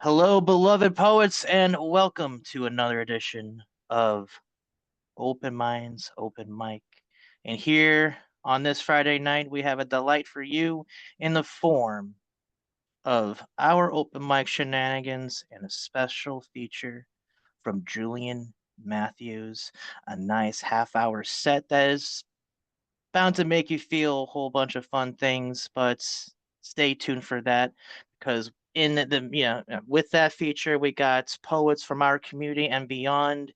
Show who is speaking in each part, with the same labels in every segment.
Speaker 1: Hello, beloved poets, and welcome to another edition of Open Minds, Open Mic. And here on this Friday night, we have a delight for you in the form of our open mic shenanigans and a special feature from Julian Matthews, a nice half-hour set that is bound to make you feel a whole bunch of fun things, but stay tuned for that because in the with that feature we got poets from our community and beyond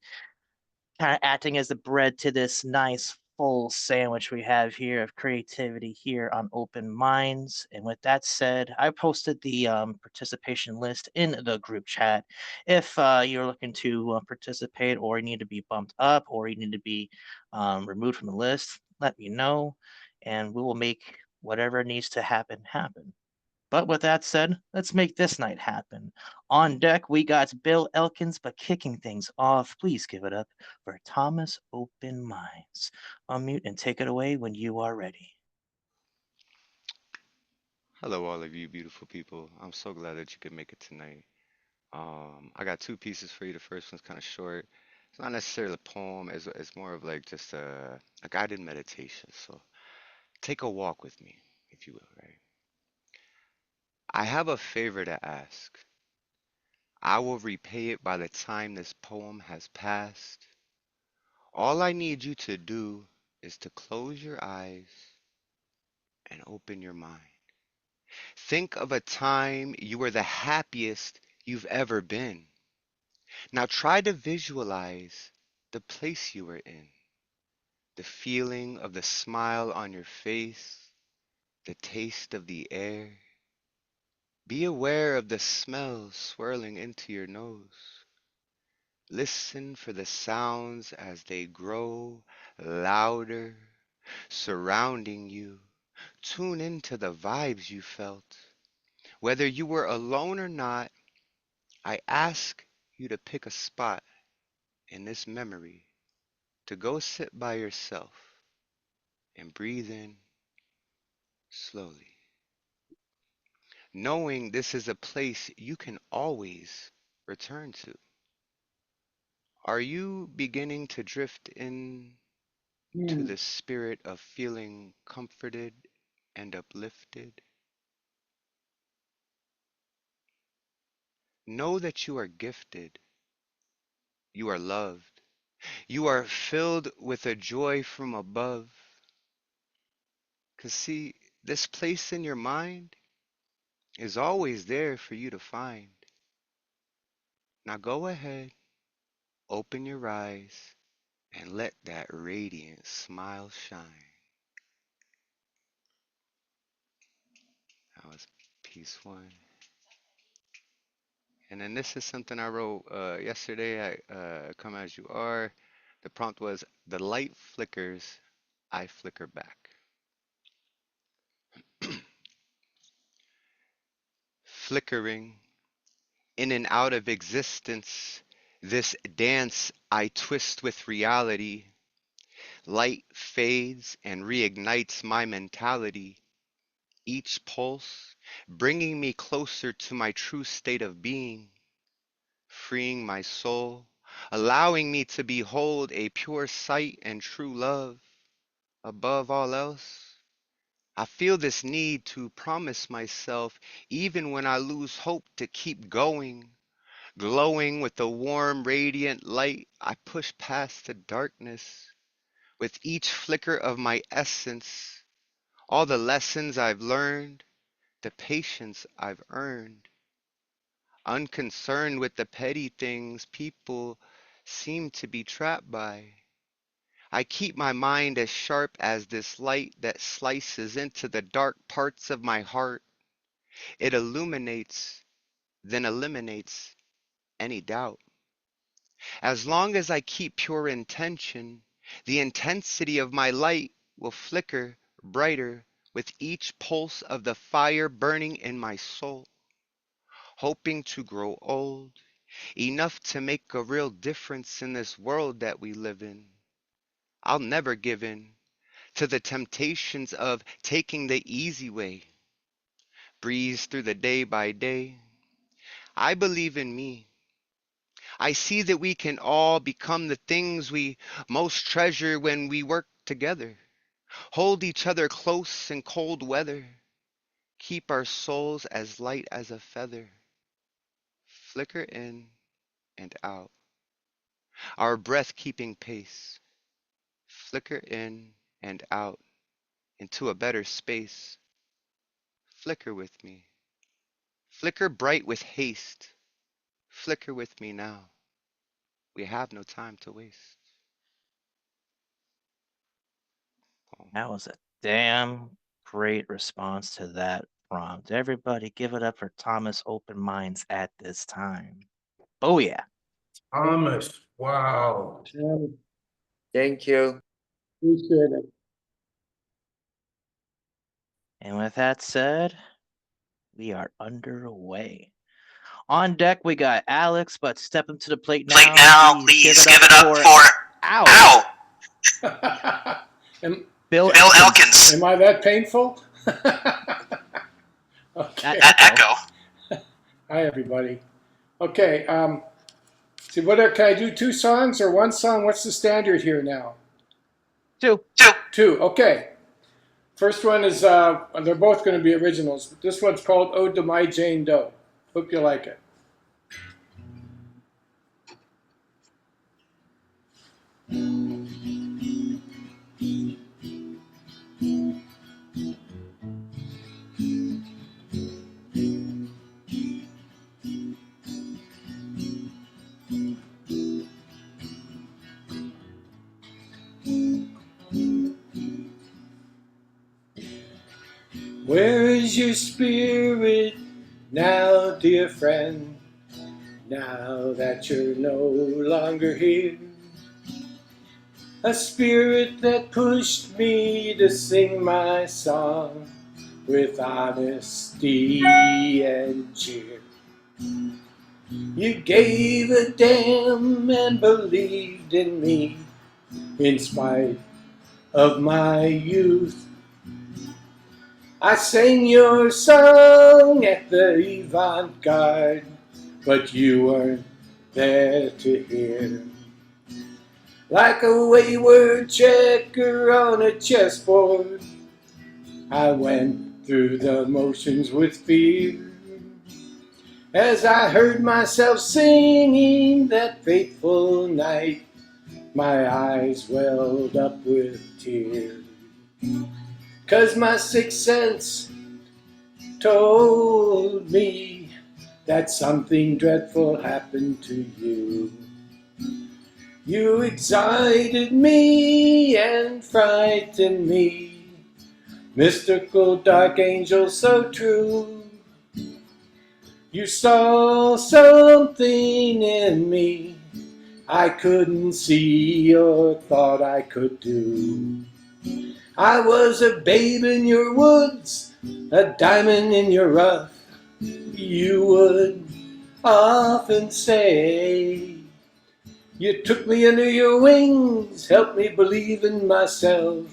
Speaker 1: kind of acting as the bread to this nice full sandwich we have here of creativity here on Open Minds. And with that said, I posted the participation list in the group chat. If you're looking to participate, or you need to be bumped up, or you need to be removed from the list, let me know, and we will make whatever needs to happen happen. But with that said, let's make this night happen. On deck, we got Bill Elkins, but kicking things off, please give it up for Thomas Open Minds. Unmute and take it away when you are ready.
Speaker 2: Hello, all of you beautiful people. I'm so glad that you could make it tonight. I got two pieces for you. The first one's kind of short. It's not necessarily a poem, it's more of like just a guided meditation. So take a walk with me, if you will, right? I have a favor to ask. I will repay it by the time this poem has passed. All I need you to do is to close your eyes and open your mind. Think of a time you were the happiest you've ever been. Now try to visualize the place you were in, the feeling of the smile on your face, the taste of the air. Be aware of the smells swirling into your nose. Listen for the sounds as they grow louder, surrounding you. Tune into the vibes you felt. Whether you were alone or not, I ask you to pick a spot in this memory to go sit by yourself and breathe in slowly, knowing this is a place you can always return to. Are you beginning to drift in to the spirit of feeling comforted and uplifted? Know that you are gifted, you are loved, you are filled with a joy from above. Because, see, this place in your mind is always there for you to find. Now go ahead, open your eyes, and let that radiant smile shine. That was piece one. And then this is something I wrote yesterday. Come as you are. The prompt was the light flickers, I flicker back. Flickering in and out of existence, this dance I twist with reality. Light fades and reignites my mentality. Each pulse bringing me closer to my true state of being, freeing my soul, allowing me to behold a pure sight and true love. Above all else, I feel this need to promise myself, even when I lose hope, to keep going. Glowing with the warm, radiant light, I push past the darkness. With each flicker of my essence, all the lessons I've learned, the patience I've earned, unconcerned with the petty things people seem to be trapped by. I keep my mind as sharp as this light that slices into the dark parts of my heart. It illuminates, then eliminates any doubt. As long as I keep pure intention, the intensity of my light will flicker brighter with each pulse of the fire burning in my soul, hoping to grow old, enough to make a real difference in this world that we live in. I'll never give in to the temptations of taking the easy way, breeze through the day by day. I believe in me. I see that we can all become the things we most treasure when we work together. Hold each other close in cold weather. Keep our souls as light as a feather. Flicker in and out. Our breath keeping pace. Flicker in and out into a better space. Flicker with me. Flicker bright with haste. Flicker with me now. We have no time to waste. Oh.
Speaker 1: That was a damn great response to that prompt. Everybody give it up for Thomas Open Minds at this time. Oh yeah.
Speaker 3: Thomas, wow.
Speaker 4: Thank you.
Speaker 3: Appreciate it.
Speaker 1: And with that said, we are underway. On deck, we got Alex, but step him to the plate now. Please give it up for Ow. Bill Elkins.
Speaker 3: Am I that painful? Okay.
Speaker 1: That echo.
Speaker 3: Hi, everybody. Okay. See, can I do 2 songs or 1 song? What's the standard here now?
Speaker 1: 2.
Speaker 3: 2. Okay. First one is, they're both going to be originals. But this one's called Ode to My Jane Doe. Hope you like it. Where is your spirit now, dear friend, now that you're no longer here? A spirit that pushed me to sing my song with honesty and cheer. You gave a damn and believed in me in spite of my youth. I sang your song at the avant-garde, but you weren't there to hear. Like a wayward checker on a chessboard, I went through the motions with fear. As I heard myself singing that fateful night, my eyes welled up with tears. 'Cause my sixth sense told me that something dreadful happened to you. You excited me and frightened me, mystical dark angel so true. You saw something in me I couldn't see or thought I could do. I was a babe in your woods, a diamond in your rough. You would often say, you took me under your wings, helped me believe in myself,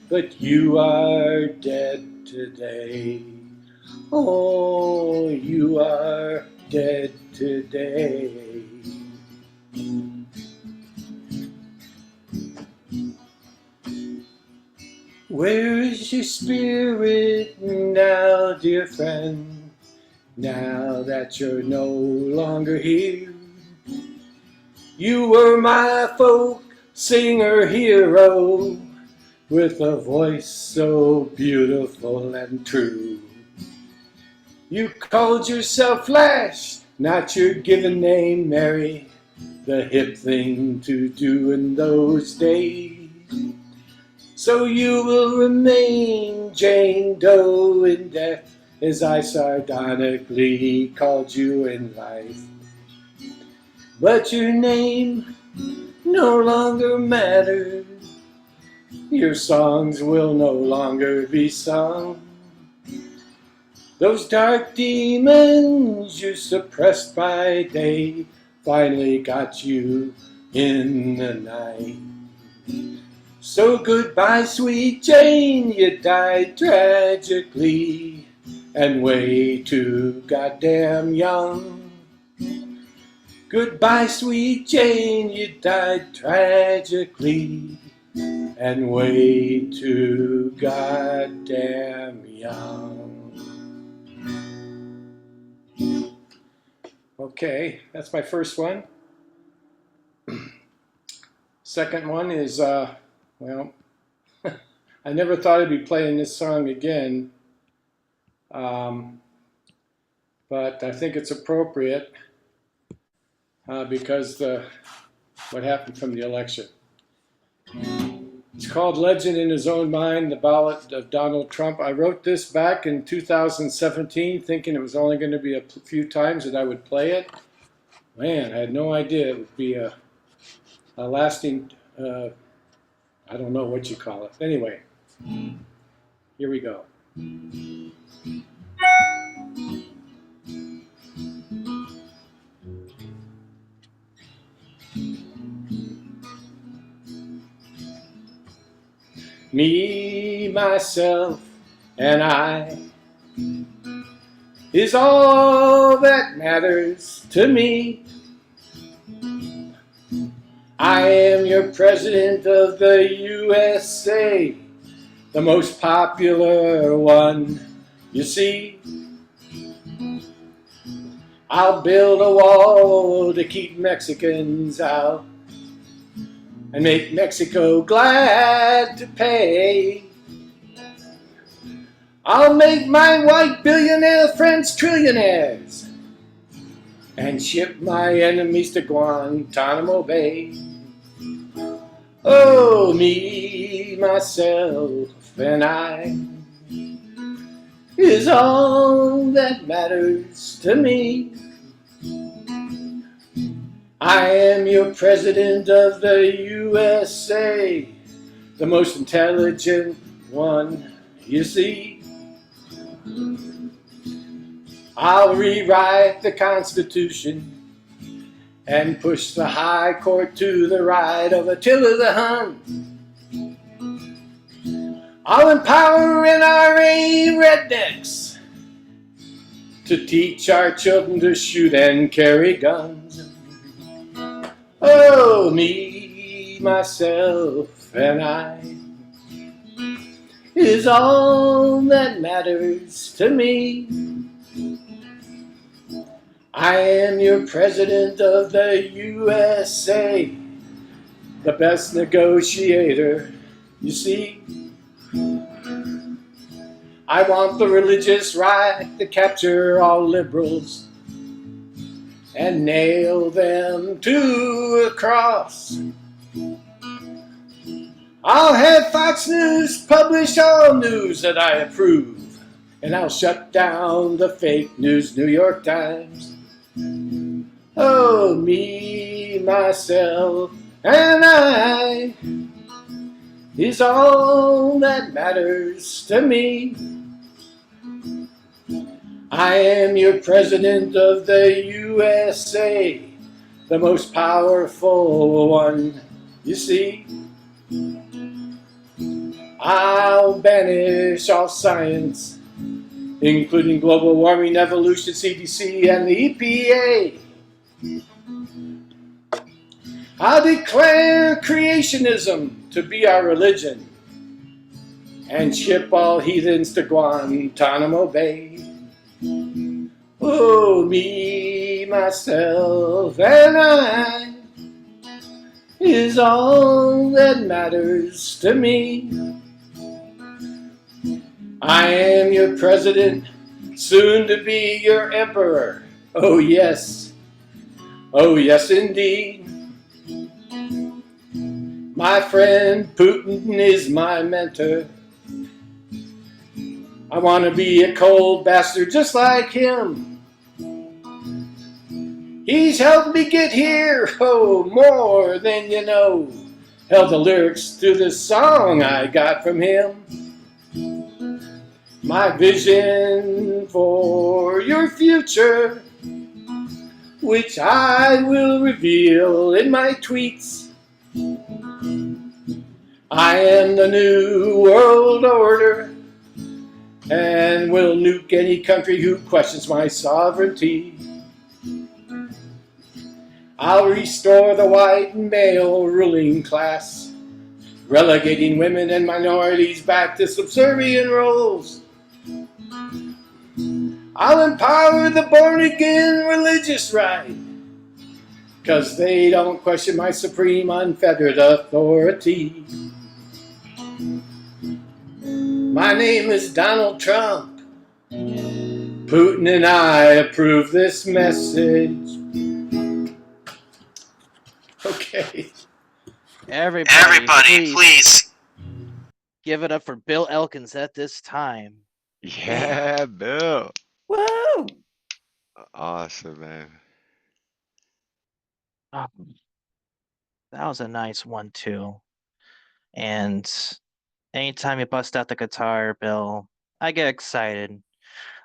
Speaker 3: but you are dead today. Oh, you are dead today. Where is your spirit now, dear friend, now that you're no longer here? You were my folk singer hero, with a voice so beautiful and true. You called yourself Flash, not your given name, Mary, the hip thing to do in those days. So you will remain Jane Doe in death, as I sardonically called you in life. But your name no longer matters. Your songs will no longer be sung. Those dark demons you suppressed by day finally got you in the night. So goodbye, sweet Jane, you died tragically and way too goddamn young. Goodbye, sweet Jane, you died tragically and way too goddamn young. Okay, that's my first one. Second one is, well, I never thought I'd be playing this song again, but I think it's appropriate because what happened from the election. It's called Legend in His Own Mind, the Ballad of Donald Trump. I wrote this back in 2017 thinking it was only going to be a few times that I would play it. Man, I had no idea it would be a lasting, I don't know what you call it. Anyway, here we go. Me, myself, and I is all that matters to me. I am your president of the USA, the most popular one, you see. I'll build a wall to keep Mexicans out and make Mexico glad to pay. I'll make my white billionaire friends trillionaires and ship my enemies to Guantanamo Bay. Oh, me, myself, and I is all that matters to me. I am your president of the USA, the most intelligent one, you see. I'll rewrite the Constitution and push the High Court to the right of Attila the Hun. I'll empower NRA rednecks to teach our children to shoot and carry guns. Oh, me, myself, and I is all that matters to me. I am your president of the USA, the best negotiator, you see. I want the religious right to capture all liberals and nail them to a cross. I'll have Fox News publish all news that I approve, and I'll shut down the fake news New York Times. Oh, me, myself, and I is all that matters to me. I am your president of the USA, the most powerful one, you see. I'll banish all science, including global warming, evolution, CDC, and the EPA. I'll declare creationism to be our religion and ship all heathens to Guantanamo Bay. Oh, me, myself, and I is all that matters to me. I am your president, soon to be your emperor. Oh yes indeed. My friend Putin is my mentor. I want to be a cold bastard just like him. He's helped me get here, oh, more than you know. Held the lyrics to this song I got from him. My vision for your future, which I will reveal in my tweets. I am the new world order and will nuke any country who questions my sovereignty. I'll restore the white male ruling class, relegating women and minorities back to subservient roles. I'll empower the born again religious right, 'cause they don't question my supreme unfettered authority. My name is Donald Trump. Putin and I approve this message. Okay.
Speaker 1: Everybody, please give it up for Bill Elkins at this time.
Speaker 2: Yeah, Bill.
Speaker 4: Woo!
Speaker 2: Awesome, man.
Speaker 1: Oh, that was a nice one too. And anytime you bust out the guitar, Bill, I get excited.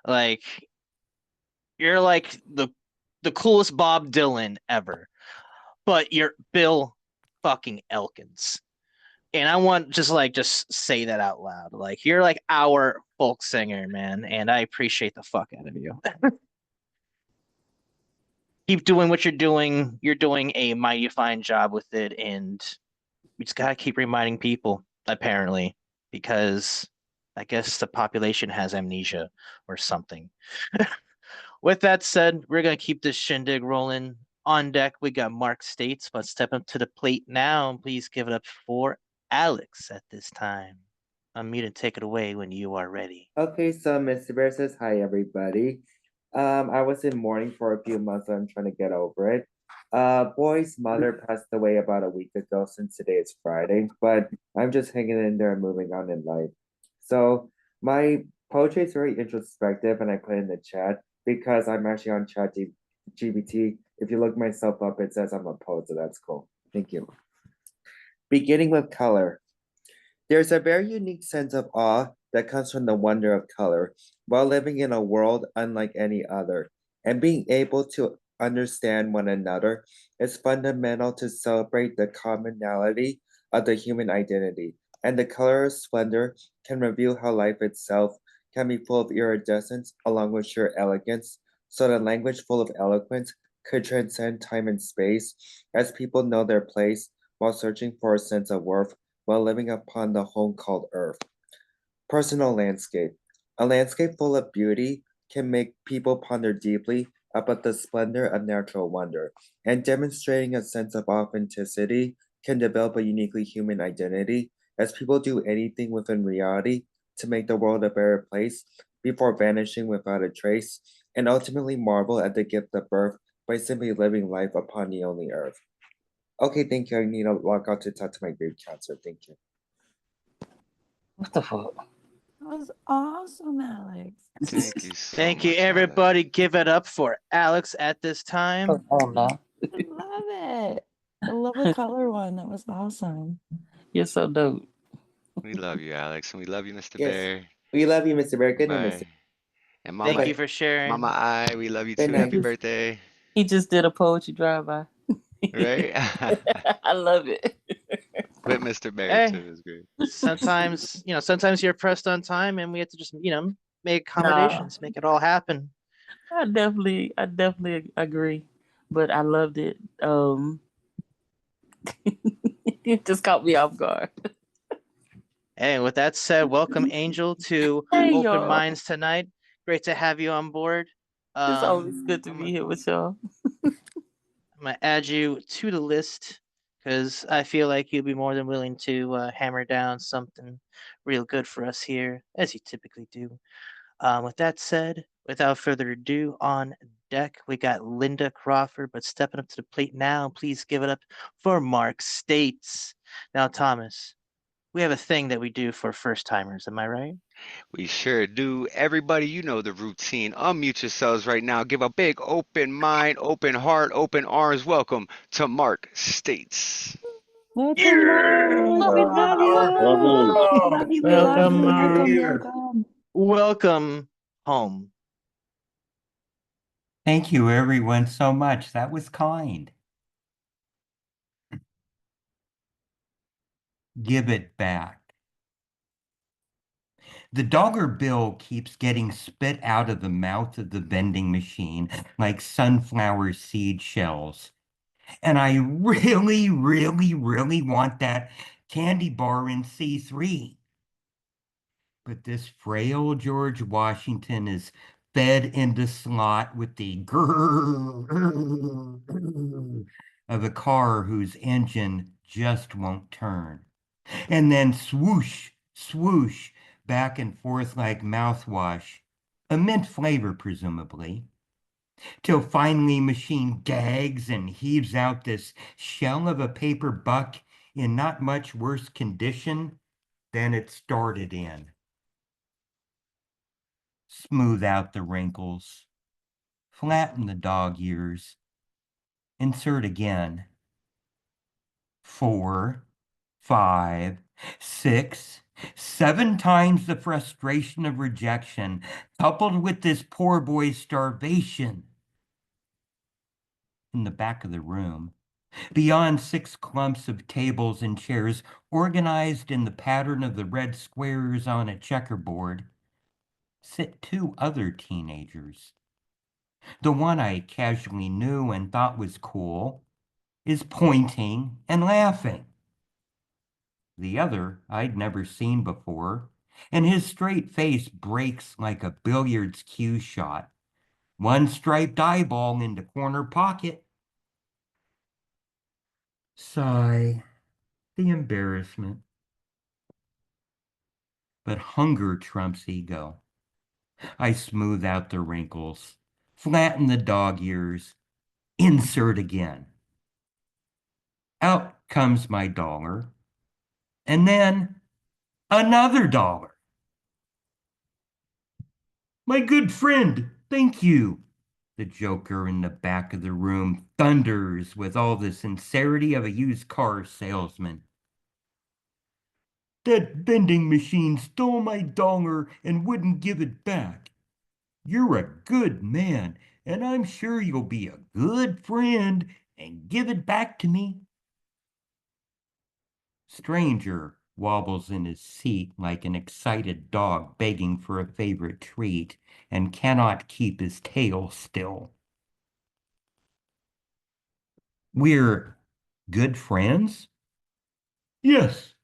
Speaker 1: Like you're like the coolest Bob Dylan ever, but you're Bill fucking Elkins. And I want just say that out loud. Like you're like our folk singer, man, and I appreciate the fuck out of you. Keep doing what you're doing. You're doing a mighty fine job with it, and we just gotta keep reminding people, apparently, because I guess the population has amnesia or something. With that said, we're gonna keep this shindig rolling. On deck, we got Mark States, but step up to the plate now and please give it up for Alex at this time. Unmute and take it away when you are ready.
Speaker 4: Okay, so Mr. Bear says hi, everybody. I was in mourning for a few months, so I'm trying to get over it. Boy's mother passed away about a week ago since today is Friday, but I'm just hanging in there and moving on in life. So my poetry is very introspective, and I put it in the chat because I'm actually on Chat GBT. If you look myself up, it says I'm a poet, so that's cool. Thank you. Beginning with color. There's a very unique sense of awe that comes from the wonder of color while living in a world unlike any other. And being able to understand one another is fundamental to celebrate the commonality of the human identity. And the color of splendor can reveal how life itself can be full of iridescence along with sheer elegance. So the language full of eloquence could transcend time and space as people know their place while searching for a sense of worth while living upon the home called Earth. Personal landscape. A landscape full of beauty can make people ponder deeply about the splendor of natural wonder, and demonstrating a sense of authenticity can develop a uniquely human identity as people do anything within reality to make the world a better place before vanishing without a trace, and ultimately marvel at the gift of birth by simply living life upon the only earth. Okay, thank you. I need to log out to talk to my grave counselor. Thank you.
Speaker 5: What the fuck?
Speaker 6: That was awesome, Alex.
Speaker 2: Thank you so
Speaker 1: Thank you,
Speaker 2: much,
Speaker 1: everybody.
Speaker 2: Alex.
Speaker 1: Give it up for Alex at this time.
Speaker 5: Come on now.
Speaker 6: I love it. I love the color one. That was awesome.
Speaker 5: You're so dope.
Speaker 2: We love you, Alex, and we love you, Mr.
Speaker 4: Yes.
Speaker 2: Bear.
Speaker 4: We love you, Mr. Bear. Good night,
Speaker 2: Bye.
Speaker 4: Mr.
Speaker 2: And
Speaker 1: Thank
Speaker 2: Mama,
Speaker 1: you for sharing.
Speaker 2: Mama I, we love you
Speaker 4: Good
Speaker 2: too.
Speaker 4: night.
Speaker 2: Happy birthday.
Speaker 5: He just did a poetry drive-by.
Speaker 2: Right?
Speaker 5: I love it.
Speaker 2: With Mr. Bear
Speaker 1: Hey,
Speaker 2: too. It's great.
Speaker 1: sometimes, sometimes you're pressed on time and we have to just, make accommodations, make it all happen.
Speaker 5: I definitely agree. But I loved it. It just caught me off guard.
Speaker 1: Hey, with that said, welcome Angel to
Speaker 5: Hey,
Speaker 1: Open
Speaker 5: y'all.
Speaker 1: Minds tonight. Great to have you on board.
Speaker 5: It's always good to be here with y'all.
Speaker 1: I'm gonna add you to the list because I feel like you'd be more than willing to hammer down something real good for us here, as you typically do. With that said, without further ado, on deck we got Linda Crawford, but stepping up to the plate now, please give it up for Mark States. Now, Thomas, we have a thing that we do for first timers, am I right?
Speaker 2: We sure do. Everybody, you know the routine. Unmute yourselves right now. Give a big open mind, open heart, open arms. Welcome to Mark States.
Speaker 6: Welcome, Mark. We love you. We love you. We love you.
Speaker 1: Welcome,
Speaker 6: Welcome,
Speaker 3: Here.
Speaker 6: welcome.
Speaker 1: Welcome home.
Speaker 7: Thank you, everyone, so much. That was kind. Give it back. The dollar bill keeps getting spit out of the mouth of the vending machine like sunflower seed shells. And I really, really, really want that candy bar in C3. But this frail George Washington is fed into slot with the grrr of a car whose engine just won't turn. And then swoosh, swoosh, back and forth like mouthwash, a mint flavor, presumably, till finally machine gags and heaves out this shell of a paper buck in not much worse condition than it started in. Smooth out the wrinkles, flatten the dog ears, insert again. 4, 5, 6, 7 times the frustration of rejection, coupled with this poor boy's starvation. In the back of the room, beyond 6 clumps of tables and chairs organized in the pattern of the red squares on a checkerboard, sit 2 other teenagers. The one I casually knew and thought was cool is pointing and laughing. The other I'd never seen before, and his straight face breaks like a billiards cue shot. One striped eyeball in the corner pocket. Sigh, the embarrassment. But hunger trumps ego. I smooth out the wrinkles, flatten the dog ears, insert again. Out comes my dollar, and then another dollar. My good friend, thank you. The joker in the back of the room thunders with all the sincerity of a used car salesman. That vending machine stole my dollar and wouldn't give it back. You're a good man, and I'm sure you'll be a good friend and give it back to me. Stranger wobbles in his seat like an excited dog begging for a favorite treat and cannot keep his tail still. We're good friends? Yes.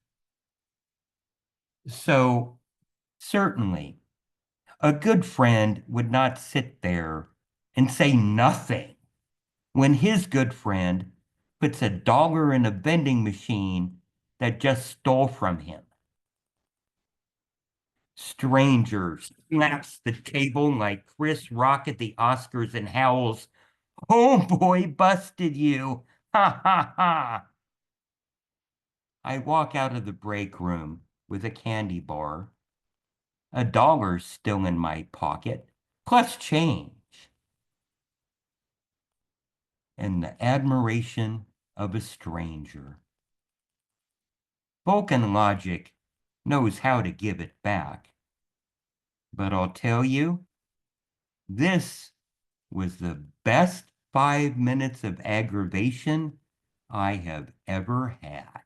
Speaker 7: So, certainly, a good friend would not sit there and say nothing when his good friend puts a dollar in a vending machine that just stole from him. Stranger slaps the table like Chris Rock at the Oscars and howls, "Homeboy busted you! Ha ha ha!" I walk out of the break room with a candy bar, a dollar still in my pocket, plus change, and the admiration of a stranger. Vulcan logic knows how to give it back. But I'll tell you, this was the best 5 minutes of aggravation I have ever had.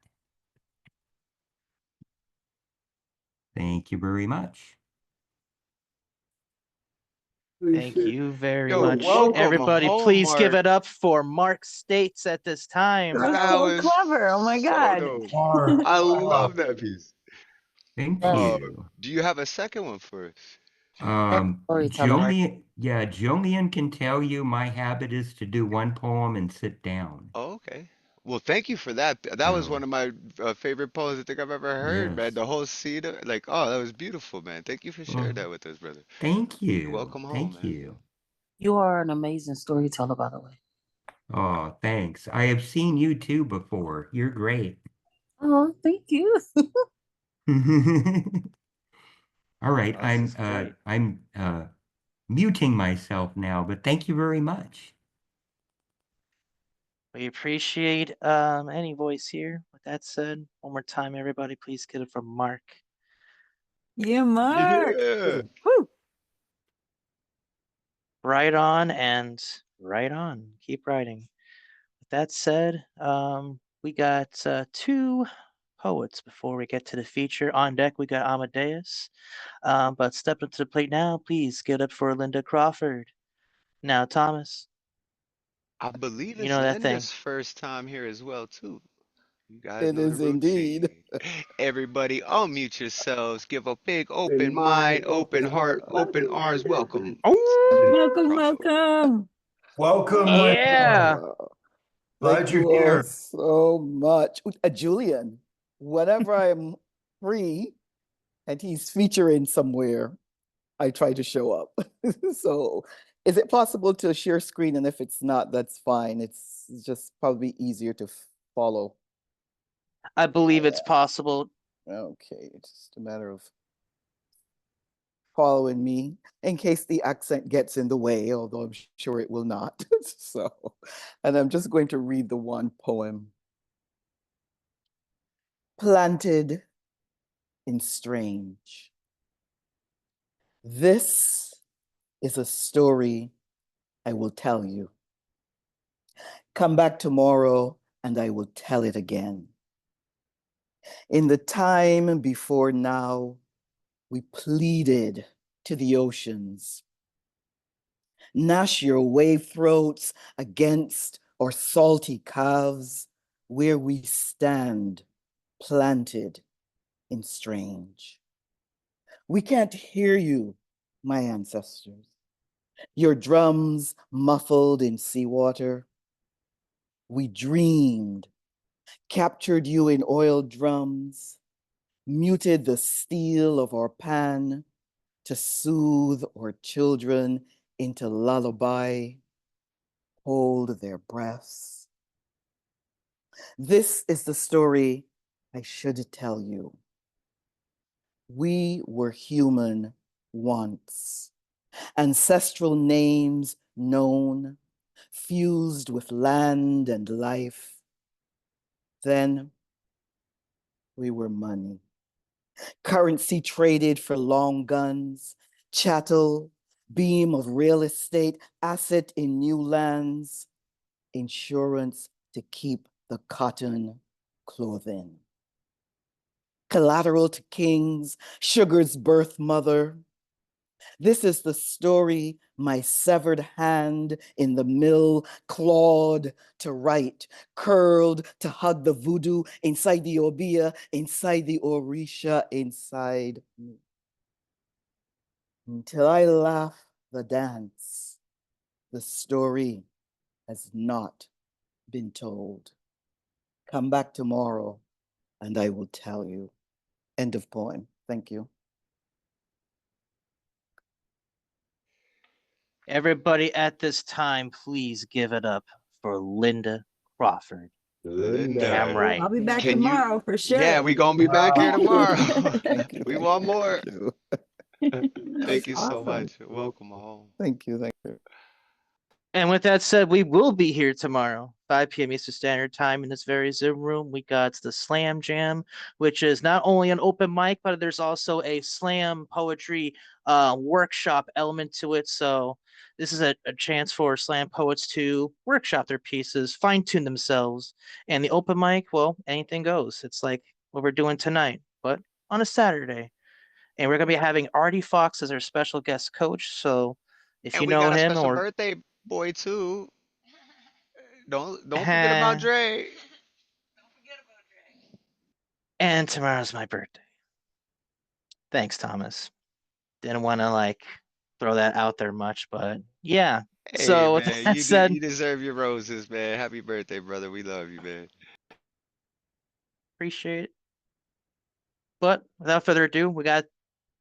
Speaker 7: Thank you very much.
Speaker 1: Thank you very
Speaker 2: Yo,
Speaker 1: much.
Speaker 2: welcome
Speaker 1: Everybody,
Speaker 2: home,
Speaker 1: please give
Speaker 2: Mark.
Speaker 1: it up for Mark States at this time.
Speaker 6: That's
Speaker 2: That
Speaker 6: so
Speaker 2: was
Speaker 6: clever. Oh my
Speaker 2: so
Speaker 6: God.
Speaker 2: dope.
Speaker 3: Mark.
Speaker 2: I love that piece.
Speaker 7: Thank
Speaker 3: That's
Speaker 7: you.
Speaker 2: Do you have a second one for us?
Speaker 6: Storyteller, right?
Speaker 7: Julian can tell you my habit is to do one poem and sit down.
Speaker 2: Oh, okay. Well, thank you for that. That was one
Speaker 7: So,
Speaker 2: of my favorite poems I think I've ever heard, man.
Speaker 7: yes.
Speaker 2: The whole scene, like, oh, that was beautiful, man. Thank you for sharing
Speaker 7: Well,
Speaker 2: that with us, brother.
Speaker 7: thank
Speaker 2: You're
Speaker 7: you.
Speaker 2: welcome home,
Speaker 7: Thank
Speaker 2: man.
Speaker 7: you.
Speaker 6: You are an amazing storyteller, by the way.
Speaker 7: Oh, thanks. I have seen you too before. You're great.
Speaker 6: Oh, thank you.
Speaker 7: All right,
Speaker 1: Oh, this is great.
Speaker 7: I'm muting myself now, but thank you very much.
Speaker 1: We appreciate any voice here. With that said, one more time, everybody, please get it from Mark.
Speaker 6: Yeah, Mark.
Speaker 2: Yeah.
Speaker 6: Woo.
Speaker 1: Right on and right on. Keep writing. With that said, we got 2 poets before we get to the feature. On deck, we got Amadeus. But step up to the plate now. Please get up for Linda Crawford. Now, Thomas.
Speaker 2: I believe
Speaker 1: You
Speaker 2: it's
Speaker 1: know that thing.
Speaker 2: Linda's first time here as well, too. You guys
Speaker 6: It
Speaker 2: know the
Speaker 6: is indeed.
Speaker 2: routine. Everybody unmute yourselves. Give a big
Speaker 3: In
Speaker 2: open mind,
Speaker 3: mind,
Speaker 2: open
Speaker 3: open
Speaker 2: heart,
Speaker 3: heart,
Speaker 2: open
Speaker 3: open
Speaker 2: arms.
Speaker 3: arms.
Speaker 2: Welcome to the
Speaker 5: Welcome,
Speaker 2: crossover.
Speaker 5: welcome.
Speaker 8: Welcome, Linda.
Speaker 1: Yeah.
Speaker 6: Uh,
Speaker 8: Glad
Speaker 6: Thank
Speaker 8: you're
Speaker 6: you all
Speaker 8: here.
Speaker 6: so much. Julian, whenever I'm free and he's featuring somewhere, I try to show up. So is it possible to share screen? And if it's not, that's fine. It's just probably easier to follow.
Speaker 1: I believe it's possible.
Speaker 6: Okay, it's just a matter of following me in case the accent gets in the way, although I'm sure it will not. So, and I'm just going to read the one poem. Planted in strange. This is a story I will tell you. Come back tomorrow and I will tell it again. In the time before now, we pleaded to the oceans. Gnash your wave throats against our salty calves, where we stand planted in strange. We can't hear you, my ancestors. Your drums muffled in seawater. We dreamed, captured you in oil drums, muted the steel of our pan to soothe our children into lullaby, hold their breaths. This is the story I should tell you. We were human once, ancestral names known, fused with land and life. Then we were money, currency traded for long guns, chattel, beam of real estate, asset in new lands, insurance to keep the cotton clothing. Collateral to kings, sugar's birth mother. This is the story my severed hand in the mill clawed to write, curled to hug the voodoo inside the obia, inside the orisha, inside me. Until I laugh the dance, the story has not been told. Come back tomorrow and I will tell you. End of poem. Thank you.
Speaker 1: Everybody at this time, please give it up for Linda Crawford.
Speaker 2: Linda,
Speaker 1: Damn
Speaker 3: Linda.
Speaker 1: right.
Speaker 9: I'll be back
Speaker 2: can you?
Speaker 9: tomorrow for
Speaker 2: Yeah,
Speaker 9: sure.
Speaker 2: we gonna be back here
Speaker 8: Wow.
Speaker 2: tomorrow.
Speaker 6: Thank you.
Speaker 2: We
Speaker 6: Thank
Speaker 2: want
Speaker 6: you.
Speaker 2: more.
Speaker 6: Thank you.
Speaker 9: That
Speaker 2: Thank
Speaker 9: was
Speaker 2: you so
Speaker 9: awesome.
Speaker 2: much. Welcome home.
Speaker 6: Thank you. Thank you.
Speaker 1: And with that said, we will be here tomorrow, 5 p.m. Eastern Standard Time in this very Zoom room. We got the Slam Jam, which is not only an open mic, but there's also a slam poetry workshop element to it. So this is a chance for slam poets to workshop their pieces, fine-tune themselves. And the open mic, well, anything goes. It's like what we're doing tonight, but on a Saturday. And we're going to be having Artie Fox as our special guest coach. So if
Speaker 2: And
Speaker 1: you
Speaker 2: we
Speaker 1: know
Speaker 2: got a
Speaker 1: him
Speaker 2: special
Speaker 1: or
Speaker 2: birthday boy too. Don't forget about Dre.
Speaker 1: and tomorrow's my birthday. Thanks, Thomas. Didn't want to like throw that out there much, but yeah.
Speaker 2: Hey
Speaker 1: So with
Speaker 2: man,
Speaker 1: that said,
Speaker 2: you deserve your roses, man. Happy birthday, brother. We love you, man.
Speaker 1: appreciate it. But without further ado, we got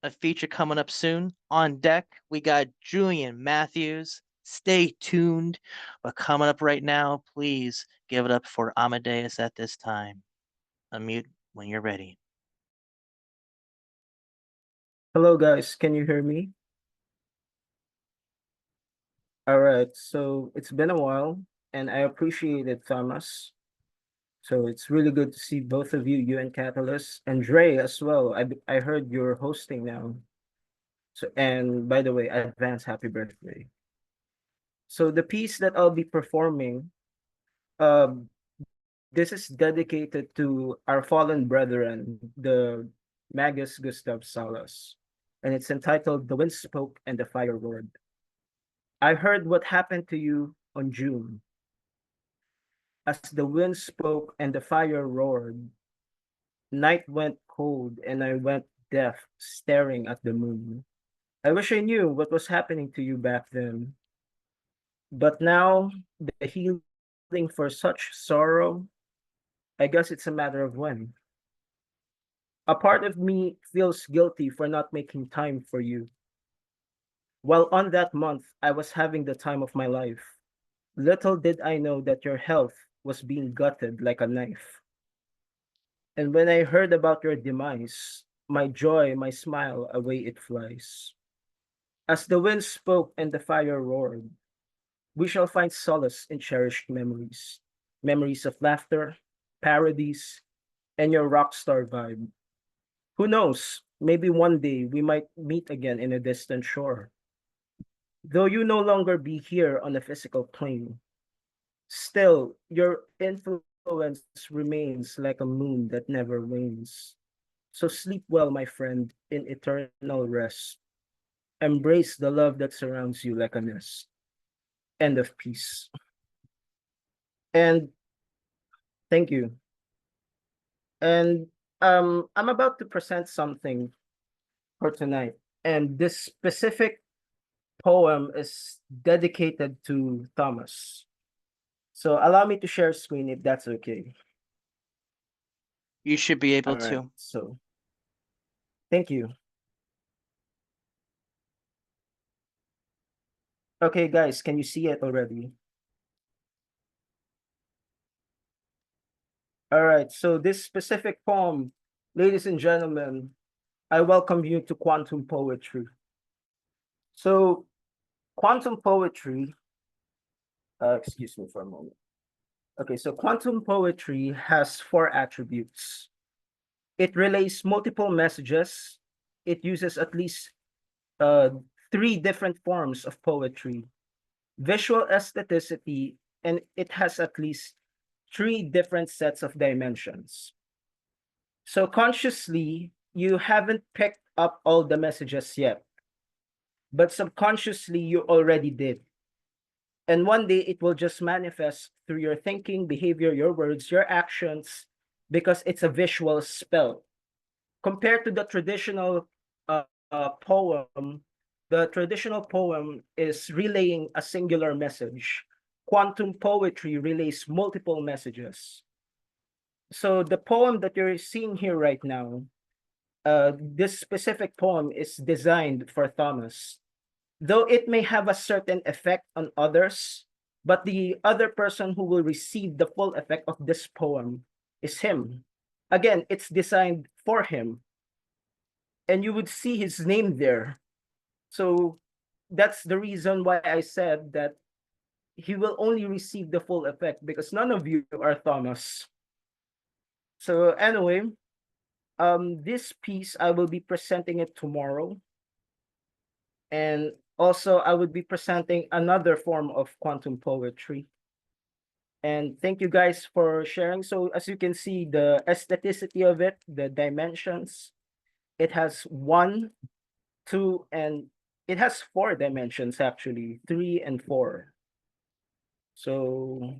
Speaker 1: a feature coming up soon. On deck, we got Julian Matthews. Stay tuned. But coming up right now, please give it up for Amadeus at this time. Unmute when you're ready.
Speaker 10: Hello guys, can you hear me? All right, so it's been a while and I appreciate it, Thomas. So it's really good to see both of you, you and Catalyst, and Dre as well. I heard you're hosting now. So and by the way, advance happy birthday. So the piece that I'll be performing, um, this is dedicated to our fallen brethren, the Magus Gustav Salas, and it's entitled "The Wind Spoke and the Fire Roared." I heard what happened to you on June. As the wind spoke and the fire roared, night went cold and I went deaf, staring at the moon. I wish I knew what was happening to you back then. But now, the healing for such sorrow, I guess it's a matter of when. A part of me feels guilty for not making time for you. While on that month, I was having the time of my life. Little did I know that your health was being gutted like a knife. And when I heard about your demise, my joy, my smile, away it flies. As the wind spoke and the fire roared, we shall find solace in cherished memories. Memories of laughter, parodies, and your rock star vibe. Who knows? Maybe one day we might meet again in a distant shore. Though you no longer be here on a physical plane, still your influence remains like a moon that never wanes. So sleep well, my friend, in eternal rest. Embrace the love that surrounds you like a nest. End of peace. And thank you. And I'm about to present something for tonight. And this specific poem is dedicated to Thomas. So allow me to share screen if that's okay.
Speaker 1: You should be able
Speaker 10: All right.
Speaker 1: to.
Speaker 10: So thank you. Okay, guys, can you see it already? All right. So this specific poem, ladies and gentlemen, I welcome you to quantum poetry. So quantum poetry, excuse me for a moment. Okay, so quantum poetry has four attributes. It relays multiple messages. It uses at least uh, three different forms of poetry, visual aestheticity, and it has at least three different sets of dimensions. So consciously, you haven't picked up all the messages yet, but subconsciously, you already did. And one day it will just manifest through your thinking, behavior, your words, your actions, because it's a visual spell. Compared to the traditional poem, the traditional poem is relaying a singular message. Quantum poetry relays multiple messages. So the poem that you're seeing here right now, this specific poem is designed for Thomas. Though it may have a certain effect on others, but the other person who will receive the full effect of this poem is him. Again, it's designed for him, and you would see his name there. So that's the reason why I said that he will only receive the full effect because none of you are Thomas. So anyway, this piece I will be presenting it tomorrow, and also I would be presenting another form of quantum poetry. And thank you guys for sharing. So as you can see, the aestheticity of it, the dimensions, it has one, two, and it has four dimensions actually, three and four. So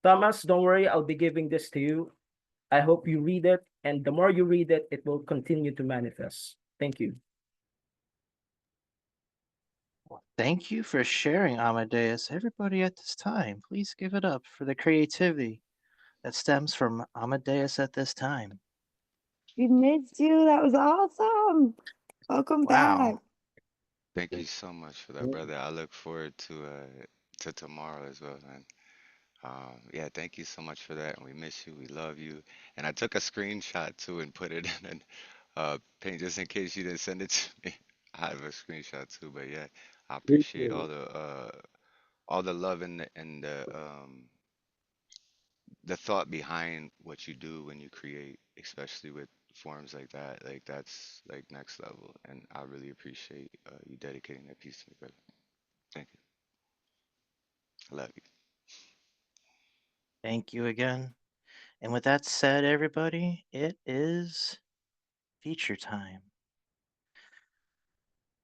Speaker 10: Thomas, don't worry, I'll be giving this to you. I hope you read it, and the more you read it, it will continue to manifest. Thank you.
Speaker 1: Well, thank you for sharing, Amadeus. Everybody at this time, please give it up for the creativity that stems from Amadeus at this time.
Speaker 9: We missed you. That was awesome. Welcome back.
Speaker 1: Wow.
Speaker 2: Thank you so much for that, brother. I look forward to tomorrow as well, man. Yeah, thank you so much for that. And we miss you. We love you. And I took a screenshot too and put it in ping just in case you didn't send it to me. I have a screenshot too, but yeah, I appreciate all the love and the thought behind what you do when you create, especially with forms like that. Like that's like next level, and I really appreciate you dedicating that piece to me, brother. Thank you. I love you.
Speaker 1: Thank you again. And with that said, everybody, it is feature time.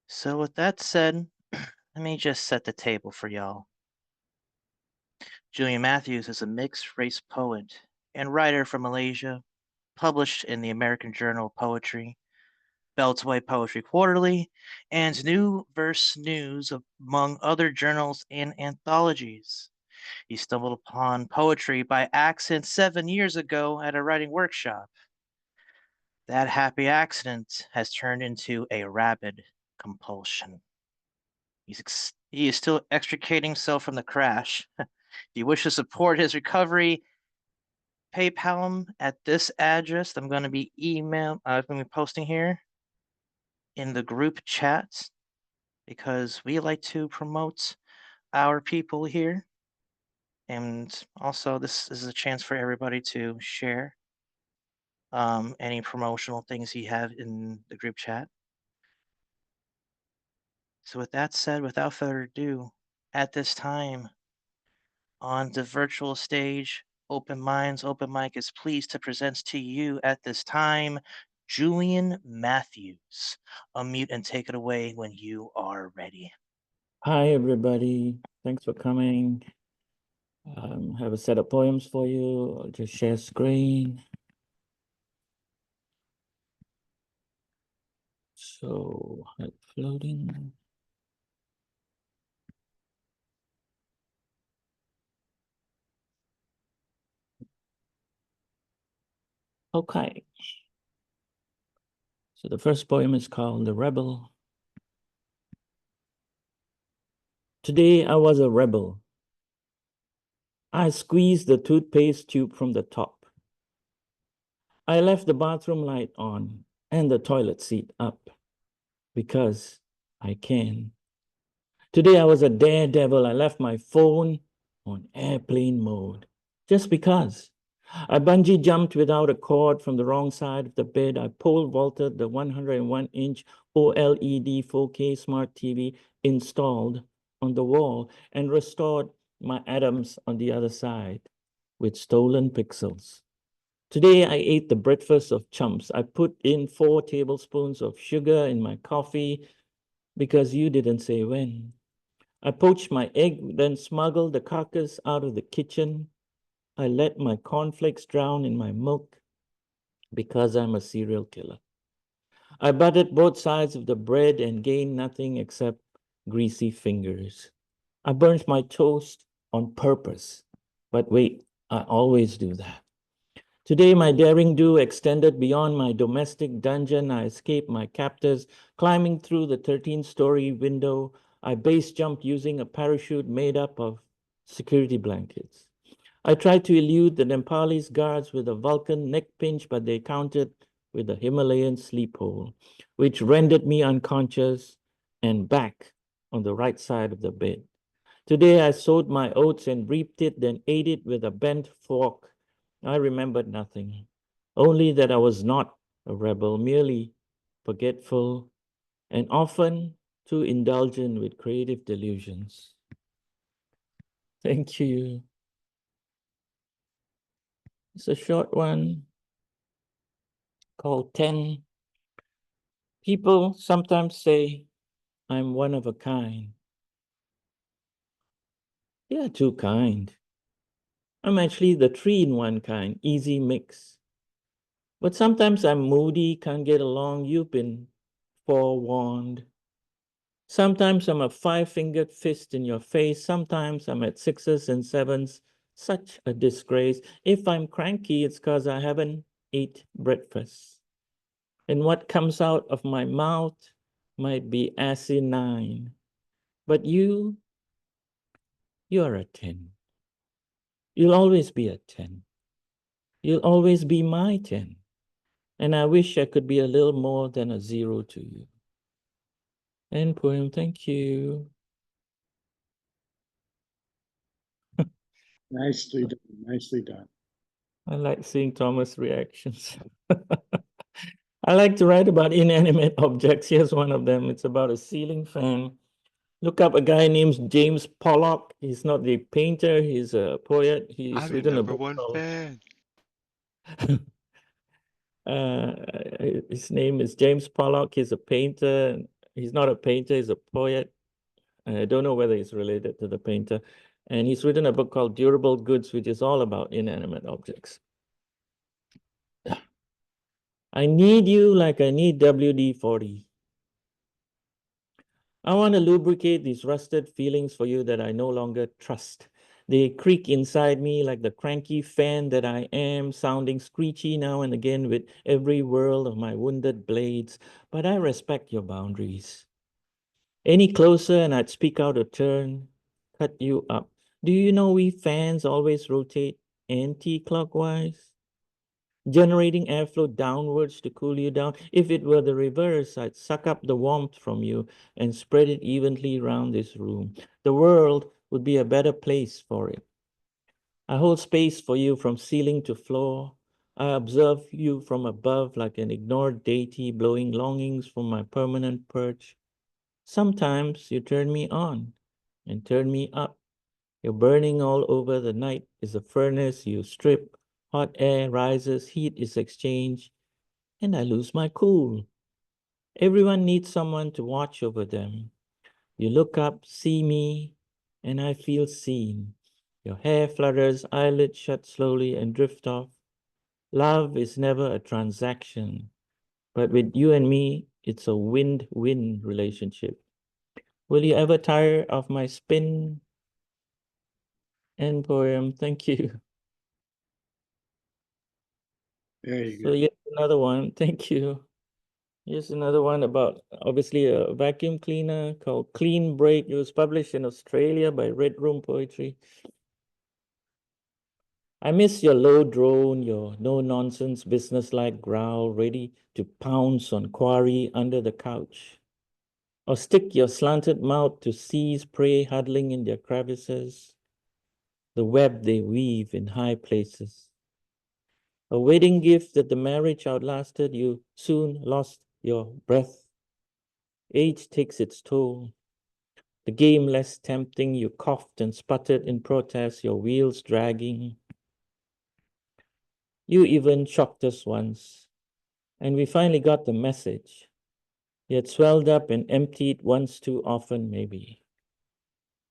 Speaker 1: So, with that said, let me just set the table for y'all. Julian Matthews is a mixed race poet and writer from Malaysia, published in the American Journal of Poetry, Beltway Poetry Quarterly, and New Verse News, among other journals and anthologies. He stumbled upon poetry by accident 7 years ago at a writing workshop. That happy accident has turned into a rabid compulsion. He is still extricating himself from the crash. If you wish to support his recovery, PayPal him at this address. I'm going to be posting here in the group chat because we like to promote our people here. And also, this is a chance for everybody to share any promotional things you have in the group chat. So, with that said, without further ado, at this time on the virtual stage, Open Minds, Open Mic is pleased to present to you at this time Julian Matthews. Unmute and take it away when you are ready.
Speaker 11: Hi, everybody. Thanks for coming. Have a set of poems for you. I'll just share screen. So, floating. Okay. So the first poem is called The Rebel. Today I was a rebel. I squeezed the toothpaste tube from the top. I left the bathroom light on and the toilet seat up because I can. Today I was a daredevil. I left my phone on airplane mode just because. I bungee jumped without a cord from the wrong side of the bed. I pole vaulted the 101-inch OLED 4K smart TV installed on the wall and restored my atoms on the other side with stolen pixels. Today I ate the breakfast of chumps. I put in 4 tablespoons of sugar in my coffee because you didn't say when. I poached my egg, then smuggled the carcass out of the kitchen. I let my cornflakes drown in my milk because I'm a serial killer. I buttered both sides of the bread and gained nothing except greasy fingers. I burnt my toast on purpose. But wait, I always do that. Today, my daring do extended beyond my domestic dungeon. I escaped my captors, climbing through the 13-story window. I base jumped using a parachute made up of security blankets. I tried to elude the Nepalese guards with a Vulcan neck pinch, but they countered with a Himalayan sleep hole, which rendered me unconscious and back on the right side of the bed. Today I sowed my oats and reaped it, then ate it with a bent fork. I remembered nothing, only that I was not a rebel, merely forgetful and often too indulgent with creative delusions. Thank you. It's a short one called 10. People sometimes say I'm one of a kind. They are too kind. I'm actually the 3-in-1 kind, easy mix. But sometimes I'm moody, can't get along. You've been forewarned. Sometimes I'm a 5-fingered fist in your face. Sometimes I'm at 6s and 7s. Such a disgrace. If I'm cranky, it's because I haven't ate breakfast. And what comes out of my mouth might be asinine. But you're a 10. You'll always be a 10. You'll always be my 10. And I wish I could be a little more than a 0 to you. End poem, thank you.
Speaker 3: Nicely done. Nicely done.
Speaker 11: I like seeing Thomas' reactions. I like to write about inanimate objects. Here's one of them. It's about a ceiling fan. Look up a guy named James Pollock. He's not a painter, he's a poet. He's
Speaker 2: I'm your
Speaker 11: written a
Speaker 2: number
Speaker 11: book
Speaker 2: one
Speaker 11: called
Speaker 2: fan.
Speaker 11: uh, his name is James Pollock. He's a painter. He's not a painter, he's a poet. I don't know whether it's related to the painter. And he's written a book called Durable Goods, which is all about inanimate objects. I need you like I need WD-40. I want to lubricate these rusted feelings for you that I no longer trust. They creak inside me like the cranky fan that I am, sounding screechy now and again with every whirl of my wounded blades. But I respect your boundaries. Any closer and I'd speak out a turn, cut you up. Do you know we fans always rotate anti-clockwise? Generating airflow downwards to cool you down. If it were the reverse, I'd suck up the warmth from you and spread it evenly around this room. The world would be a better place for it. I hold space for you from ceiling to floor. I observe you from above like an ignored deity blowing longings from my permanent perch. Sometimes you turn me on and turn me up. You're burning all over. The night is a furnace. You strip. Hot air rises. Heat is exchanged. And I lose my cool. Everyone needs someone to watch over them. You look up, see me, and I feel seen. Your hair flutters, eyelids shut slowly and drift off. Love is never a transaction, but with you and me, it's a win-win relationship. Will you ever tire of my spin? End poem. Thank you.
Speaker 3: There you
Speaker 11: So
Speaker 3: go.
Speaker 11: yet another one. Thank you. Here's another one about obviously a vacuum cleaner called Clean Break. It was published in Australia by Red Room Poetry. I miss your low drone, your no-nonsense business-like growl, ready to pounce on quarry under the couch. Or stick your slanted mouth to seize prey huddling in their crevices, the web they weave in high places. A wedding gift that the marriage outlasted, you soon lost your breath. Age takes its toll. The game less tempting, you coughed and sputtered in protest, your wheels dragging. You even shocked us once, and we finally got the message. Yet swelled up and emptied once too often, maybe.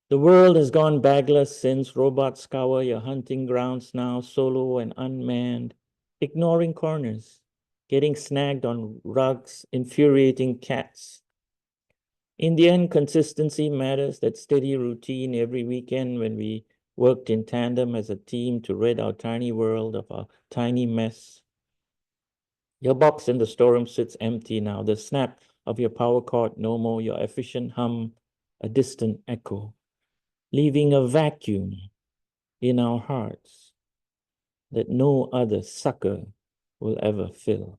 Speaker 11: The world has gone bagless since robots scour your hunting grounds now, solo and unmanned, ignoring corners, getting snagged on rugs, infuriating cats. In the end, consistency matters, that steady routine every weekend when we worked in tandem as a team to rid our tiny world of our tiny mess. Your box in the storeroom sits empty now, the snap of your power cord no more, your efficient hum, a distant echo, leaving a vacuum in our hearts that no other sucker will ever fill.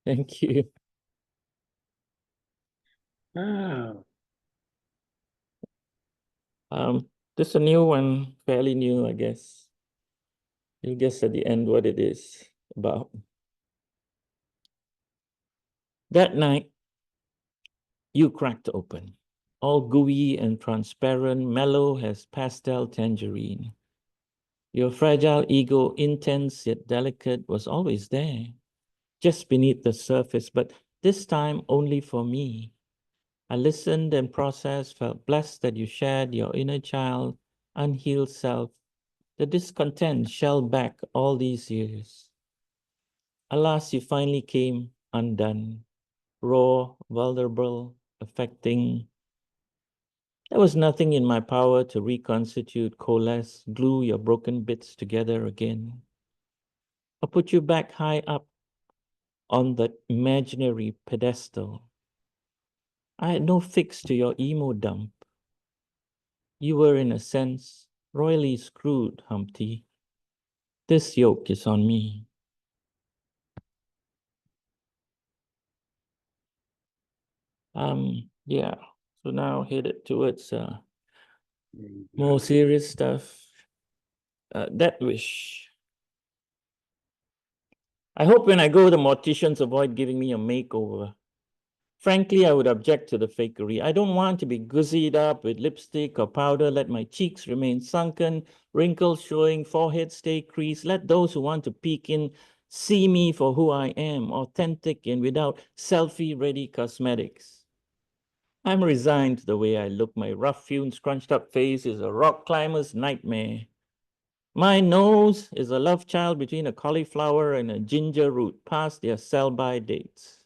Speaker 11: Thank you.
Speaker 3: Wow.
Speaker 11: This is a new one, fairly new, I guess. You'll guess at the end what it is about. That night, you cracked open, all gooey and transparent, mellow as pastel tangerine. Your fragile ego, intense yet delicate, was always there, just beneath the surface, but this time only for me. I listened and processed, felt blessed that you shared your inner child, unhealed self, the discontent shelled back all these years. Alas, you finally came undone, raw, vulnerable, affecting. There was nothing in my power to reconstitute, coalesce, glue your broken bits together again, or put you back high up on that imaginary pedestal. I had no fix to your emo dump. You were, in a sense, royally screwed, Humpty. This yoke is on me. Yeah. So now headed towards more serious stuff. That wish. I hope when I go, the morticians avoid giving me a makeover. Frankly, I would object to the fakery. I don't want to be guzzied up with lipstick or powder. Let my cheeks remain sunken, wrinkles showing, forehead stay creased. Let those who want to peek in see me for who I am, authentic and without selfie-ready cosmetics. I'm resigned to the way I look. My rough-hewn, scrunched-up face is a rock climber's nightmare. My nose is a love child between a cauliflower and a ginger root, past their sell-by dates.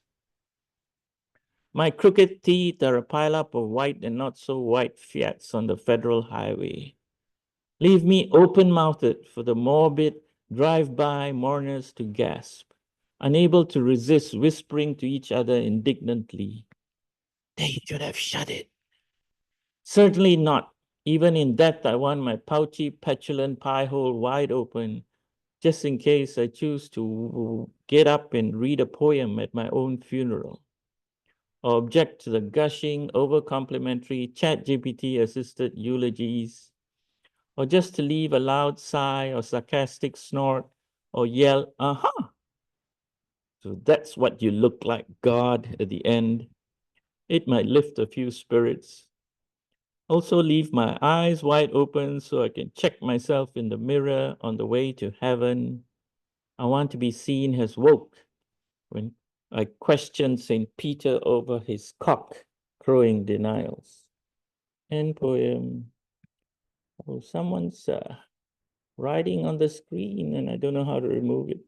Speaker 11: My crooked teeth are a pileup of white and not so white Fiats on the federal highway. Leave me open-mouthed for the morbid drive-by mourners to gasp, unable to resist whispering to each other indignantly. They should have shut it. Certainly not. Even in death, I want my pouchy, petulant pie hole wide open, just in case I choose to get up and read a poem at my own funeral, or object to the gushing, over-complimentary ChatGPT-assisted eulogies, or just to leave a loud sigh or sarcastic snort, or yell, "Aha!" So that's what you look like, God, at the end. It might lift a few spirits. Also leave my eyes wide open so I can check myself in the mirror on the way to heaven. I want to be seen as woke when I question St. Peter over his cock crowing denials. End poem. Oh, someone's writing on the screen and I don't know how to remove it.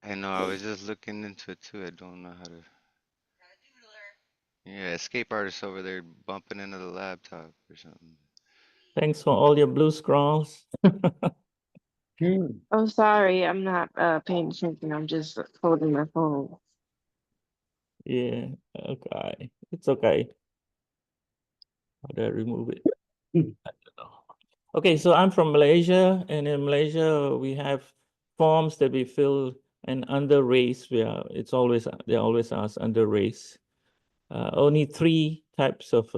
Speaker 2: I know, I was just looking into it too. I don't know how to. Yeah, escape artist over there bumping into the laptop or something.
Speaker 11: Thanks for all your blue scrawls.
Speaker 9: Oh, sorry, I'm not paying attention. I'm just holding my phone.
Speaker 11: Yeah, okay. It's okay. How do I remove it? I don't know. Okay, so I'm from Malaysia, and in Malaysia we have forms that we fill, and under race they always ask under race. Only three types of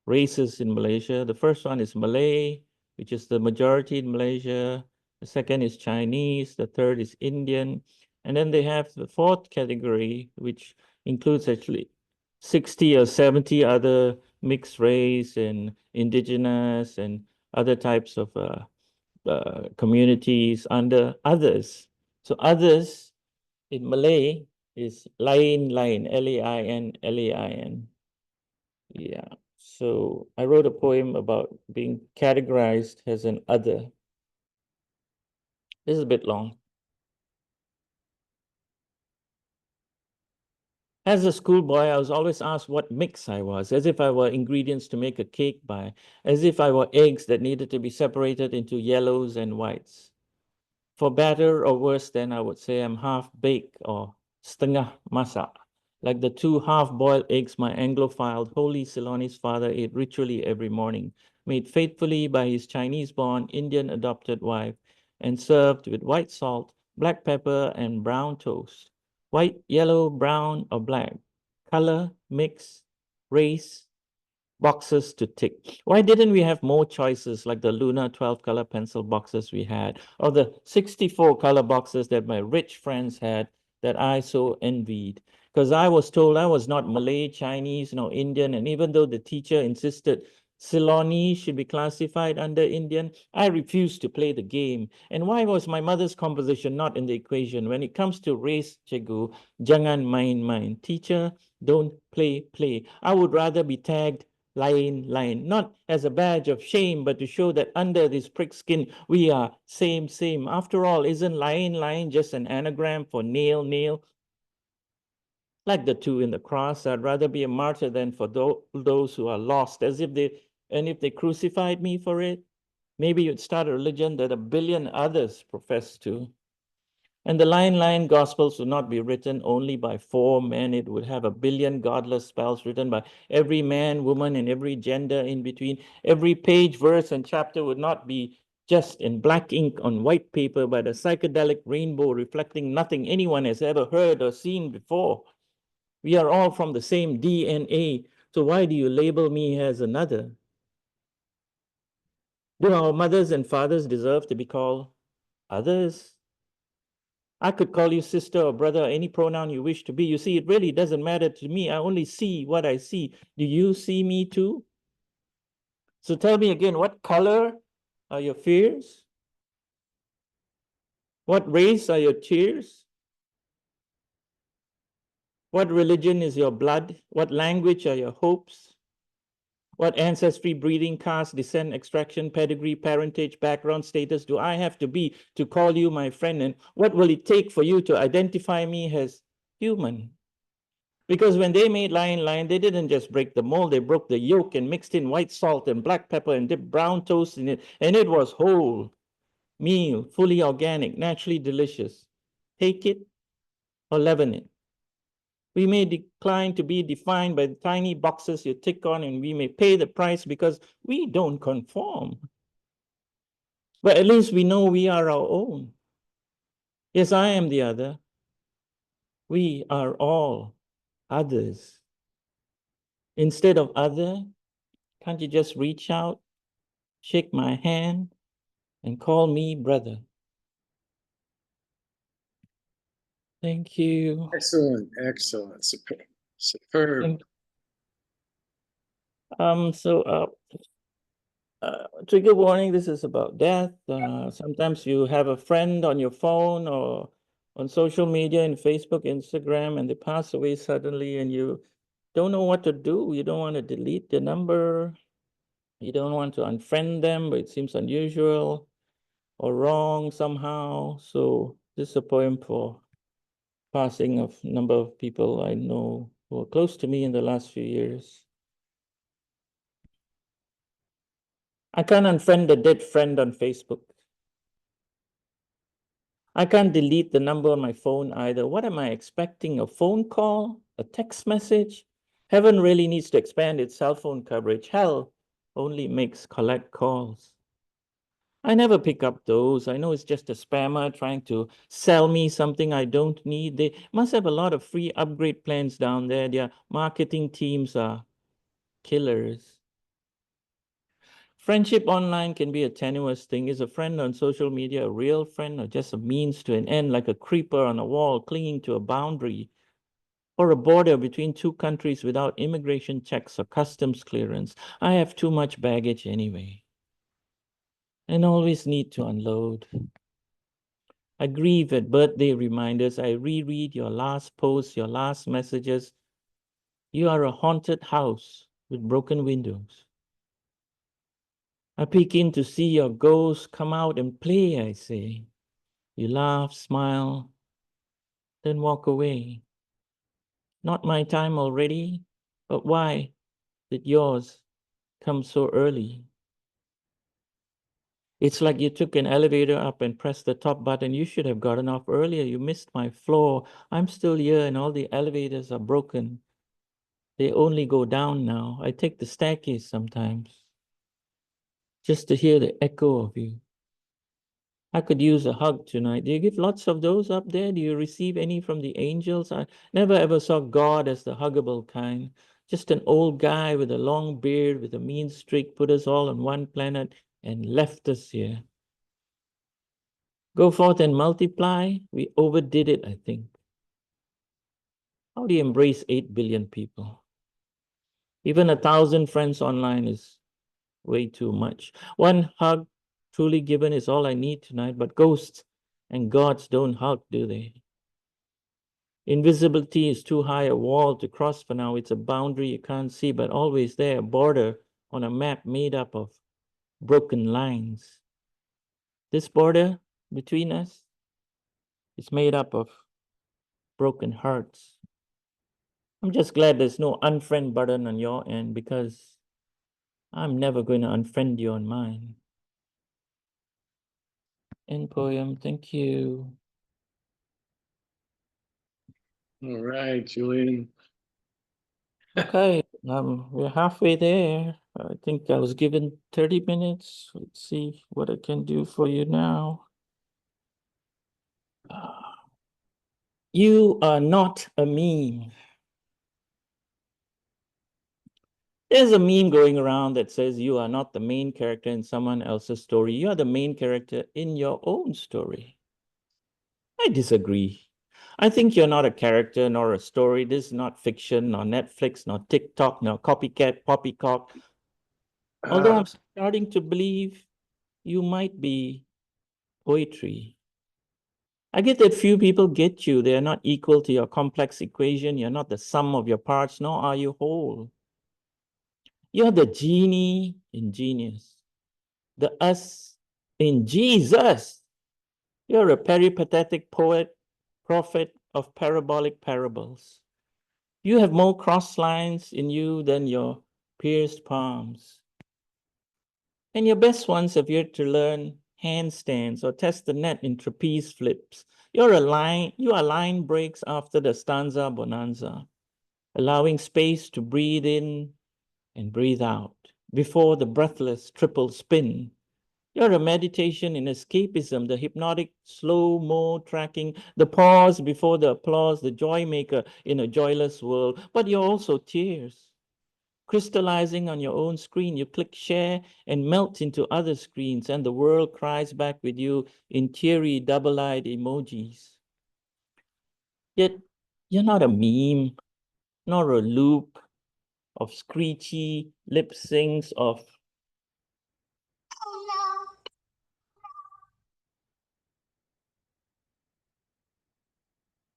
Speaker 11: races in Malaysia. The first one is Malay, which is the majority in Malaysia. The second is Chinese. The third is Indian. And then they have the fourth category, which includes actually 60 or 70 other mixed race and indigenous and other types of communities under others. So others in Malay is lain, Lain, Lain. Yeah. So I wrote a poem about being categorized as an other. This is a bit long. As a schoolboy, I was always asked what mix I was, as if I were ingredients to make a cake by, as if I were eggs that needed to be separated into yellows and whites. For better or worse, then I would say I'm half baked or setengah masak, like the two half-boiled eggs my Anglophile holy Ceylonese father ate ritually every morning, made faithfully by his Chinese-born Indian adopted wife, and served with white salt, black pepper, and brown toast. White, yellow, brown, or black. Color, mix, race, boxes to tick. Why didn't we have more choices like the Luna 12 color pencil boxes we had, or the 64 color boxes that my rich friends had that I so envied? Because I was told I was not Malay, Chinese, nor Indian, and even though the teacher insisted Ceylonese should be classified under Indian, I refused to play the game. And why was my mother's composition not in the equation? When it comes to race, Cikgu, jangan main-main. Teacher, don't play. I would rather be tagged lain, not as a badge of shame, but to show that under this prick skin, we are same. After all, isn't lain just an anagram for nail? Like the two in the cross, I'd rather be a martyr than for those who are lost, if they crucified me for it, maybe you'd start a religion that a billion others profess to. And the line gospels would not be written only by 4 men. It would have a billion godless spells written by every man, woman, and every gender in between. Every page, verse, and chapter would not be just in black ink on white paper, but a psychedelic rainbow reflecting nothing anyone has ever heard or seen before. We are all from the same DNA. So why do you label me as another? Do our mothers and fathers deserve to be called others? I could call you sister or brother, any pronoun you wish to be. You see, it really doesn't matter to me. I only see what I see. Do you see me too? So tell me again, what color are your fears? What race are your tears? What religion is your blood? What language are your hopes? What ancestry, breeding, caste, descent, extraction, pedigree, parentage, background, status do I have to be to call you my friend? And what will it take for you to identify me as human? Because when they made Lion Lion, they didn't just break the mold, they broke the yolk and mixed in white salt and black pepper and dipped brown toast in it. And it was whole meal, fully organic, naturally delicious. Take it or leaven it. We may decline to be defined by the tiny boxes you tick on, and we may pay the price because we don't conform. But at least we know we are our own. Yes, I am the other. We are all others. Instead of other, can't you just reach out, shake my hand, and call me brother? Thank you.
Speaker 3: Excellent, excellent, superb, superb.
Speaker 11: Trigger warning, this is about death. Sometimes you have a friend on your phone or on social media in Facebook, Instagram, and they pass away suddenly and you don't know what to do. You don't want to delete the number. You don't want to unfriend them, but it seems unusual or wrong somehow. So this is a poem for passing of number of people I know who are close to me in the last few years. I can't unfriend a dead friend on Facebook. I can't delete the number on my phone either. What am I expecting? A phone call? A text message? Heaven really needs to expand its cell phone coverage. Hell only makes collect calls. I never pick up those. I know it's just a spammer trying to sell me something I don't need. They must have a lot of free upgrade plans down there. Their marketing teams are killers. Friendship online can be a tenuous thing. Is a friend on social media a real friend or just a means to an end, like a creeper on a wall clinging to a boundary or a border between two countries without immigration checks or customs clearance? I have too much baggage anyway and always need to unload. I grieve at birthday reminders. I reread your last posts, your last messages. You are a haunted house with broken windows. I peek in to see your ghost. Come out and play, I say. You laugh, smile, then walk away. Not my time already, but why did yours come so early? It's like you took an elevator up and pressed the top button. You should have gotten off earlier. You missed my floor. I'm still here and all the elevators are broken. They only go down now. I take the staircase sometimes just to hear the echo of you. I could use a hug tonight. Do you give lots of those up there? Do you receive any from the angels? I never ever saw God as the huggable kind. Just an old guy with a long beard, with a mean streak, put us all on one planet and left us here. Go forth and multiply. We overdid it, I think. How do you embrace 8 billion people? Even 1,000 friends online is way too much. One hug truly given is all I need tonight, but ghosts and gods don't hug, do they? Invisibility is too high a wall to cross for now. It's a boundary you can't see, but always there, a border on a map made up of broken lines. This border between us is made up of broken hearts. I'm just glad there's no unfriend button on your end because I'm never going to unfriend you on mine. End poem. Thank you.
Speaker 3: All right, Julian.
Speaker 11: Okay, we're halfway there. I think I was given 30 minutes. Let's see what I can do for you now. You are not a meme. There's a meme going around that says you are not the main character in someone else's story. You are the main character in your own story. I disagree. I think you're not a character nor a story. This is not fiction, nor Netflix, nor TikTok, nor copycat, poppycock. Although I'm starting to believe you might be poetry. I get that few people get you. They are not equal to your complex equation. You're not the sum of your parts, nor are you whole. You're the genie in genius, the us in Jesus. You're a peripatetic poet, prophet of parabolic parables. You have more cross lines in you than your pierced palms. And your best ones have yet to learn handstands or test the net in trapeze flips. You are line breaks after the stanza bonanza, allowing space to breathe in and breathe out before the breathless triple spin. You're a meditation in escapism, the hypnotic slow-mo tracking, the pause before the applause, the joy maker in a joyless world. But you're also tears, crystallizing on your own screen. You click share and melt into other screens, and the world cries back with you in teary, double-eyed emojis. Yet you're not a meme, nor a loop of screechy lip syncs of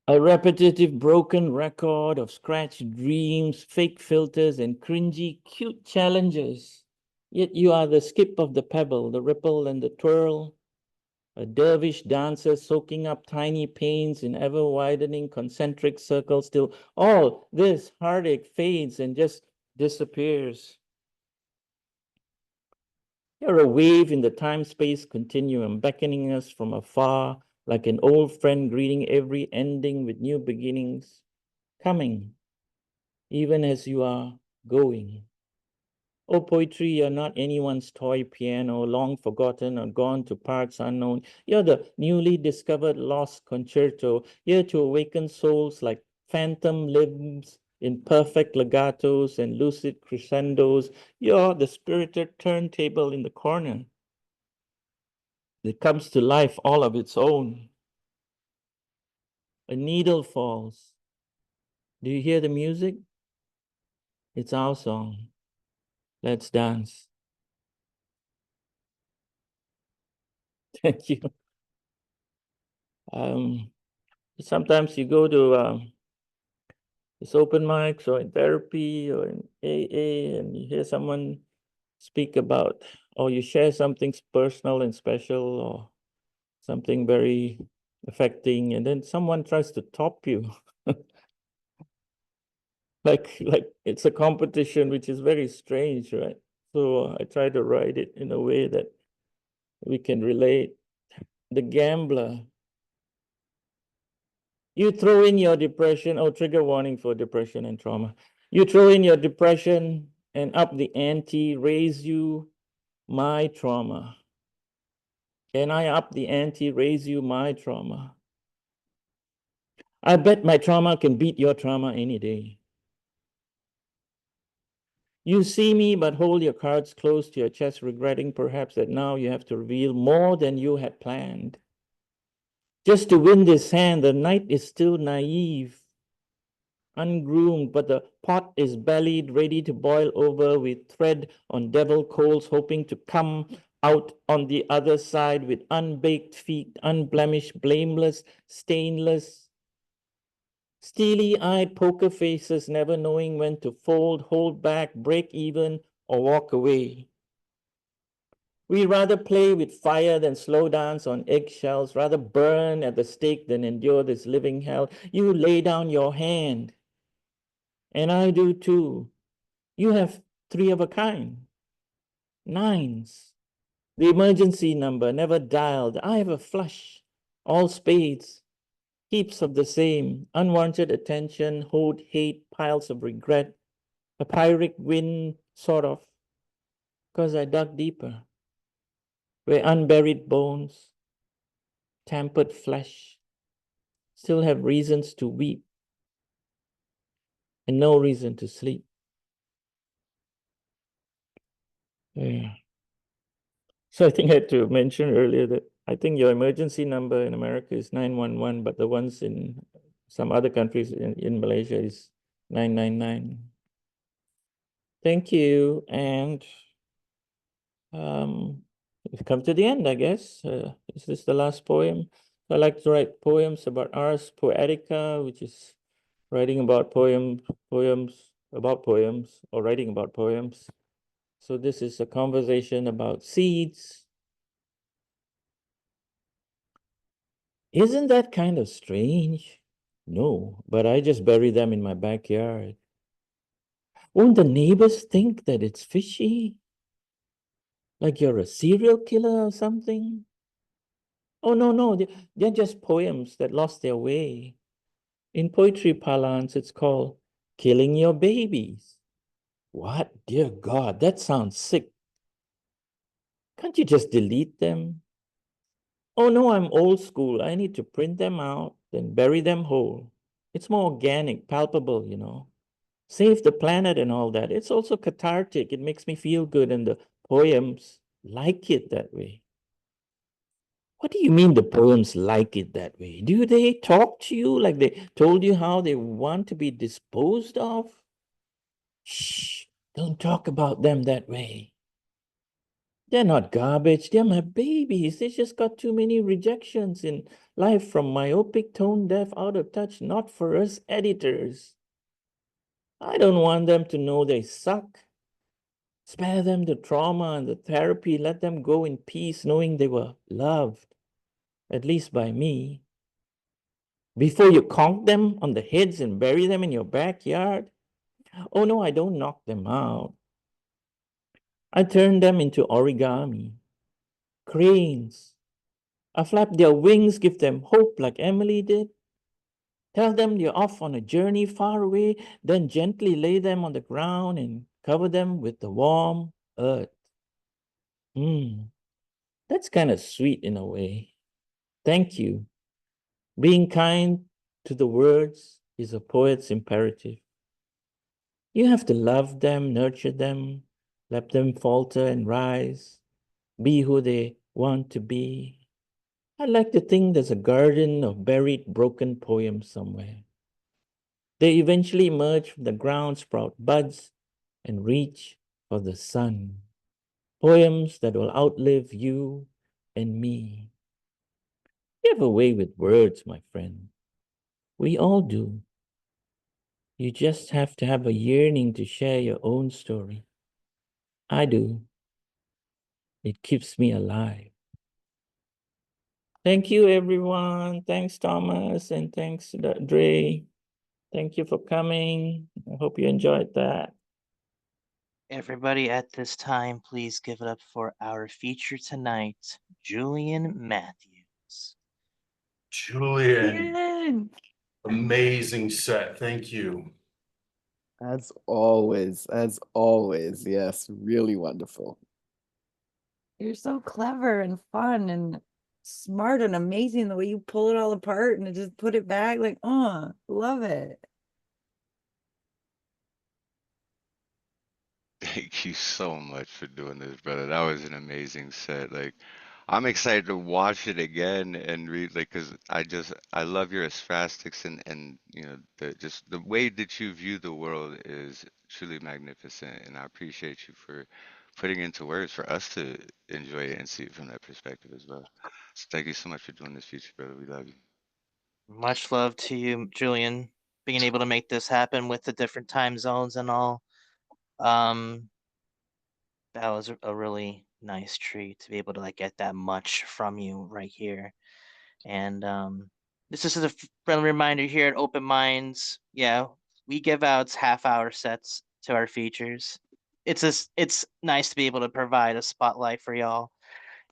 Speaker 11: a repetitive broken record of scratched dreams, fake filters, and cringy cute challenges. Yet you are the skip of the pebble, the ripple and the twirl, a dervish dancer soaking up tiny pains in ever widening concentric circles till all this heartache fades and just disappears. You're a wave in the time-space continuum, beckoning us from afar like an old friend greeting every ending with new beginnings, coming even as you are going. Oh, poetry, you're not anyone's toy piano, long forgotten or gone to parts unknown. You're the newly discovered lost concerto, here to awaken souls like phantom limbs in perfect legatos and lucid crescendos. You're the spirited turntable in the corner that comes to life all of its own. A needle falls. Do you hear the music? It's our song. Let's dance. Thank you. Sometimes you go to this open mics or in therapy or in AA and you hear someone speak about, or you share something personal and special or something very affecting, and then someone tries to top you. like it's a competition, which is very strange, right? So I try to write it in a way that we can relate. The gambler. You throw in your depression, oh, trigger warning for depression and trauma. You throw in your depression and up the ante, raise you my trauma. And I up the ante, raise you my trauma. I bet my trauma can beat your trauma any day. You see me, but hold your cards close to your chest, regretting perhaps that now you have to reveal more than you had planned. Just to win this hand, the night is still naive, ungroomed, but the pot is bellied, ready to boil over with thread on devil coals, hoping to come out on the other side with unbaked feet, unblemished, blameless, stainless, steely-eyed poker faces, never knowing when to fold, hold back, break even, or walk away. We rather play with fire than slow dance on eggshells, rather burn at the stake than endure this living hell. You lay down your hand, and I do too. You have three of a kind, nines. The emergency number never dialed. I have a flush, all spades, heaps of the same, unwanted attention, hold hate, piles of regret, a pyrrhic wind, sort of, because I dug deeper, where unburied bones, tampered flesh, still have reasons to weep and no reason to sleep. Yeah. So I think I had to mention earlier that I think your emergency number in America is 911, but the ones in some other countries in Malaysia is 999. Thank you. And we've come to the end, I guess. Is this the last poem? I like to write poems about ars poetica, which is writing about poems about poems, or writing about poems. So this is a conversation about seeds. Isn't that kind of strange? No, but I just bury them in my backyard. Won't the neighbors think that it's fishy? Like you're a serial killer or something? Oh, no, no, they're just poems that lost their way. In poetry parlance, it's called killing your babies. What? Dear God, that sounds sick. Can't you just delete them? Oh, no, I'm old school. I need to print them out, then bury them whole. It's more organic, palpable, you know. Save the planet and all that. It's also cathartic. It makes me feel good, and the poems like it that way. What do you mean the poems like it that way? Do they talk to you like they told you how they want to be disposed of? Shh, don't talk about them that way. They're not garbage. They're my babies. They just got too many rejections in life from myopic, tone deaf, out of touch, not for us editors. I don't want them to know they suck. Spare them the trauma and the therapy. Let them go in peace, knowing they were loved, at least by me. Before you conk them on the heads and bury them in your backyard? Oh no, I don't knock them out. I turn them into origami, cranes. I flap their wings, give them hope like Emily did. Tell them you're off on a journey far away, then gently lay them on the ground and cover them with the warm earth. That's kind of sweet in a way. Thank you. Being kind to the words is a poet's imperative. You have to love them, nurture them, let them falter and rise, be who they want to be. I like to think there's a garden of buried, broken poems somewhere. They eventually emerge from the ground, sprout buds, and reach for the sun. Poems that will outlive you and me. You have a way with words, my friend. We all do. You just have to have a yearning to share your own story. I do. It keeps me alive. Thank you, everyone. Thanks, Thomas, and thanks, Dre. Thank you for coming. I hope you enjoyed that.
Speaker 1: Everybody at this time, please give it up for our feature tonight, Julian Matthews.
Speaker 8: Julian, amazing set. Thank you.
Speaker 6: As always, yes, really wonderful.
Speaker 9: You're so clever and fun and smart and amazing the way you pull it all apart and just put it back. Like, love it.
Speaker 2: Thank you so much for doing this, brother. That was an amazing set. Like, I'm excited to watch it again and read, like, because I love your sphastics and just the way that you view the world is truly magnificent, and I appreciate you for putting into words for us to enjoy it and see it from that perspective as well. So thank you so much for doing this feature, brother. We love you.
Speaker 1: Much love to you, Julian, being able to make this happen with the different time zones and all. Um, that was a really nice treat to be able to like get that much from you right here. And this is a friendly reminder here at Open Minds. Yeah, we give out half-hour sets to our features. It's nice to be able to provide a spotlight for y'all,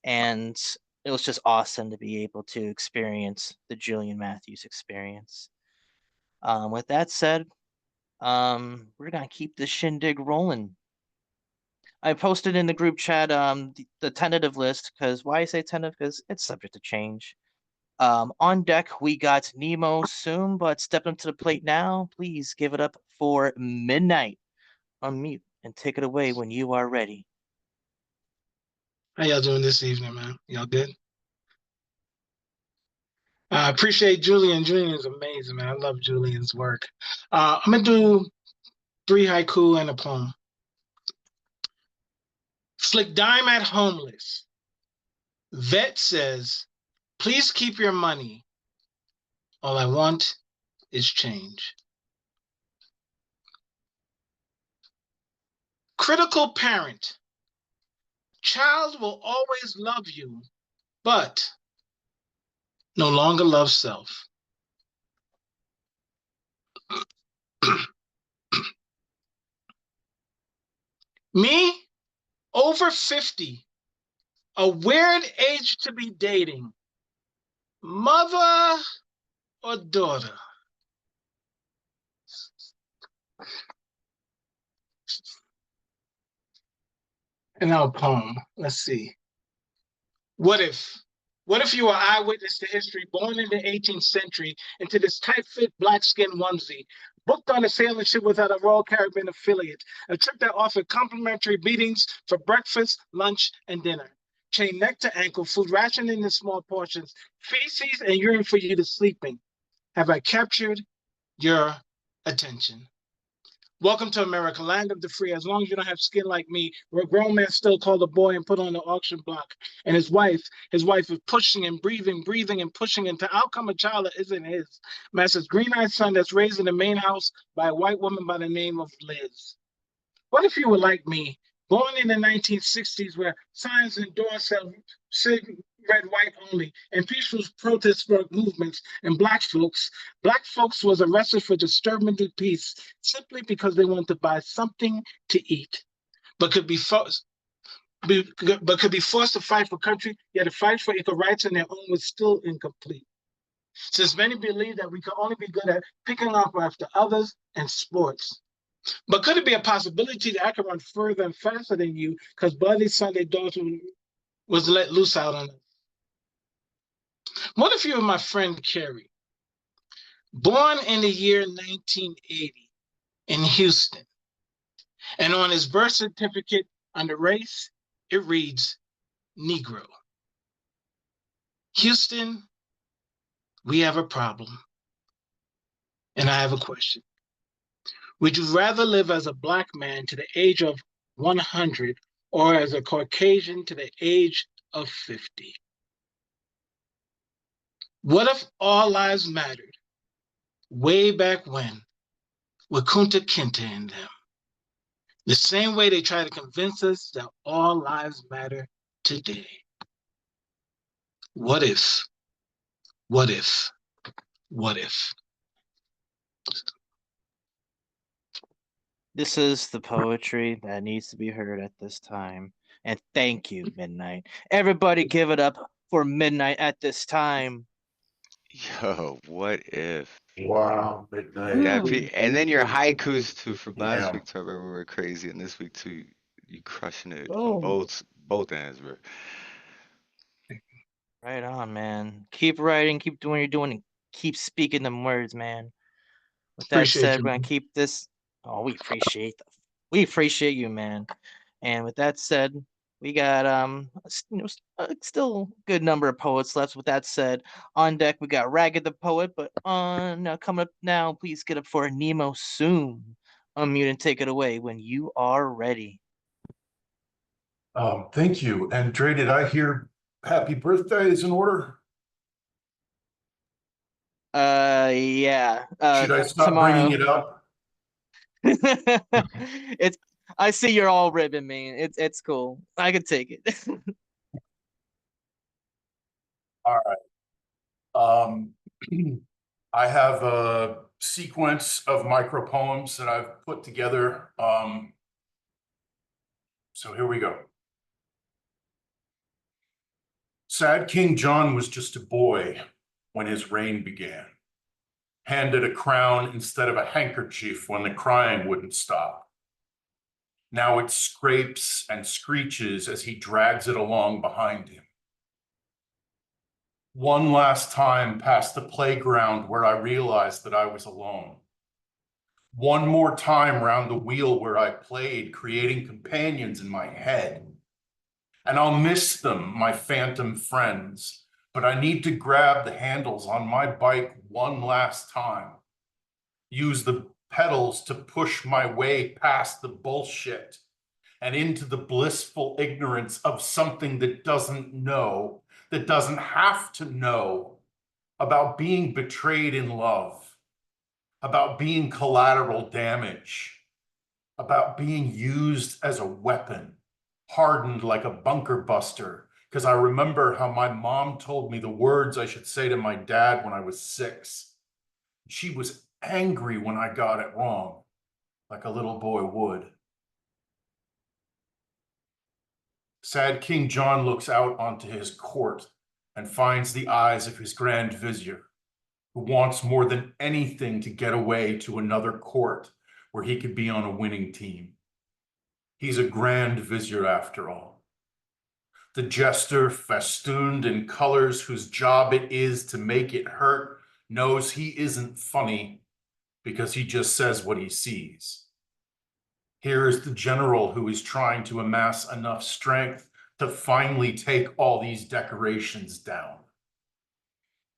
Speaker 1: and it was just awesome to be able to experience the Julian Matthews experience. With that said, we're gonna keep this shindig rolling. I posted in the group chat the tentative list because why I say tentative because it's subject to change. On deck we got Nemo soon, but stepping up to the plate now. Please give it up for Midnight. Unmute and take it away when you are ready.
Speaker 12: How y'all doing this evening, man? Y'all good? I appreciate Julian. Julian is amazing, man. I love Julian's work. I'm gonna do 3 haiku and a poem. Slick dime at homeless. Vet says, Please keep your money. All I want is change. Critical parent. Child will always love you, but no longer love self. Me, over 50, a weird age to be dating. Mother or daughter? And now a poem. Let's see. What if? What if you were eyewitness to history, born in the 18th century, into this tight-fit black-skin onesie, booked on a sailing ship without a Royal Caribbean affiliate, a trip that offered complimentary beatings for breakfast, lunch, and dinner, chained neck to ankle, food rationed in small portions, feces and urine for you to sleep in? Have I captured your attention? Welcome to America, land of the free. As long as you don't have skin like me, where a grown man still called a boy and put on the auction block. And his wife is pushing and breathing and pushing into outcome a child that isn't his. Master's green-eyed son that's raised in the main house by a white woman by the name of Liz. What if you were like me, born in the 1960s, where signs and doors said red, white only, and peaceful protest movements, and black folks was arrested for disturbing the peace simply because they wanted to buy something to eat, but could be forced to fight for country, yet a fight for equal rights in their own was still incomplete. Since many believe that we can only be good at picking up after others and sports. But could it be a possibility that I could run further and faster than you because Bloody Sunday daughter was let loose out on us? What if you were my friend Carrie, born in the year 1980 in Houston, and on his birth certificate under race, it reads Negro. Houston, we have a problem. And I have a question. Would you rather live as a black man to the age of 100 or as a Caucasian to the age of 50? What if all lives mattered way back when with Kunta Kinte and them? The same way they try to convince us that all lives matter today. What if? What if? What if?
Speaker 1: This is the poetry that needs to be heard at this time. And thank you, Midnight. Everybody give it up for Midnight at this time.
Speaker 2: Yo, what if?
Speaker 8: Wow, midnight.
Speaker 2: Yeah,
Speaker 9: Mm.
Speaker 2: and then your haikus too from last
Speaker 8: Yeah.
Speaker 2: week, Trevor, were crazy, and this week too, you crushing it on
Speaker 9: Oh.
Speaker 2: both ends, bro.
Speaker 1: Right on, man. Keep writing, keep doing what you're doing, and keep speaking them words, man. With that
Speaker 12: Appreciate
Speaker 1: said,
Speaker 12: you.
Speaker 1: we're gonna keep this. Oh, we appreciate you, man. And with that said, we got still a good number of poets left. With that said, on deck we got Ragged the poet, but on coming up now, please get up for Nemo soon. Unmute and take it away when you are ready.
Speaker 8: Thank you. And Dre, did I hear happy birthday is in order?
Speaker 1: Yeah.
Speaker 8: Should I stop
Speaker 1: Tomorrow.
Speaker 8: bringing it up?
Speaker 1: It's. I see you're all ribbon, man. It's cool. I can take it.
Speaker 8: All right. I have a sequence of micro poems that I've put together. So here we go. Sad King John was just a boy when his reign began, handed a crown instead of a handkerchief when the crying wouldn't stop. Now it scrapes and screeches as he drags it along behind him. One last time past the playground where I realized that I was alone. One more time round the wheel where I played, creating companions in my head. And I'll miss them, my phantom friends, but I need to grab the handles on my bike one last time. Use the pedals to push my way past the bullshit and into the blissful ignorance of something that doesn't know that doesn't have to know about being betrayed in love, about being collateral damage, about being used as a weapon, hardened like a bunker buster. Because I remember how my mom told me the words I should say to my dad when I was 6. She was angry when I got it wrong, like a little boy would. Sad King John looks out onto his court and finds the eyes of his Grand Vizier, who wants more than anything to get away to another court where he could be on a winning team. He's a Grand Vizier after all. The jester, festooned in colors whose job it is to make it hurt, knows he isn't funny because he just says what he sees. Here is the general who is trying to amass enough strength to finally take all these decorations down.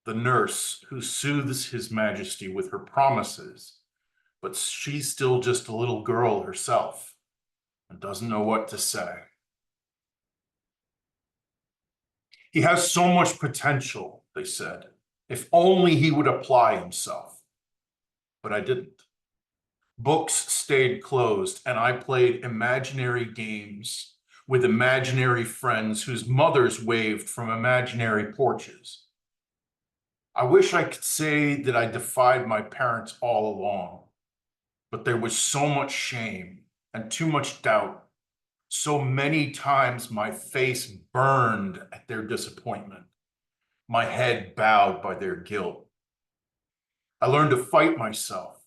Speaker 8: The nurse who soothes his majesty with her promises, but she's still just a little girl herself and doesn't know what to say. He has so much potential, they said, if only he would apply himself. But I didn't. Books stayed closed, and I played imaginary games with imaginary friends whose mothers waved from imaginary porches. I wish I could say that I defied my parents all along, but there was so much shame and too much doubt. So many times my face burned at their disappointment, my head bowed by their guilt. I learned to fight myself,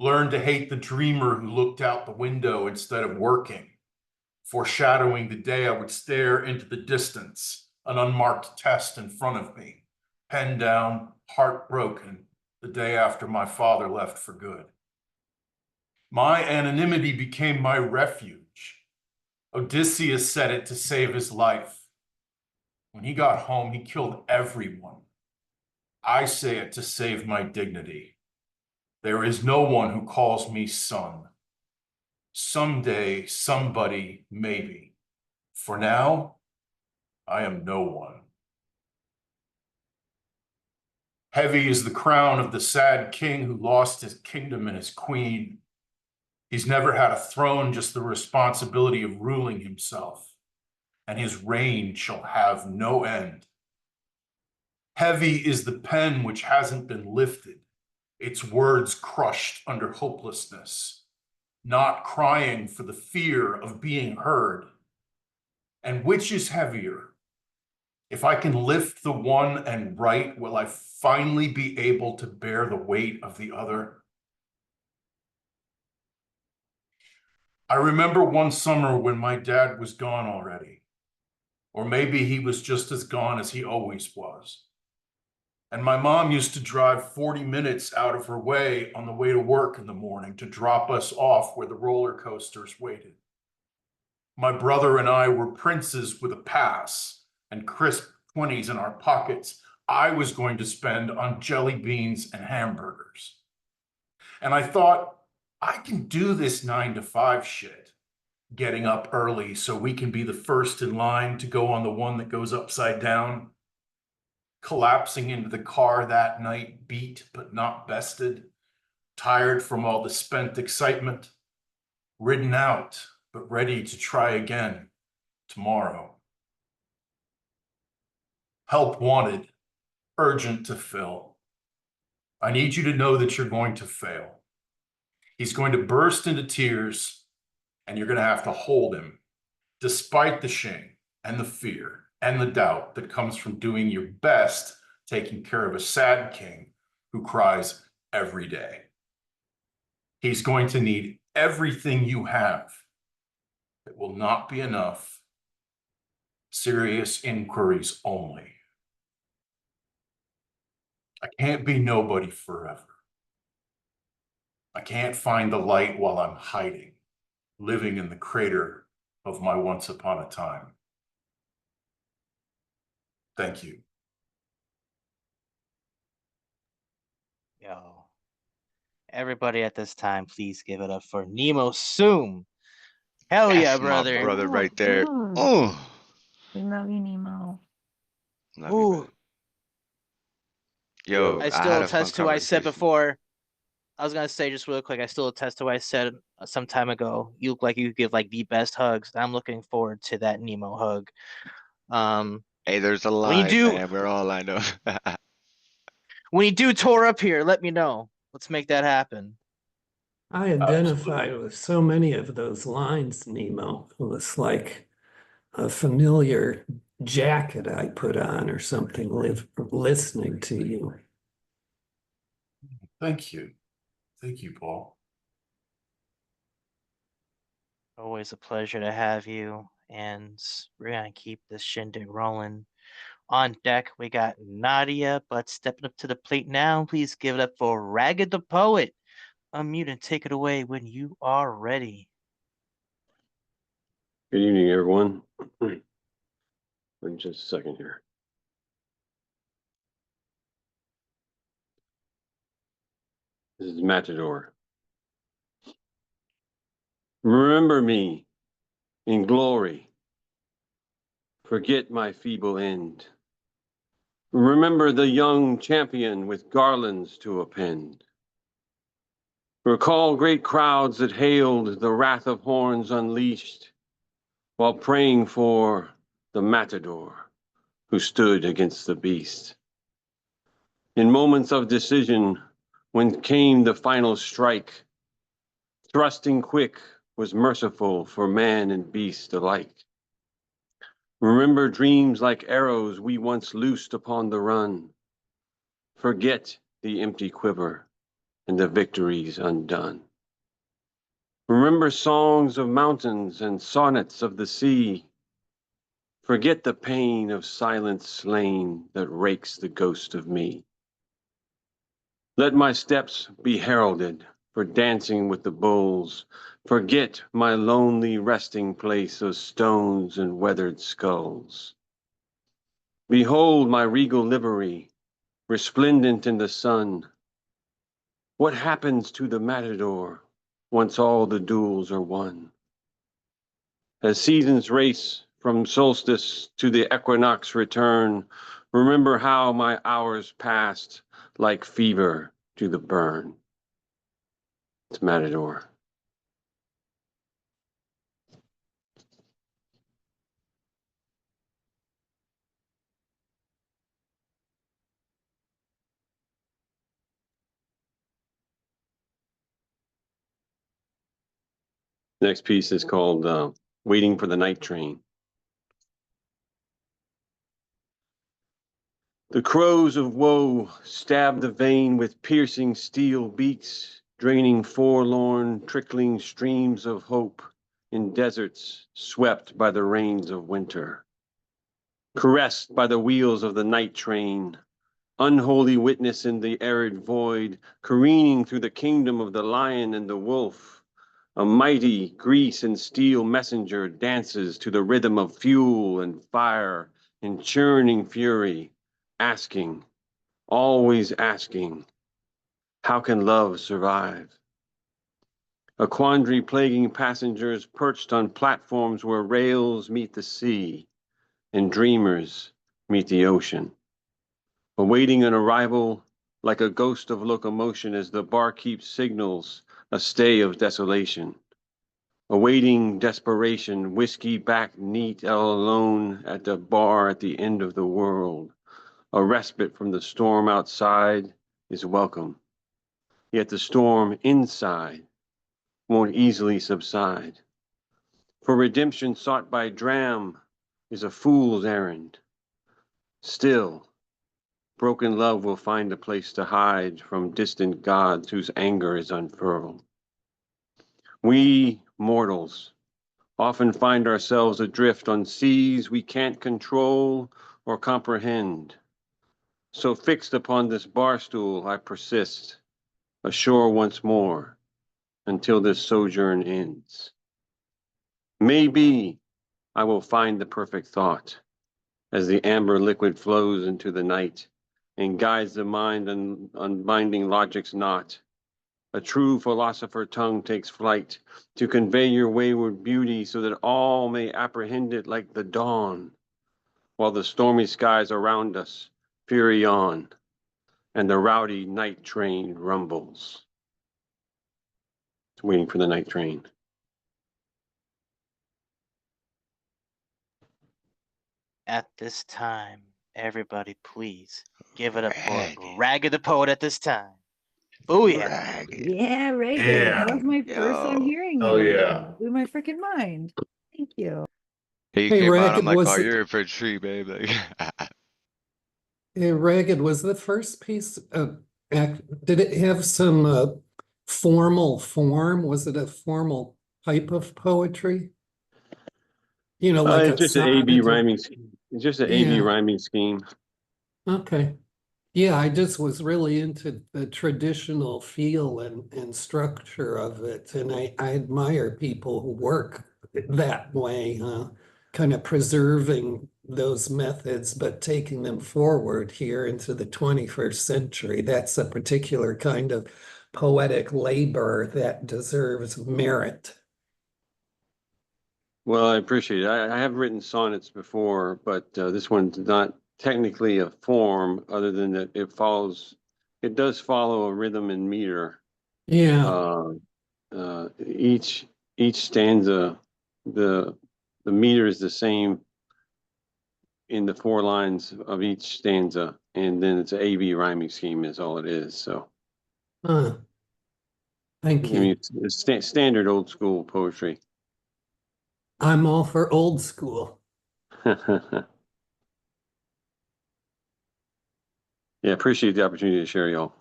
Speaker 8: learned to hate the dreamer who looked out the window instead of working, foreshadowing the day I would stare into the distance, an unmarked test in front of me, pen down, heartbroken, the day after my father left for good. My anonymity became my refuge. Odysseus said it to save his life. When he got home, he killed everyone. I say it to save my dignity. There is no one who calls me son. Someday, somebody, maybe. For now, I am no one. Heavy is the crown of the sad king who lost his kingdom and his queen. He's never had a throne, just the responsibility of ruling himself, and his reign shall have no end. Heavy is the pen which hasn't been lifted, its words crushed under hopelessness, not crying for the fear of being heard. And which is heavier? If I can lift the one and write, will I finally be able to bear the weight of the other? I remember one summer when my dad was gone already, or maybe he was just as gone as he always was. And my mom used to drive 40 minutes out of her way on the way to work in the morning to drop us off where the roller coasters waited. My brother and I were princes with a pass and crisp 20s in our pockets I was going to spend on jelly beans and hamburgers. And I thought, I can do this 9 to 5 shit, getting up early so we can be the first in line to go on the one that goes upside down, collapsing into the car that night, beat but not bested, tired from all the spent excitement, ridden out but ready to try again tomorrow. Help wanted, urgent to fill. I need you to know that you're going to fail. He's going to burst into tears, and you're going to have to hold him, despite the shame and the fear and the doubt that comes from doing your best taking care of a sad king who cries every day. He's going to need everything you have. It will not be enough. Serious inquiries only. I can't be nobody forever. I can't find the light while I'm hiding, living in the crater of my once upon a time. Thank you.
Speaker 1: Yo, everybody at this time, please give it up for Nemo Soom. Hell yeah,
Speaker 2: That's my
Speaker 1: brother.
Speaker 2: brother
Speaker 9: Oh,
Speaker 2: right there.
Speaker 9: dude.
Speaker 2: Oh,
Speaker 9: We love you, Nemo.
Speaker 2: Love you,
Speaker 1: Ooh,
Speaker 2: brother. Yo,
Speaker 1: I
Speaker 2: I
Speaker 1: still
Speaker 2: had a fun
Speaker 1: attest to what I said
Speaker 2: conversation.
Speaker 1: before. I was gonna say just real quick, I still attest to what I said some time ago. You look like you give like the best hugs. I'm looking forward to that Nemo hug. Um,
Speaker 2: Hey, there's a
Speaker 1: when you
Speaker 2: line,
Speaker 1: do
Speaker 2: man. We're all lined up.
Speaker 1: when you do tour up here, let me know. Let's make that happen.
Speaker 13: I identify with so many of those lines, Nemo. It was like a familiar jacket I put on or something listening to you.
Speaker 8: Thank you. Thank you, Paul.
Speaker 1: Always a pleasure to have you, and we're gonna keep this shindig rolling. On deck, we got Nadia, but stepping up to the plate now, please give it up for Ragged the Poet. Unmute and take it away when you are ready.
Speaker 14: Good evening, everyone. Just a second here. This is Matador. Remember me in glory. Forget my feeble end. Remember the young champion with garlands to append. Recall great crowds that hailed the wrath of horns unleashed while praying for the matador who stood against the beast. In moments of decision, when came the final strike, thrusting quick was merciful for man and beast alike. Remember dreams like arrows we once loosed upon the run. Forget the empty quiver and the victories undone. Remember songs of mountains and sonnets of the sea. Forget the pain of silence slain that rakes the ghost of me. Let my steps be heralded for dancing with the bulls. Forget my lonely resting place of stones and weathered skulls. Behold my regal livery, resplendent in the sun. What happens to the matador once all the duels are won? As seasons race from solstice to the equinox return, remember how my hours passed like fever to the burn. It's Matador. Next piece is called Waiting for the Night Train. The crows of woe stab the vein with piercing steel beaks, draining forlorn, trickling streams of hope in deserts swept by the rains of winter. Caressed by the wheels of the night train, unholy witness in the arid void, careening through the kingdom of the lion and the wolf. A mighty grease and steel messenger dances to the rhythm of fuel and fire in churning fury, asking, always asking, how can love survive? A quandary plaguing passengers perched on platforms where rails meet the sea and dreamers meet the ocean. Awaiting an arrival like a ghost of locomotion as the barkeep signals a stay of desolation. Awaiting desperation, whiskey back neat all alone at the bar at the end of the world. A respite from the storm outside is welcome. Yet the storm inside won't easily subside. For redemption sought by dram is a fool's errand. Still, broken love will find a place to hide from distant gods whose anger is unfurled. We mortals often find ourselves adrift on seas we can't control or comprehend. So fixed upon this bar stool, I persist, ashore once more, until this sojourn ends. Maybe I will find the perfect thought as the amber liquid flows into the night and guides the mind unbinding logic's knot. A true philosopher tongue takes flight to convey your wayward beauty so that all may apprehend it like the dawn. while the stormy skies around us fury on, and the rowdy night train rumbles. It's waiting for the night train.
Speaker 1: At this time, everybody, please give it up for
Speaker 2: Ragged.
Speaker 1: Ragged the Poet at this time. Booyah.
Speaker 2: Ragged.
Speaker 9: Yeah, Reagan.
Speaker 8: Yeah.
Speaker 9: That was my first time
Speaker 2: Yo.
Speaker 9: hearing
Speaker 8: Oh
Speaker 9: it.
Speaker 8: yeah.
Speaker 9: Blew my freaking mind. Thank you.
Speaker 2: He
Speaker 13: Hey,
Speaker 2: came out. I'm
Speaker 13: Ragged,
Speaker 2: like,
Speaker 13: was
Speaker 2: oh,
Speaker 13: it?
Speaker 2: you're in for a treat, babe. Like,
Speaker 13: Hey, Ragged, was the first piece did it have some formal form? Was it a formal type of poetry? You know, like
Speaker 14: It's
Speaker 13: a
Speaker 14: just an AB
Speaker 13: sonnet or
Speaker 14: rhyming scheme. It's just an AB
Speaker 13: yeah.
Speaker 14: rhyming scheme.
Speaker 13: Okay. Yeah, I just was really into the traditional feel and structure of it. And I admire people who work that way, kind of preserving those methods, but taking them forward here into the 21st century. That's a particular kind of poetic labor that deserves merit.
Speaker 14: Well, I appreciate it. I have written sonnets before, but this one's not technically a form other than that it does follow a rhythm and meter.
Speaker 13: Yeah.
Speaker 14: Each stanza, the meter is the same in the 4 lines of each stanza, and then it's an AB rhyming scheme is all it is. So,
Speaker 13: Thank
Speaker 14: I mean,
Speaker 13: you.
Speaker 14: it's standard old school poetry.
Speaker 13: I'm all for old school.
Speaker 14: Yeah, appreciate the opportunity to share, y'all.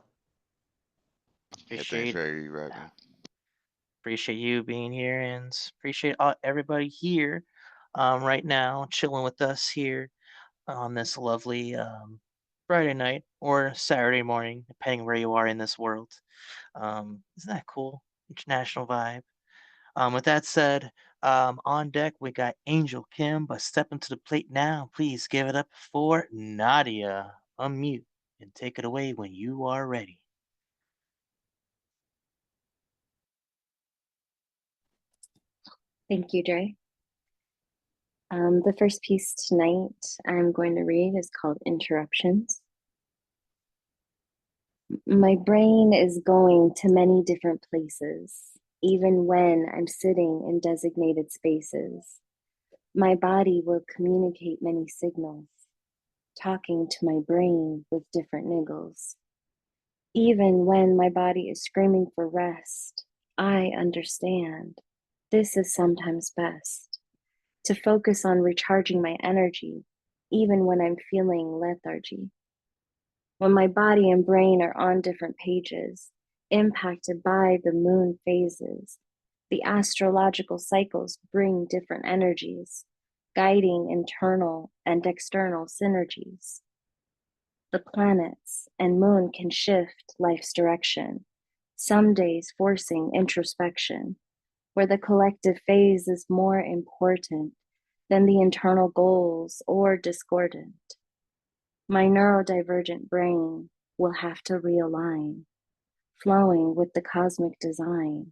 Speaker 2: yeah, thanks
Speaker 1: Appreciate
Speaker 2: for you, Ragged.
Speaker 1: appreciate you being here and appreciate everybody here right now chilling with us here on this lovely Friday night or Saturday morning, depending where you are in this world. Isn't that cool? International vibe. With that said, on deck we got Angel Kim, but stepping to the plate now, please give it up for Nadia. Unmute and take it away when you are ready.
Speaker 15: Thank you, Dre. The first piece tonight I'm going to read is called Interruptions. My brain is going to many different places, even when I'm sitting in designated spaces. My body will communicate many signals, talking to my brain with different niggles. Even when my body is screaming for rest, I understand this is sometimes best. To focus on recharging my energy, even when I'm feeling lethargy. When my body and brain are on different pages, impacted by the moon phases, the astrological cycles bring different energies, guiding internal and external synergies. The planets and moon can shift life's direction, some days forcing introspection, where the collective phase is more important than the internal goals or discordant. My neurodivergent brain will have to realign, flowing with the cosmic design.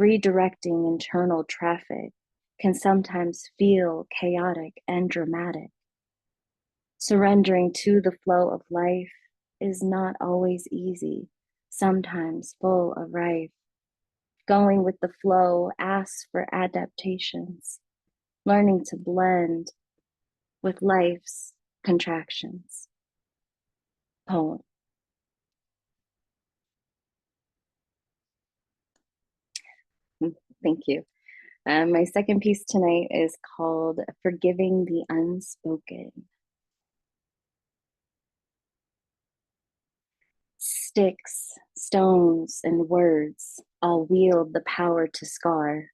Speaker 15: Redirecting internal traffic can sometimes feel chaotic and dramatic. Surrendering to the flow of life is not always easy, sometimes full of rife. Going with the flow asks for adaptations, learning to blend with life's contractions. Poem. Thank you. My second piece tonight is called Forgiving the Unspoken. Sticks, stones, and words all wield the power to scar.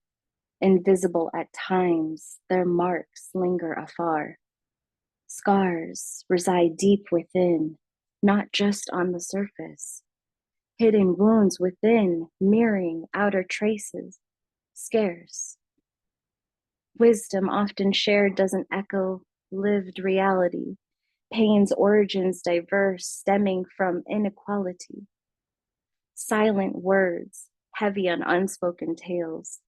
Speaker 15: Invisible at times, their marks linger afar. Scars reside deep within, not just on the surface. Hidden wounds within, mirroring outer traces, scarce. Wisdom often shared doesn't echo lived reality. Pain's origins diverse, stemming from inequality. Silent words, heavy on unspoken tales,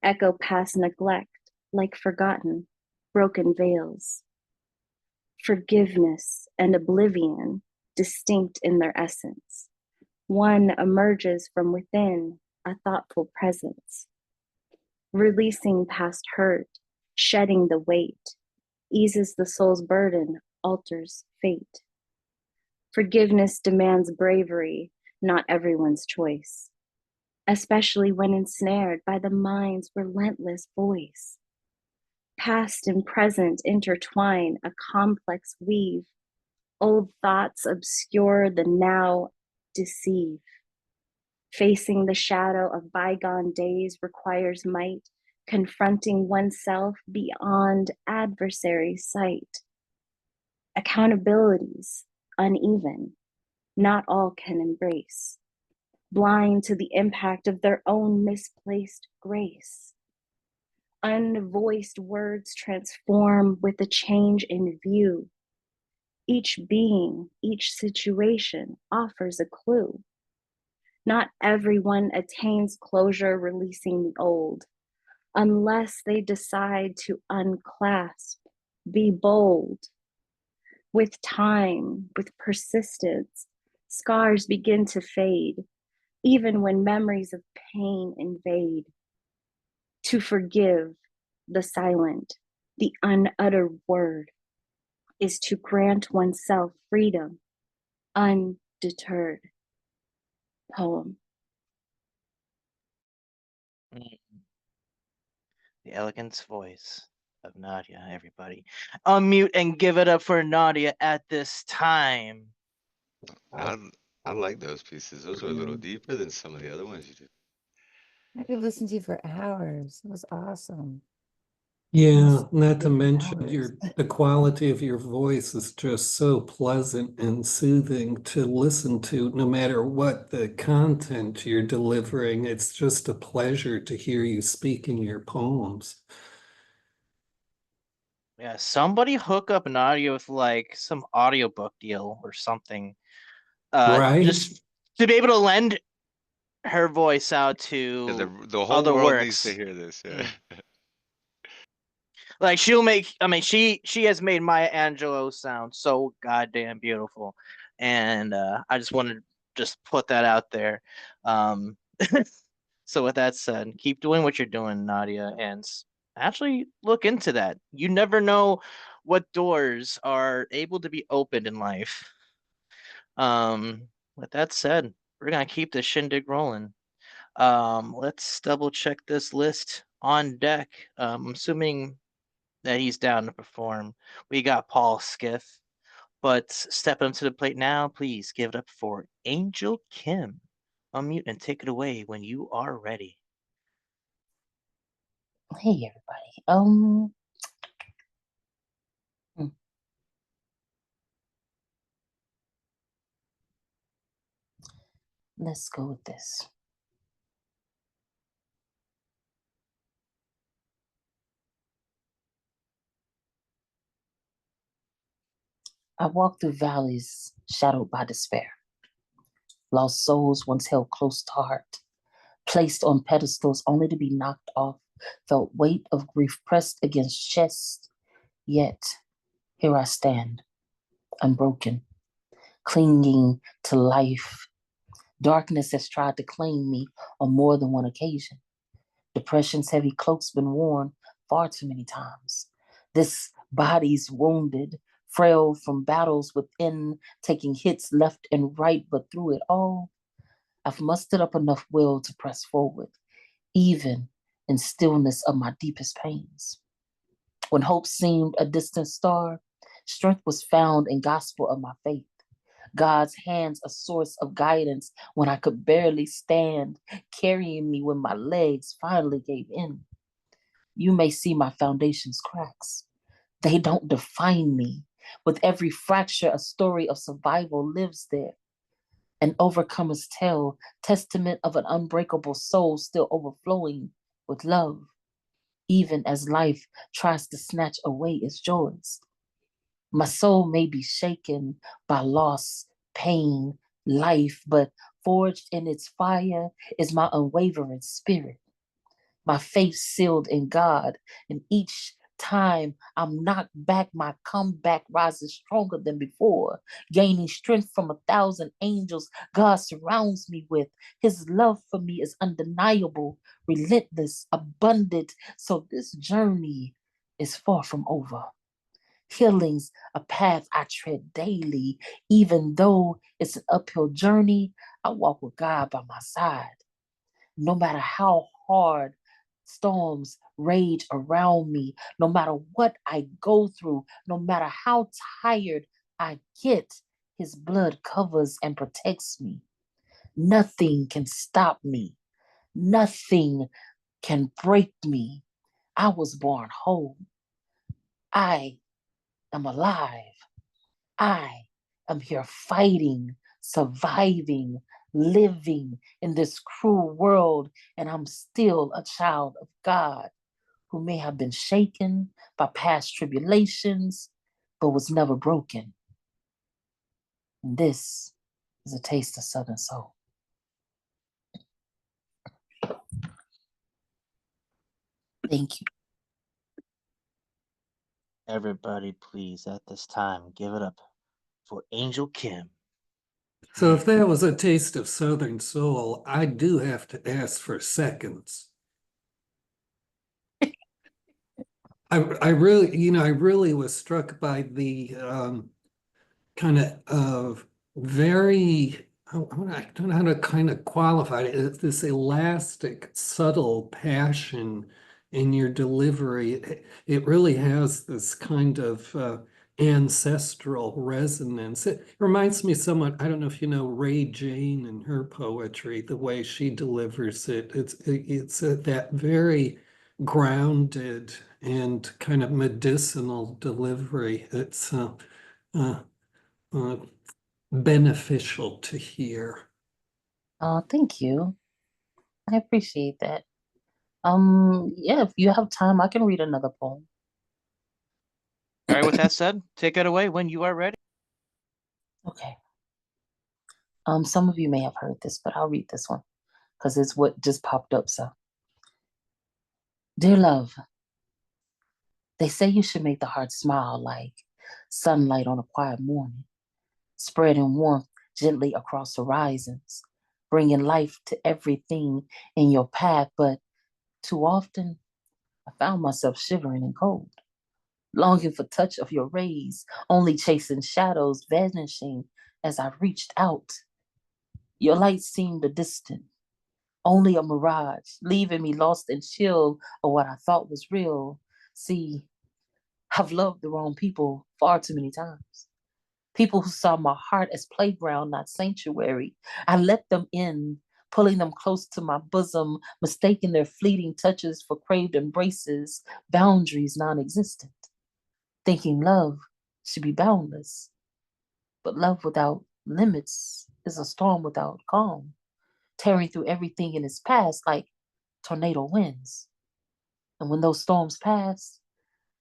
Speaker 15: echo past neglect like forgotten, broken veils. forgiveness and oblivion, distinct in their essence. One emerges from within, a thoughtful presence, releasing past hurt, shedding the weight, eases the soul's burden, alters fate. Forgiveness demands bravery, not everyone's choice, especially when ensnared by the mind's relentless voice. Past and present intertwine, a complex weave. Old thoughts obscure, the now deceive. Facing the shadow of bygone days requires might, confronting oneself beyond adversary sight. Accountabilities uneven, not all can embrace, blind to the impact of their own misplaced grace. Unvoiced words transform with a change in view. Each being, each situation offers a clue. Not everyone attains closure releasing the old, unless they decide to unclasp, be bold. With time, with persistence, scars begin to fade, even when memories of pain invade. To forgive the silent, the unuttered word, is to grant oneself freedom, undeterred. Poem.
Speaker 1: The elegant voice of Nadia, everybody. Unmute and give it up for Nadia at this time.
Speaker 2: I I like those pieces. Those were a little deeper than some of the other ones you did.
Speaker 9: I could listen to you for hours. It was awesome.
Speaker 13: Yeah, not to
Speaker 9: Different
Speaker 13: mention
Speaker 9: hours.
Speaker 13: the quality of your voice is just so pleasant and soothing to listen to, no matter what the content you're delivering. It's just a pleasure to hear you speaking your poems.
Speaker 1: Yeah, somebody hook up Nadia with like some audiobook deal or something.
Speaker 13: Right?
Speaker 1: Just to be able to lend her voice out
Speaker 2: Yeah,
Speaker 1: to
Speaker 2: the whole
Speaker 1: other
Speaker 2: world needs to
Speaker 1: works.
Speaker 2: hear this. Yeah.
Speaker 1: Like she'll make, I mean, she has made Maya Angelou sound so goddamn beautiful, and I just wanted to just put that out there. Um, so with that said, keep doing what you're doing, Nadia, and actually look into that. You never know what doors are able to be opened in life. With that said, we're gonna keep this shindig rolling. Let's double check this list on deck. I'm assuming that he's down to perform. We got Paul Skiff, but stepping up to the plate now, please give it up for Angel Kim. Unmute and take it away when you are ready.
Speaker 16: Hey everybody. Hmm. Let's go with this. I walk through valleys shadowed by despair. Lost souls once held close to heart, placed on pedestals only to be knocked off, felt weight of grief pressed against chest. Yet here I stand, unbroken, clinging to life. Darkness has tried to claim me on more than one occasion. Depression's heavy cloak's been worn far too many times. This body's wounded, frail from battles within, taking hits left and right, but through it all, I've mustered up enough will to press forward, even in stillness of my deepest pains. When hope seemed a distant star, strength was found in gospel of my faith. God's hands a source of guidance when I could barely stand, carrying me when my legs finally gave in. You may see my foundation's cracks. They don't define me. With every fracture, a story of survival lives there. An overcomer's tale, testament of an unbreakable soul still overflowing with love, even as life tries to snatch away its joys. My soul may be shaken by loss, pain, life, but forged in its fire is my unwavering spirit. My faith sealed in God, and each time I'm knocked back, my comeback rises stronger than before, gaining strength from 1,000 angels God surrounds me with. His love for me is undeniable, relentless, abundant. So this journey is far from over. Healing's a path I tread daily. Even though it's an uphill journey, I walk with God by my side. No matter how hard storms rage around me, no matter what I go through, no matter how tired I get, his blood covers and protects me. Nothing can stop me. Nothing can break me. I was born whole. I am alive. I am here fighting, surviving, living in this cruel world, and I'm still a child of God who may have been shaken by past tribulations, but was never broken. And this is a taste of Southern Soul. Thank you.
Speaker 1: Everybody, please, at this time, give it up for Angel Kim.
Speaker 13: So if that was a taste of Southern Soul, I do have to ask for seconds. I really was struck by the kind of very, I don't know how to kind of qualify it. It's this elastic, subtle passion in your delivery. It really has this kind of ancestral resonance. It reminds me somewhat, I don't know if you know Ray Jane and her poetry, the way she delivers it. It's that very grounded and kind of medicinal delivery. It's uh, beneficial to hear.
Speaker 16: Oh, thank you. I appreciate that. Yeah, if you have time, I can read another poem.
Speaker 1: All right, with that said, take it away when you are ready.
Speaker 16: Okay. Some of you may have heard this, but I'll read this one because it's what just popped up. So, dear love, they say you should make the heart smile like sunlight on a quiet morning, spreading warmth gently across horizons, bringing life to everything in your path. But too often, I found myself shivering and cold, longing for touch of your rays, only chasing shadows vanishing as I reached out. Your light seemed a distant, only a mirage, leaving me lost in chill of what I thought was real. See, I've loved the wrong people far too many times. People who saw my heart as playground, not sanctuary. I let them in, pulling them close to my bosom, mistaking their fleeting touches for craved embraces, boundaries non existent, thinking love should be boundless. But love without limits is a storm without calm, tearing through everything in its path like tornado winds. And when those storms passed,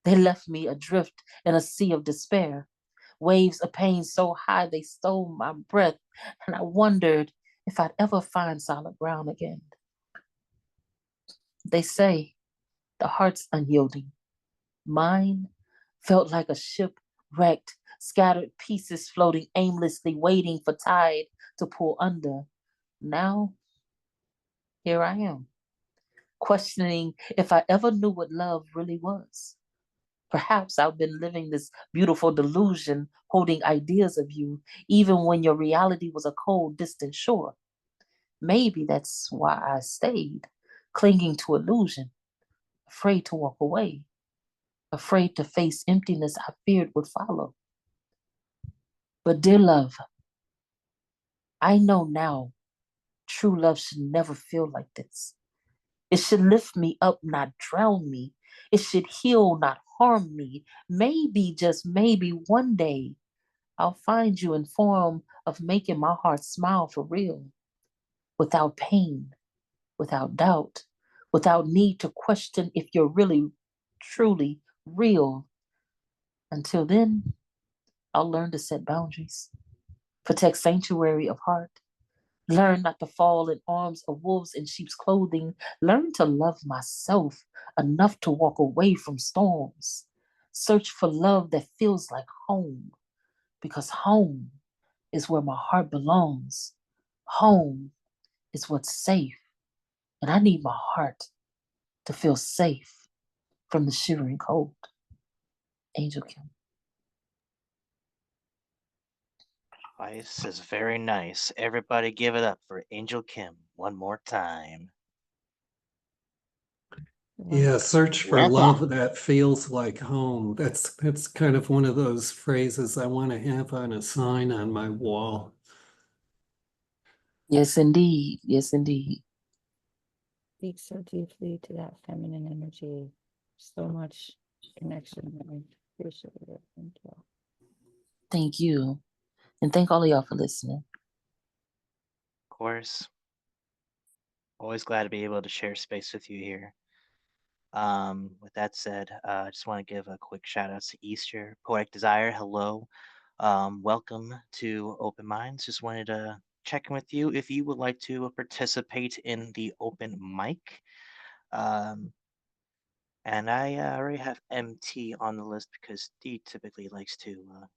Speaker 16: they left me adrift in a sea of despair, waves of pain so high they stole my breath, and I wondered if I'd ever find solid ground again. They say the heart's unyielding. Mine felt like a ship wrecked, scattered pieces floating aimlessly, waiting for tide to pull under. Now, here I am, questioning if I ever knew what love really was. Perhaps I've been living this beautiful delusion, holding ideas of you, even when your reality was a cold, distant shore. Maybe that's why I stayed, clinging to illusion, afraid to walk away, afraid to face emptiness I feared would follow. But, dear love, I know now true love should never feel like this. It should lift me up, not drown me. It should heal, not harm me. Maybe, just maybe, one day I'll find you in form of making my heart smile for real, without pain, without doubt, without need to question if you're really, truly real. Until then, I'll learn to set boundaries, protect sanctuary of heart, Learn not to fall in arms of wolves in sheep's clothing. Learn to love myself enough to walk away from storms. Search for love that feels like home, because home is where my heart belongs. Home is what's safe, and I need my heart to feel safe from the shivering cold. Angel Kim.
Speaker 1: This is very nice. Everybody give it up for Angel Kim one more time.
Speaker 13: Yeah, search for
Speaker 3: Well done.
Speaker 13: love that feels like home. That's kind of one of those phrases I want to have on a sign on my wall.
Speaker 16: Yes, indeed. Yes, indeed.
Speaker 9: Speaks so deeply to that feminine energy. So much connection. I appreciate it. Thank you.
Speaker 16: Thank you. And thank all of y'all for listening.
Speaker 1: Of course. Always glad to be able to share space with you here. With that said, I just want to give a quick shout out to Easter, Poetic Desire. Hello. Welcome to Open Minds. Just wanted to check in with you if you would like to participate in the open mic. Um, and I already have MT on the list because he typically likes to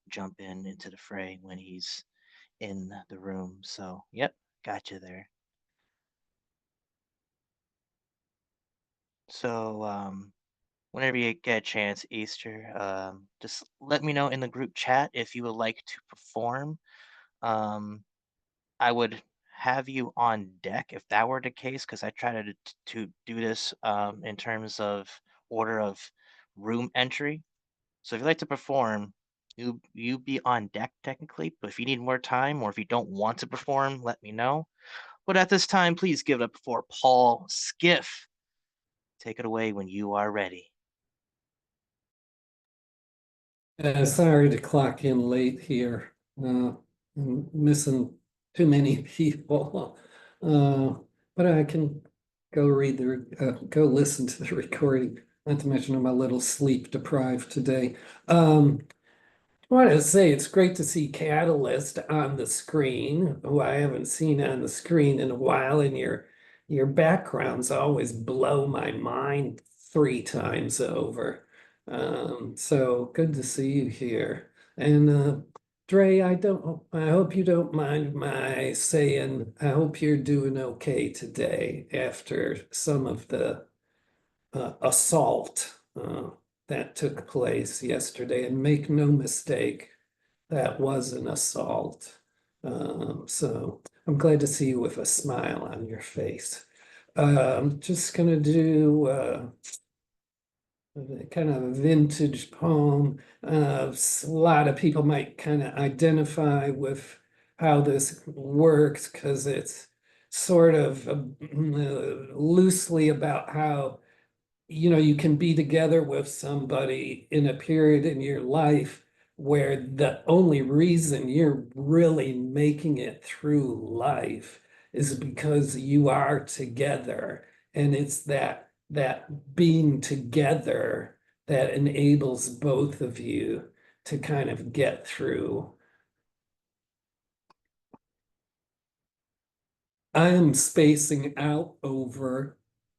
Speaker 1: jump into the fray when he's in the room. So, yep, got you there. So, whenever you get a chance, Easter, just let me know in the group chat if you would like to perform. Um, I would have you on deck if that were the case, because I try to do this in terms of order of room entry. So if you'd like to perform, you be on deck technically. But if you need more time or if you don't want to perform, let me know. But at this time, please give it up for Paul Skiff. Take it away when you are ready.
Speaker 13: Sorry to clock in late here. I'm missing too many people. But I can go listen to the recording. Not to mention I'm a little sleep deprived today. I want to say it's great to see Catalyst on the screen, who I haven't seen on the screen in a while, and your backgrounds always blow my mind 3 times over. So good to see you here. And Dre, I hope you don't mind my saying I hope you're doing okay today after some of the assault that took place yesterday. And make no mistake, that was an assault. So I'm glad to see you with a smile on your face. I'm just gonna do kind of a vintage poem. A lot of people might kind of identify with how this works because it's sort of loosely about how you can be together with somebody in a period in your life where the only reason you're really making it through life is because you are together. And it's that being together that enables both of you to kind of get through. I am spacing out over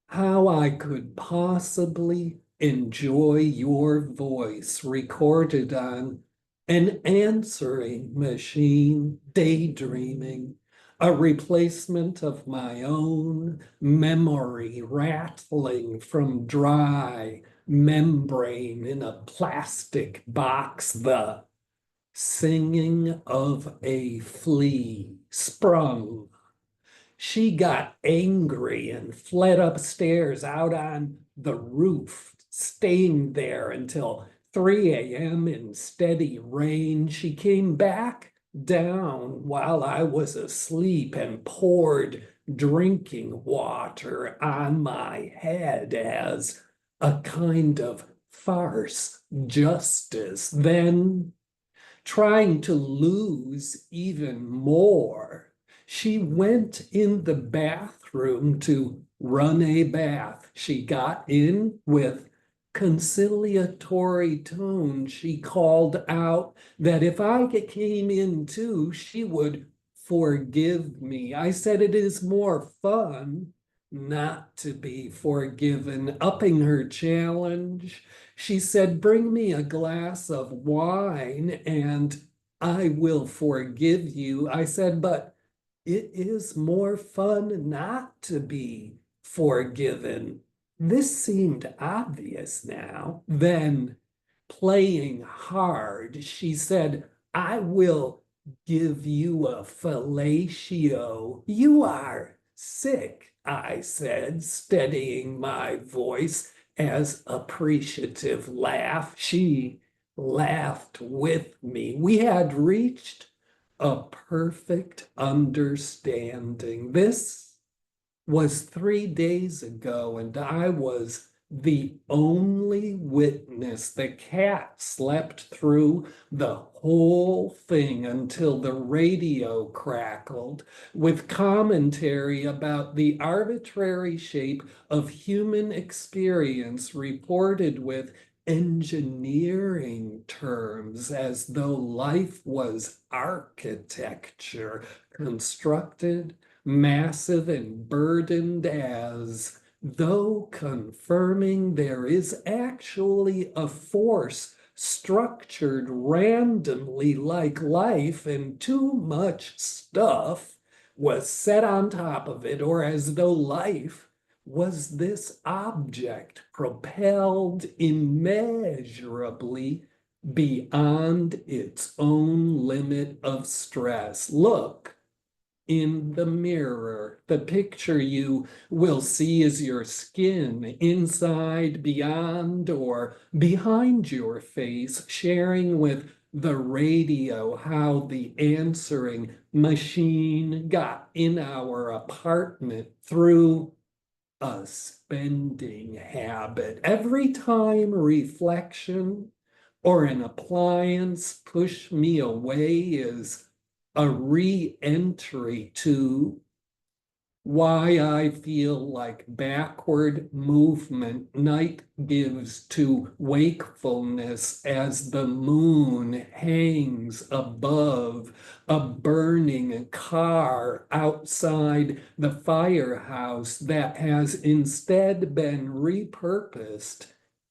Speaker 13: how I could possibly enjoy your voice recorded on an answering machine, daydreaming, a replacement of my own memory rattling from dry membrane in a plastic box, the singing of a flea sprung. She got angry and fled upstairs out on the roof, staying there until 3 a.m. in steady rain. She came back down while I was asleep and poured drinking water on my head as a kind of farce justice. Then, trying to lose even more, she went in the bathroom to run a bath. She got in with conciliatory tone. She called out that if I came in too, she would forgive me. I said it is more fun not to be forgiven. Upping her challenge, she said, bring me a glass of wine and I will forgive you. I said, but it is more fun not to be forgiven. This seemed obvious now. Then, playing hard, she said, I will give you a fellatio. You are sick, I said, steadying my voice as appreciative laugh. She laughed with me. We had reached a perfect understanding. This was 3 days ago, and I was the only witness. The cat slept through the whole thing until the radio crackled with commentary about the arbitrary shape of human experience reported with engineering terms as though life was architecture constructed massive and burdened as though confirming there is actually a force structured randomly like life and too much stuff was set on top of it, or as though life was this object propelled immeasurably beyond its own limit of stress. Look in the mirror. The picture you will see is your skin, inside, beyond, or behind your face, sharing with the radio how the answering machine got in our apartment through a spending habit. Every time reflection or an appliance push me away is a re-entry to why I feel like backward movement night gives to wakefulness as the moon hangs above a burning car outside the firehouse that has instead been repurposed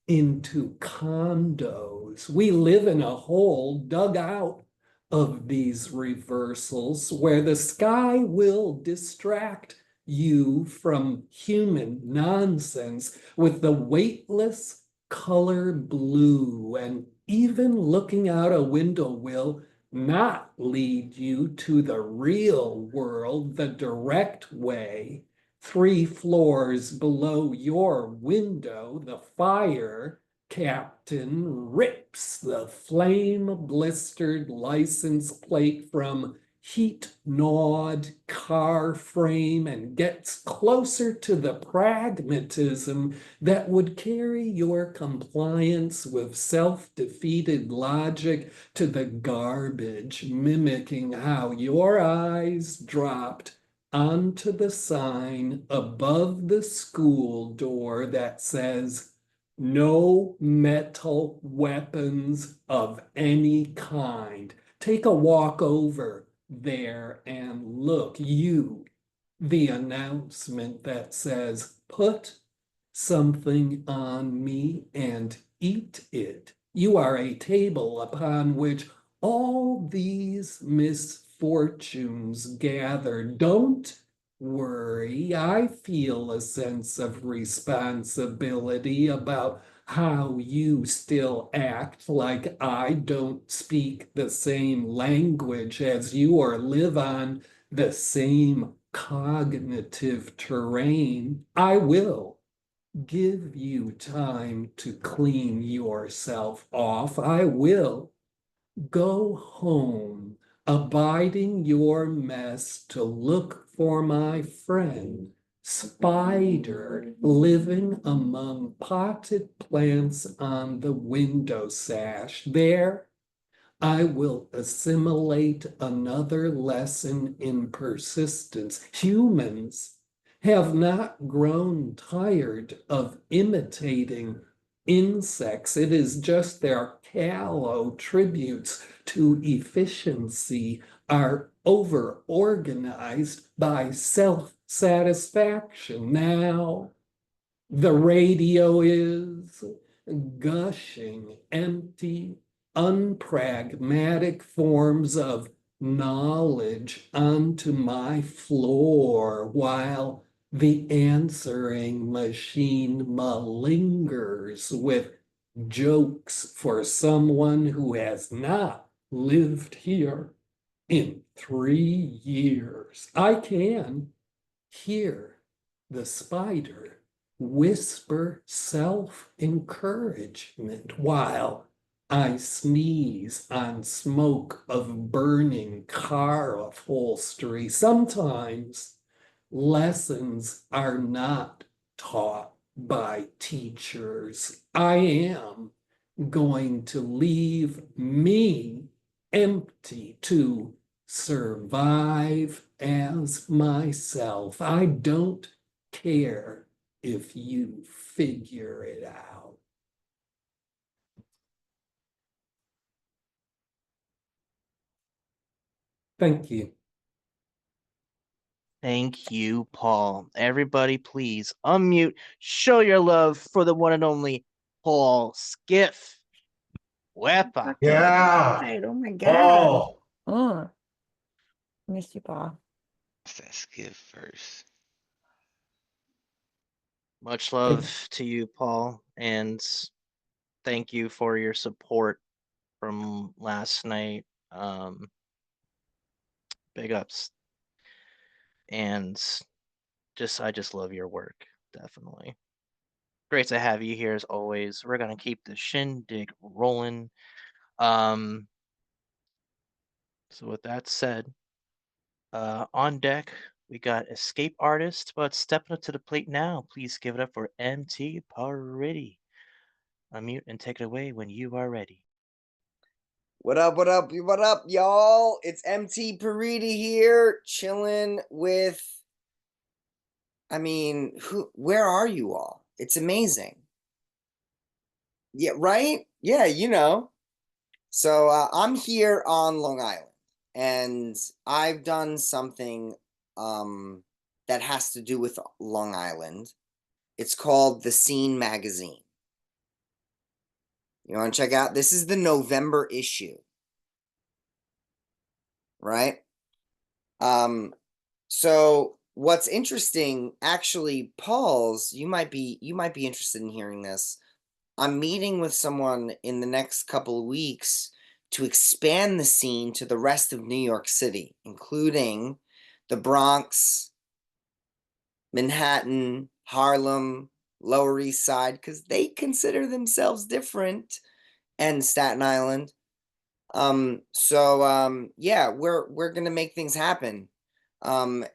Speaker 13: into condos. We live in a hole dug out of these reversals where the sky will distract you from human nonsense with the weightless color blue, and even looking out a window will not lead you to the real world the direct way. 3 floors below your window, the fire captain rips the flame-blistered license plate from heat-gnawed car frame and gets closer to the pragmatism that would carry your compliance with self-defeated logic to the garbage, mimicking how your eyes dropped onto the sign above the school door that says, no metal weapons of any kind. Take a walk over there and look. The announcement that says, put something on me and eat it. You are a table upon which all these misfortunes gather. Don't worry. I feel a sense of responsibility about how you still act like I don't speak the same language as you or live on the same cognitive terrain. I will give you time to clean yourself off. I will go home, abiding your mess to look for my friend, Spider, living among potted plants on the window sash. There, I will assimilate another lesson in persistence. Humans have not grown tired of imitating insects. It is just their callow tributes to efficiency are over-organized by self-satisfaction. Now, the radio is gushing empty, unpragmatic forms of knowledge onto my floor while the answering machine malingers with jokes for someone who has not lived here in 3 years. I can hear the spider whisper self-encouragement while I sneeze on smoke of burning car upholstery. Sometimes lessons are not taught by teachers. I am going to leave me empty to survive as myself. I don't care if you figure it out. Thank you.
Speaker 1: Thank you, Paul. Everybody, please unmute. Show your love for the one and only Paul Skiff. Wepa.
Speaker 8: Yeah.
Speaker 9: Oh my God.
Speaker 8: Paul.
Speaker 9: Oh, miss you, Paul.
Speaker 2: What's that skip first?
Speaker 1: Much love to you, Paul, and thank you for your support from last night. Big ups. And I just love your work, definitely. Great to have you here as always. We're gonna keep the shindig rolling. So with that said, on deck we got Escape Artist, but stepping up to the plate now, please give it up for MT Parity. Unmute and take it away when you are ready.
Speaker 17: What up, y'all? It's MT Paridi here, chilling with, where are you all? It's amazing. Yeah, right? Yeah, So I'm here on Long Island, and I've done something that has to do with Long Island. It's called The Scene Magazine. You want to check out? This is the November issue. Right? So what's interesting, actually, Paul's, you might be interested in hearing this. I'm meeting with someone in the next couple of weeks to expand the scene to the rest of New York City, including the Bronx, Manhattan, Harlem, Lower East Side, because they consider themselves different, and Staten Island. Yeah, we're gonna make things happen. But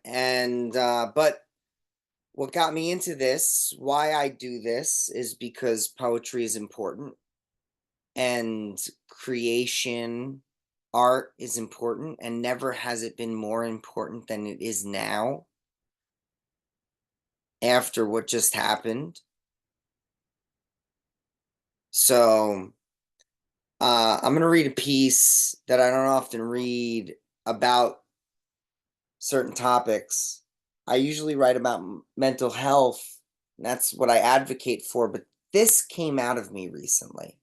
Speaker 17: what got me into this, why I do this, is because poetry is important, and creation, art is important, and never has it been more important than it is now after what just happened. So I'm gonna read a piece that I don't often read about certain topics. I usually write about mental health, and that's what I advocate for, but this came out of me recently,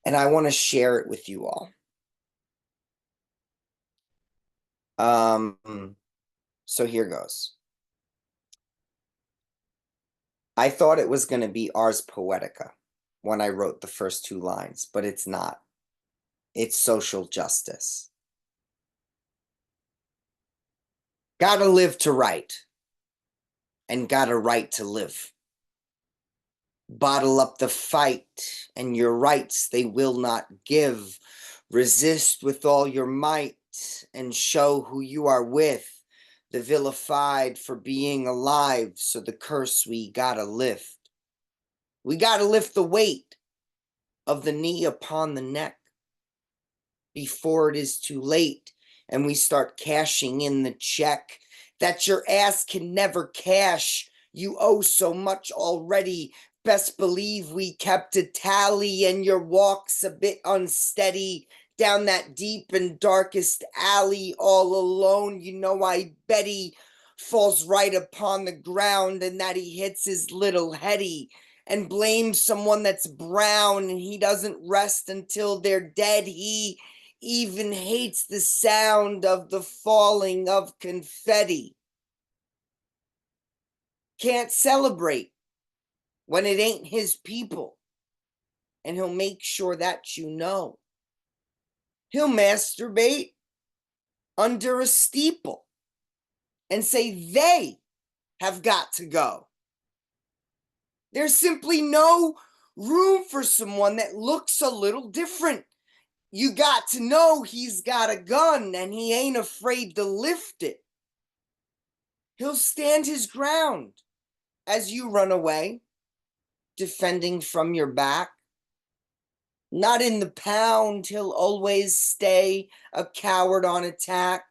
Speaker 17: and I want to share it with you all. So here goes. I thought it was going to be Ars Poetica when I wrote the first 2 lines, but it's not. It's social justice. Gotta live to write, and gotta write to live. Bottle up the fight, and your rights they will not give. Resist with all your might, and show who you are with. The vilified for being alive, so the curse we gotta lift. We gotta lift the weight of the knee upon the neck before it is too late, and we start cashing in the check that your ass can never cash. You owe so much already. Best believe we kept a tally, and your walk's a bit unsteady. down that deep and darkest alley all alone. You know, I bet he falls right upon the ground and that he hits his little heady and blames someone that's brown, and he doesn't rest until they're dead. He even hates the sound of the falling of confetti. Can't celebrate when it ain't his people, and he'll make sure that you know. He'll masturbate under a steeple and say they have got to go. There's simply no room for someone that looks a little different. You got to know he's got a gun and he ain't afraid to lift it. He'll stand his ground as you run away, defending from your back. Not in the pound, he'll always stay a coward on attack.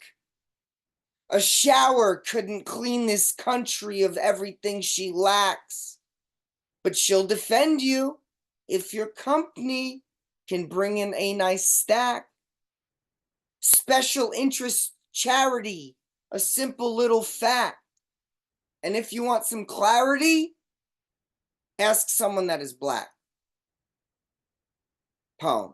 Speaker 17: A shower couldn't clean this country of everything she lacks, but she'll defend you if your company can bring in a nice stack. Special interest charity, a simple little fact. And if you want some clarity, ask someone that is black. Poem.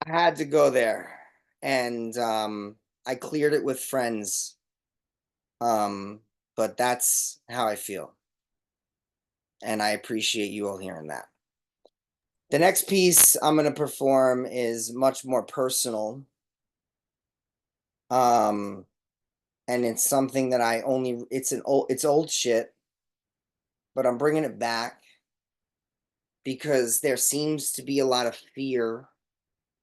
Speaker 17: I had to go there, and I cleared it with friends. But that's how I feel. And I appreciate you all hearing that. The next piece I'm going to perform is much more personal. And it's something that it's old shit, but I'm bringing it back because there seems to be a lot of fear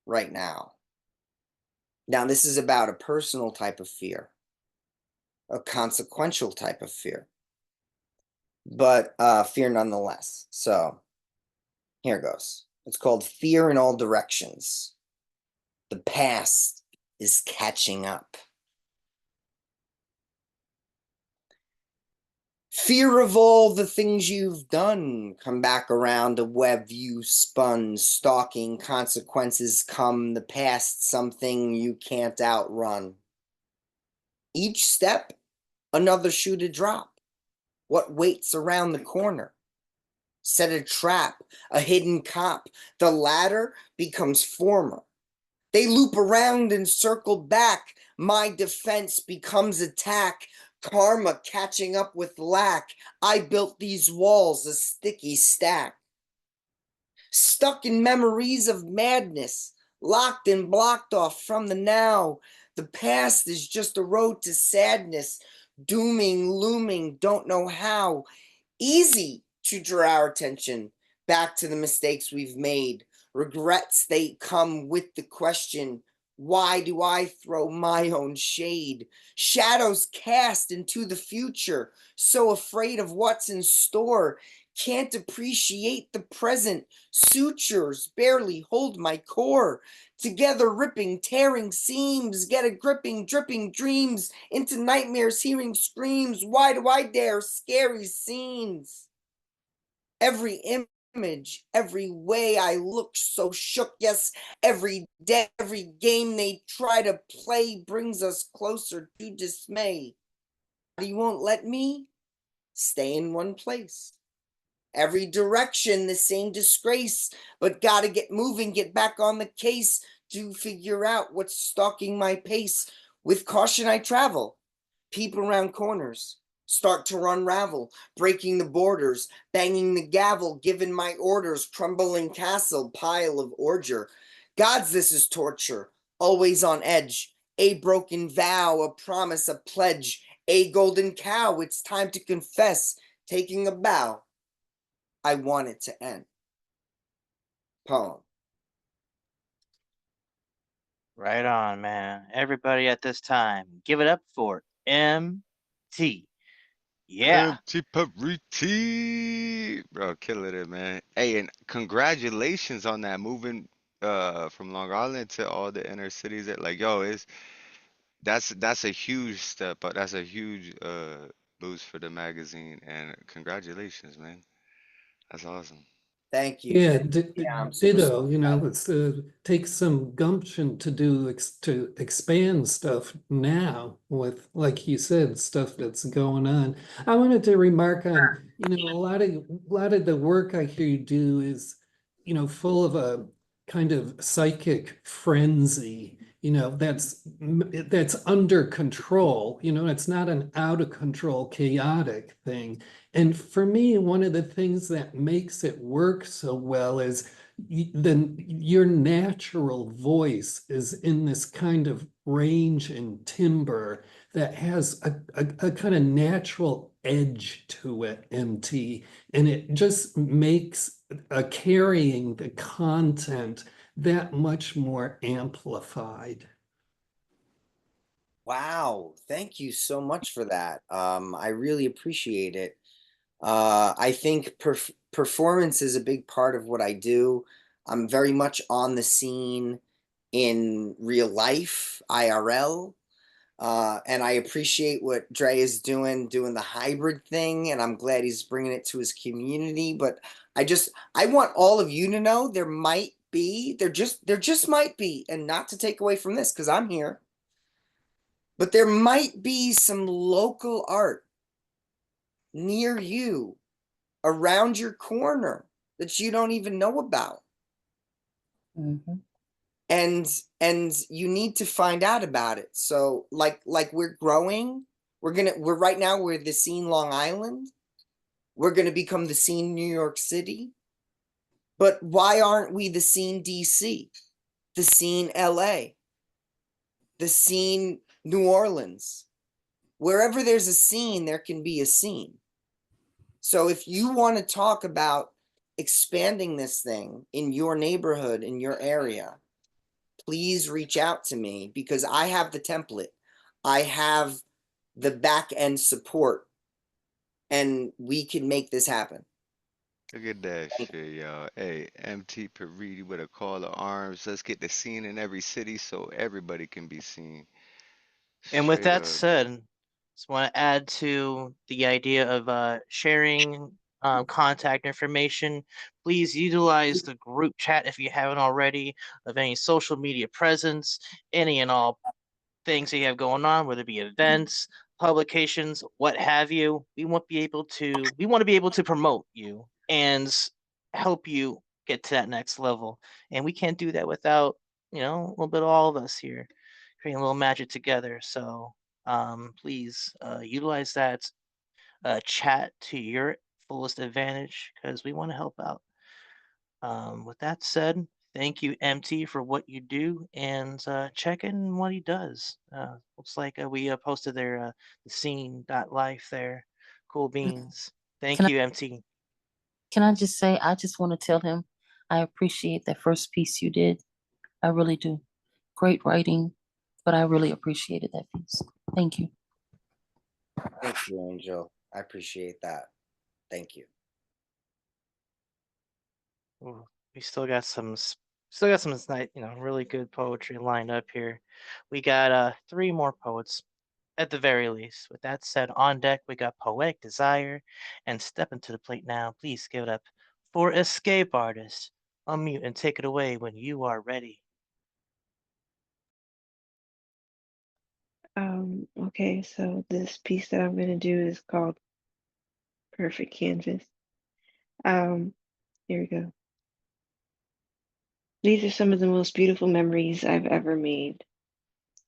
Speaker 17: right now. Now, this is about a personal type of fear, a consequential type of fear, but fear nonetheless. So here goes. It's called Fear in All Directions. The past is catching up. Fear of all the things you've done come back around a web you spun. Stalking consequences come, the past something you can't outrun. Each step, another shoe to drop. What waits around the corner? Set a trap, a hidden cop. The latter becomes former. They loop around and circle back. My defense becomes attack. Karma catching up with lack. I built these walls, a sticky stack. Stuck in memories of madness, locked and blocked off from the now. The past is just a road to sadness, dooming, looming, don't know how. Easy to draw our attention back to the mistakes we've made. Regrets, they come with the question, why do I throw my own shade? Shadows cast into the future, so afraid of what's in store. Can't appreciate the present. Sutures barely hold my core. Together ripping, tearing seams, get a gripping, dripping dreams into nightmares, hearing screams. Why do I dare scary scenes? Every image, every way I look so shook. Yes, every day, every game they try to play brings us closer to dismay. You won't let me stay in one place. Every direction, the same disgrace, but gotta get moving, get back on the case to figure out what's stalking my pace. With caution I travel, peep around corners, start to unravel, breaking the borders, banging the gavel, giving my orders, crumbling castle, pile of ordure. Gods, this is torture, always on edge, a broken vow, a promise, a pledge, a golden cow, it's time to confess, taking a bow. I want it to end. Poem.
Speaker 1: Right on, man. Everybody at this time, give it up for MT. Yeah.
Speaker 2: Empty Pariti. Bro, killing it, man. Hey, and congratulations on that moving from Long Island to all the inner cities that like yo, it's that's a huge step, but that's a huge boost for the magazine, and congratulations, man. That's awesome.
Speaker 17: Thank you.
Speaker 13: Yeah,
Speaker 17: Yeah, I'm super
Speaker 13: ditto. You know, it's takes some gumption to do to expand stuff now with, like you said, stuff that's going on. I wanted to remark on, you know, a lot of the work I hear you do is, you know, full of a kind of psychic frenzy. You know, that's under control. You know, it's not an out of control, chaotic thing. And for me, one of the things that makes it work so well is your natural voice is in this kind of range and timbre that has a kind of natural edge to it, MT. And it just makes carrying the content that much more amplified.
Speaker 17: Wow, thank you so much for that. I really appreciate it. I think performance is a big part of what I do. I'm very much on the scene in real life, IRL. And I appreciate what Dre is doing the hybrid thing, and I'm glad he's bringing it to his community. But I want all of you to know there just might be, and not to take away from this because I'm here, but there might be some local art near you, around your corner, that you don't even know about.
Speaker 16: Mm-hmm.
Speaker 17: And you need to find out about it. So like we're growing, we're right now, we're the scene Long Island, we're gonna become the scene New York City. But why aren't we the scene DC, the scene LA, the scene New Orleans? Wherever there's a scene, there can be a scene. So if you want to talk about expanding this thing in your neighborhood, in your area, please reach out to me, because I have the template. I have the back end support, and we can make this happen.
Speaker 2: Look at that shit, y'all. Hey, MT Paridi with a call to arms. Let's get the scene in every city so everybody can be seen.
Speaker 1: And with
Speaker 2: Straight
Speaker 1: that
Speaker 2: up.
Speaker 1: said, just want to add to the idea of sharing contact information. Please utilize the group chat if you haven't already, of any social media presence, any and all things that you have going on, whether it be events, publications, what have you. We want to be able to promote you and help you get to that next level. And we can't do that without, a little bit of all of us here creating a little magic together. So please utilize that chat to your fullest advantage because we want to help out. With that said, thank you, MT, for what you do, and check in what he does. Looks like we posted their the scene.life there. Cool beans.
Speaker 16: Can
Speaker 1: Thank
Speaker 16: I
Speaker 1: you, MT.
Speaker 16: can I just say I just want to tell him I appreciate that first piece you did. I really do. Great writing, but I really appreciated that piece. Thank you.
Speaker 17: Thank you, Angel. I appreciate that. Thank you.
Speaker 1: Ooh, we still got some really good poetry lined up here. We got three more poets at the very least. With that said, on deck we got Poetic Desire, and step into the plate now. Please give it up for Escape Artist. Unmute and take it away when you are ready.
Speaker 18: Okay, so this piece that I'm gonna do is called Perfect Canvas. Um, Here we go. These are some of the most beautiful memories I've ever made.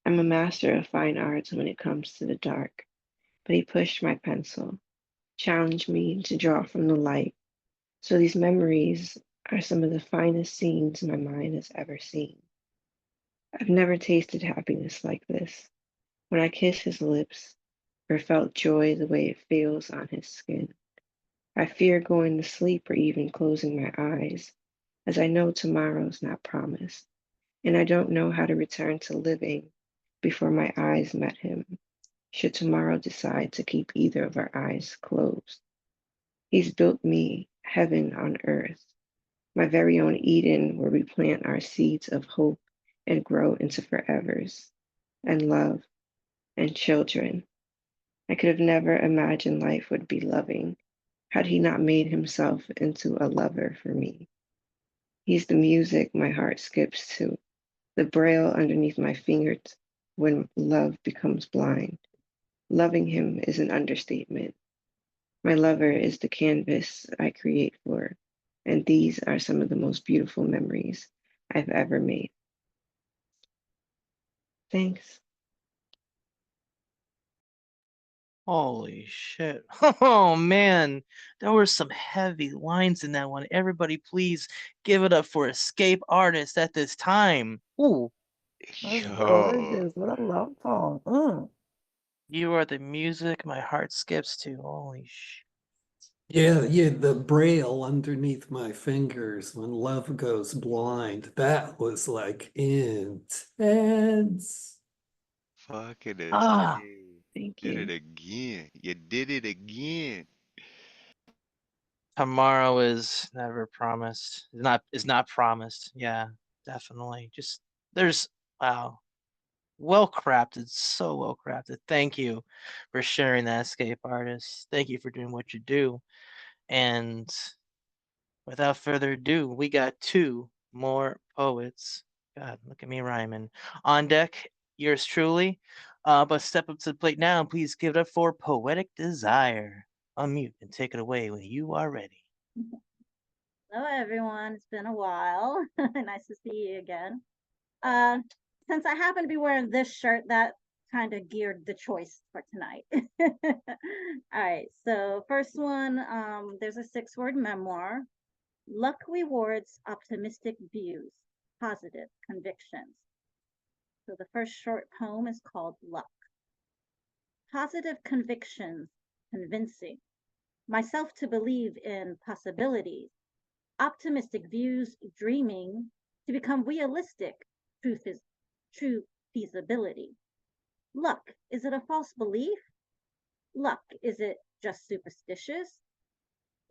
Speaker 18: I'm a master of fine arts when it comes to the dark, but he pushed my pencil, challenged me to draw from the light. So these memories are some of the finest scenes my mind has ever seen. I've never tasted happiness like this. When I kiss his lips, or felt joy the way it feels on his skin. I fear going to sleep or even closing my eyes, as I know tomorrow's not promised, and I don't know how to return to living before my eyes met him, should tomorrow decide to keep either of our eyes closed. He's built me heaven on earth, my very own Eden where we plant our seeds of hope and grow into forevers, and love, and children, I could have never imagined life would be loving had he not made himself into a lover for me. He's the music my heart skips to, the braille underneath my fingers when love becomes blind. Loving him is an understatement. My lover is the canvas I create for, and these are some of the most beautiful memories I've ever made. Thanks.
Speaker 1: Holy shit. Oh man, there were some heavy lines in that one. Everybody please give it up for Escape Artist at this time. Ooh.
Speaker 9: That's
Speaker 2: Yo,
Speaker 9: gorgeous. What a love poem.
Speaker 1: You are the music my heart skips to. Holy shit.
Speaker 13: Yeah, yeah, the braille underneath my fingers when love goes blind. That was like intense.
Speaker 2: fucking
Speaker 9: Ah,
Speaker 2: escape.
Speaker 9: thank
Speaker 2: Did
Speaker 9: you.
Speaker 2: it again. You did it again.
Speaker 1: Tomorrow is never promised. Is not promised. Yeah, definitely. Just there's wow. Well crafted, so well crafted. Thank you for sharing that, Escape Artist. Thank you for doing what you do. And without further ado, we got two more poets. God, look at me rhyming. On deck, yours truly. But step up to the plate now and please give it up for Poetic Desire. Unmute and take it away when you are ready.
Speaker 19: Hello, everyone. It's been a while. Nice to see you again. Since I happen to be wearing this shirt, that kind of geared the choice for tonight. All right. So, first one, there's a 6-word memoir. Luck rewards optimistic views, positive convictions. So, the first short poem is called Luck. Positive convictions, convincing myself to believe in possibilities, optimistic views, dreaming to become realistic, truth is true feasibility. Luck, is it a false belief? Luck, is it just superstitious?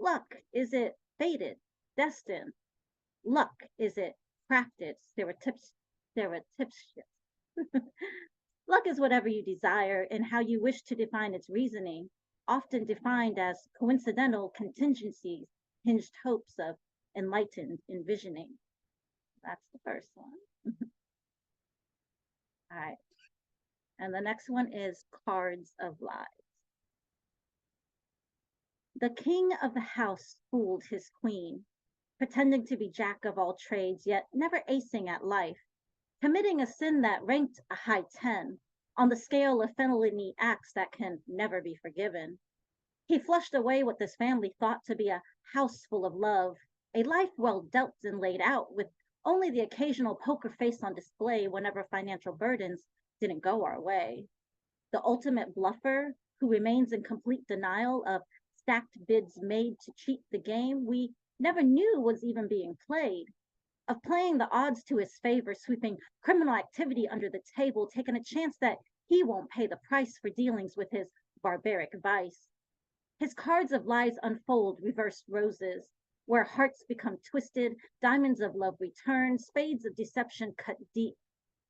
Speaker 19: Luck, is it fated, destined? Luck, is it crafted, stereotypes? Luck is whatever you desire and how you wish to define its reasoning, often defined as coincidental contingencies, hinged hopes of enlightened envisioning. That's the first one. All right. And the next one is Cards of Lies. The king of the house fooled his queen, pretending to be jack of all trades, yet never acing at life, committing a sin that ranked a high 10 on the scale of felony acts that can never be forgiven. He flushed away what this family thought to be a house full of love, a life well dealt and laid out, with only the occasional poker face on display whenever financial burdens didn't go our way. The ultimate bluffer who remains in complete denial of stacked bids made to cheat the game we never knew was even being played, of playing the odds to his favor, sweeping criminal activity under the table, taking a chance that he won't pay the price for dealings with his barbaric vice. His cards of lies unfold reversed roses, where hearts become twisted, diamonds of love return, spades of deception cut deep,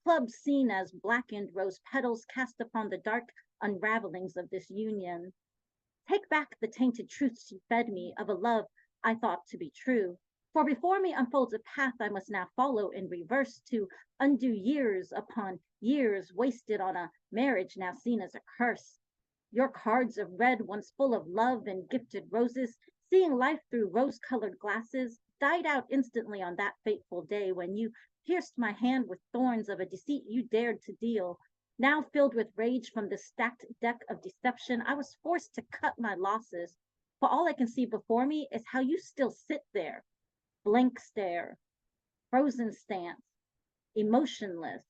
Speaker 19: clubs seen as blackened rose petals cast upon the dark unravelings of this union. Take back the tainted truths you fed me of a love I thought to be true. For before me unfolds a path I must now follow in reverse to undo years upon years wasted on a marriage now seen as a curse. Your cards of red, once full of love and gifted roses, seeing life through rose colored glasses, died out instantly on that fateful day when you pierced my hand with thorns of a deceit you dared to deal. Now filled with rage from the stacked deck of deception, I was forced to cut my losses. For all I can see before me is how you still sit there, blank stare, frozen stance, emotionless,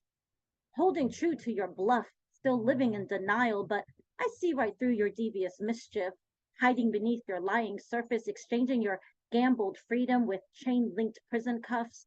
Speaker 19: holding true to your bluff, still living in denial, but I see right through your devious mischief, hiding beneath your lying surface, exchanging your gambled freedom with chain linked prison cuffs.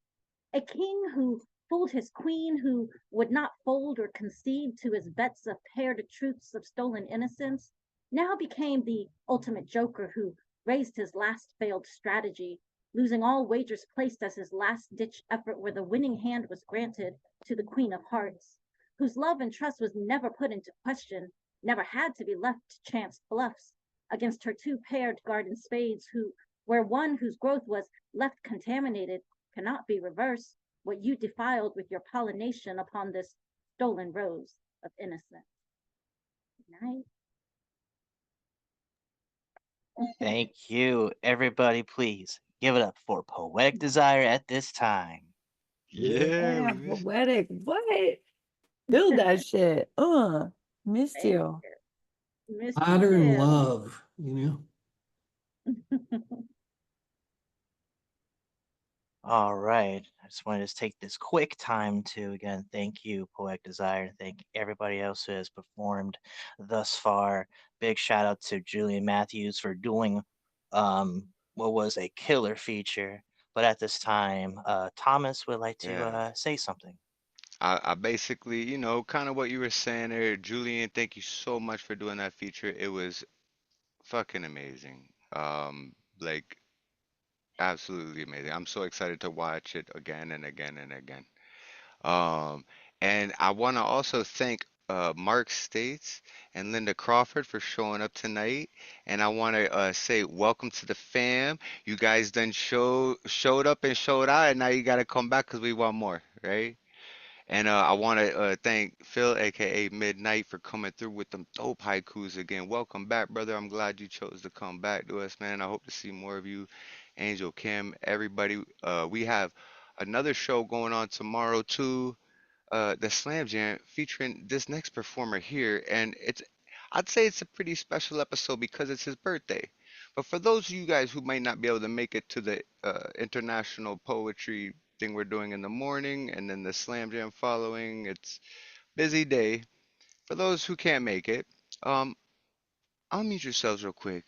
Speaker 19: A king who fooled his queen, who would not fold or concede to his bets of paired truths of stolen innocence, now became the ultimate joker who raised his last failed strategy, losing all wagers placed as his last ditch effort where the winning hand was granted to the Queen of Hearts, whose love and trust was never put into question, never had to be left to chance bluffs against her two-paired garden spades, where one whose growth was left contaminated cannot be reversed, what you defiled with your pollination upon this stolen rose of innocence. Good night.
Speaker 1: Thank you. Everybody, please give it up for Poetic Desire at this time.
Speaker 2: Yeah,
Speaker 9: Yeah,
Speaker 2: we missed.
Speaker 9: poetic. What? Build that shit. Missed
Speaker 19: Thank
Speaker 9: you.
Speaker 19: you. Missed you
Speaker 13: Modern
Speaker 19: too.
Speaker 13: love, you know.
Speaker 1: All right. I just wanted to take this quick time to again thank you, Poetic Desire, and thank everybody else who has performed thus far. Big shout out to Julian Matthews for doing what was a killer feature. But at this time, Thomas would like to
Speaker 2: Yeah.
Speaker 1: say something.
Speaker 2: I basically, kind of what you were saying there, Julian, thank you so much for doing that feature. It was fucking amazing. Like absolutely amazing. I'm so excited to watch it again and again and again. Um, and I want to also thank Mark States and Linda Crawford for showing up tonight. And I want to say welcome to the fam. You guys done showed up and showed out, and now you got to come back because we want more, right? And I want to thank Phil, aka Midnight, for coming through with them dope haikus again. Welcome back, brother. I'm glad you chose to come back to us, man. I hope to see more of you, Angel, Kim, everybody. We have another show going on tomorrow too, the Slam Jam featuring this next performer here, and I'd say it's a pretty special episode because it's his birthday. But for those of you guys who might not be able to make it to the international poetry thing we're doing in the morning and then the Slam Jam following, it's busy day. For those who can't make it, um, unmute yourselves real quick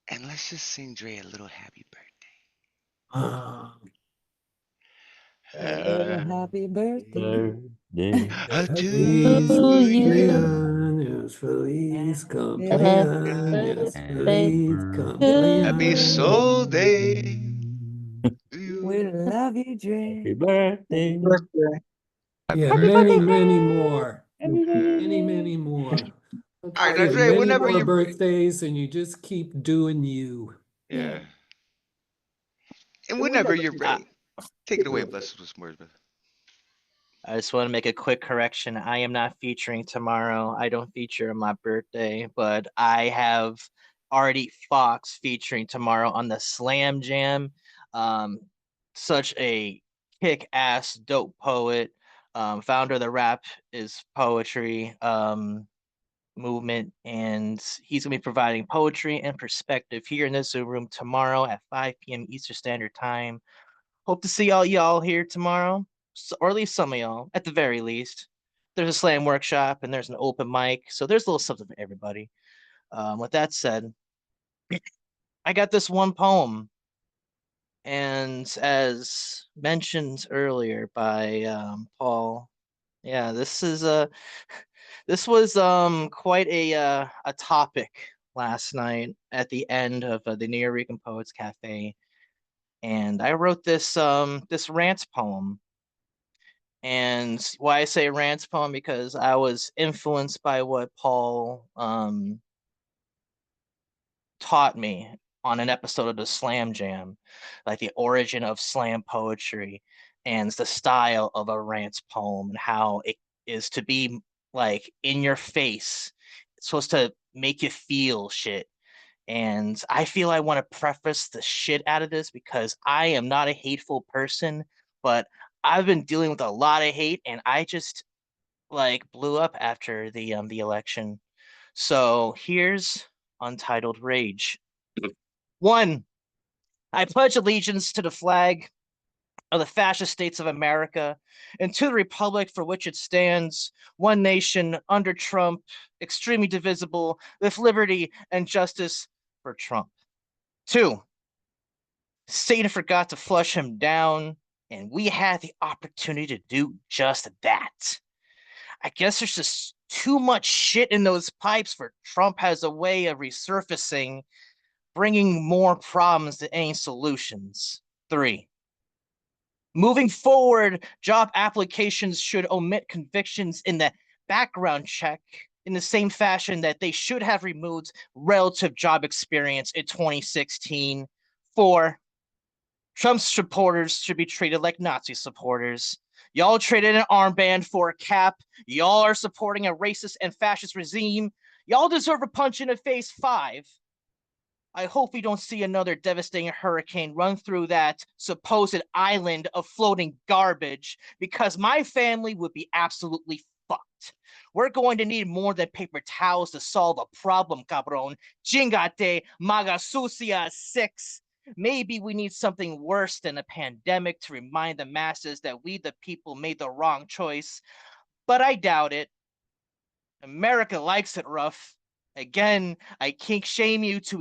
Speaker 2: and let's just sing Dre a little happy
Speaker 9: A little
Speaker 2: birthday.
Speaker 9: happy birthday
Speaker 11: Birthday
Speaker 13: Feliz
Speaker 9: to
Speaker 11: to
Speaker 9: you.
Speaker 13: cumpleaños, feliz
Speaker 9: Happy
Speaker 13: cumpleaños,
Speaker 11: Happy
Speaker 13: feliz
Speaker 2: Happy
Speaker 11: birthday.
Speaker 2: soul
Speaker 13: cumpleaños.
Speaker 2: day to
Speaker 9: We
Speaker 2: you.
Speaker 9: love you,
Speaker 11: Happy
Speaker 9: Dre.
Speaker 12: Happy
Speaker 11: birthday.
Speaker 12: birthday.
Speaker 2: Happy
Speaker 13: Yeah,
Speaker 11: Happy
Speaker 2: birthday.
Speaker 13: many,
Speaker 11: birthday.
Speaker 13: many more.
Speaker 11: Happy
Speaker 2: Yeah.
Speaker 13: Many,
Speaker 11: birthday.
Speaker 13: many more.
Speaker 2: All right,
Speaker 13: You
Speaker 2: now
Speaker 13: have
Speaker 2: Dre,
Speaker 13: many
Speaker 2: whenever
Speaker 13: more
Speaker 2: you're
Speaker 13: birthdays, and you just keep doing you.
Speaker 2: yeah,
Speaker 11: Yeah.
Speaker 2: and
Speaker 12: And we
Speaker 2: whenever
Speaker 12: never
Speaker 2: you're
Speaker 1: Uh,
Speaker 2: ready, take it away. Bless us with some words, brother.
Speaker 1: I just want to make a quick correction. I am not featuring tomorrow. I don't feature on my birthday, but I have Artie Fox featuring tomorrow on the Slam Jam. Um, Such a kick-ass, dope poet. Founder of the Rap is Poetry movement, and he's gonna be providing poetry and perspective here in this Zoom room tomorrow at 5 p.m. Eastern Standard Time. Hope to see all y'all here tomorrow, or at least some of y'all, at the very least. There's a slam workshop and there's an open mic, so there's a little something for everybody. With that said, I got this one poem, and as mentioned earlier by Paul, yeah, this is this was quite a topic last night at the end of the New Rican Poets Cafe, and I wrote this rant poem. And why I say rant poem, because I was influenced by what Paul taught me on an episode of the Slam Jam, like the origin of slam poetry and the style of a rant poem and how it is to be like in your face. It's supposed to make you feel shit. And I feel I want to preface the shit out of this because I am not a hateful person, but I've been dealing with a lot of hate and I just like blew up after the election. So here's Untitled Rage. 1. I pledge allegiance to the flag of the fascist states of America and to the republic for which it stands, one nation under Trump, extremely divisible, with liberty and justice for Trump. 2. Satan forgot to flush him down, and we had the opportunity to do just that. I guess there's just too much shit in those pipes for Trump has a way of resurfacing, bringing more problems than any solutions. 3. Moving forward, job applications should omit convictions in the background check in the same fashion that they should have removed relative job experience in 2016. 4, Trump's supporters should be treated like Nazi supporters. Y'all traded an armband for a cap. Y'all are supporting a racist and fascist regime. Y'all deserve a punch in the face. 5, I hope we don't see another devastating hurricane run through that supposed island of floating garbage, because my family would be absolutely fucked. We're going to need more than paper towels to solve a problem, cabron. Chingate, maga sucia. 6, maybe we need something worse than a pandemic to remind the masses that we, the people, made the wrong choice. But I doubt it. America likes it rough. Again, I kink shame you to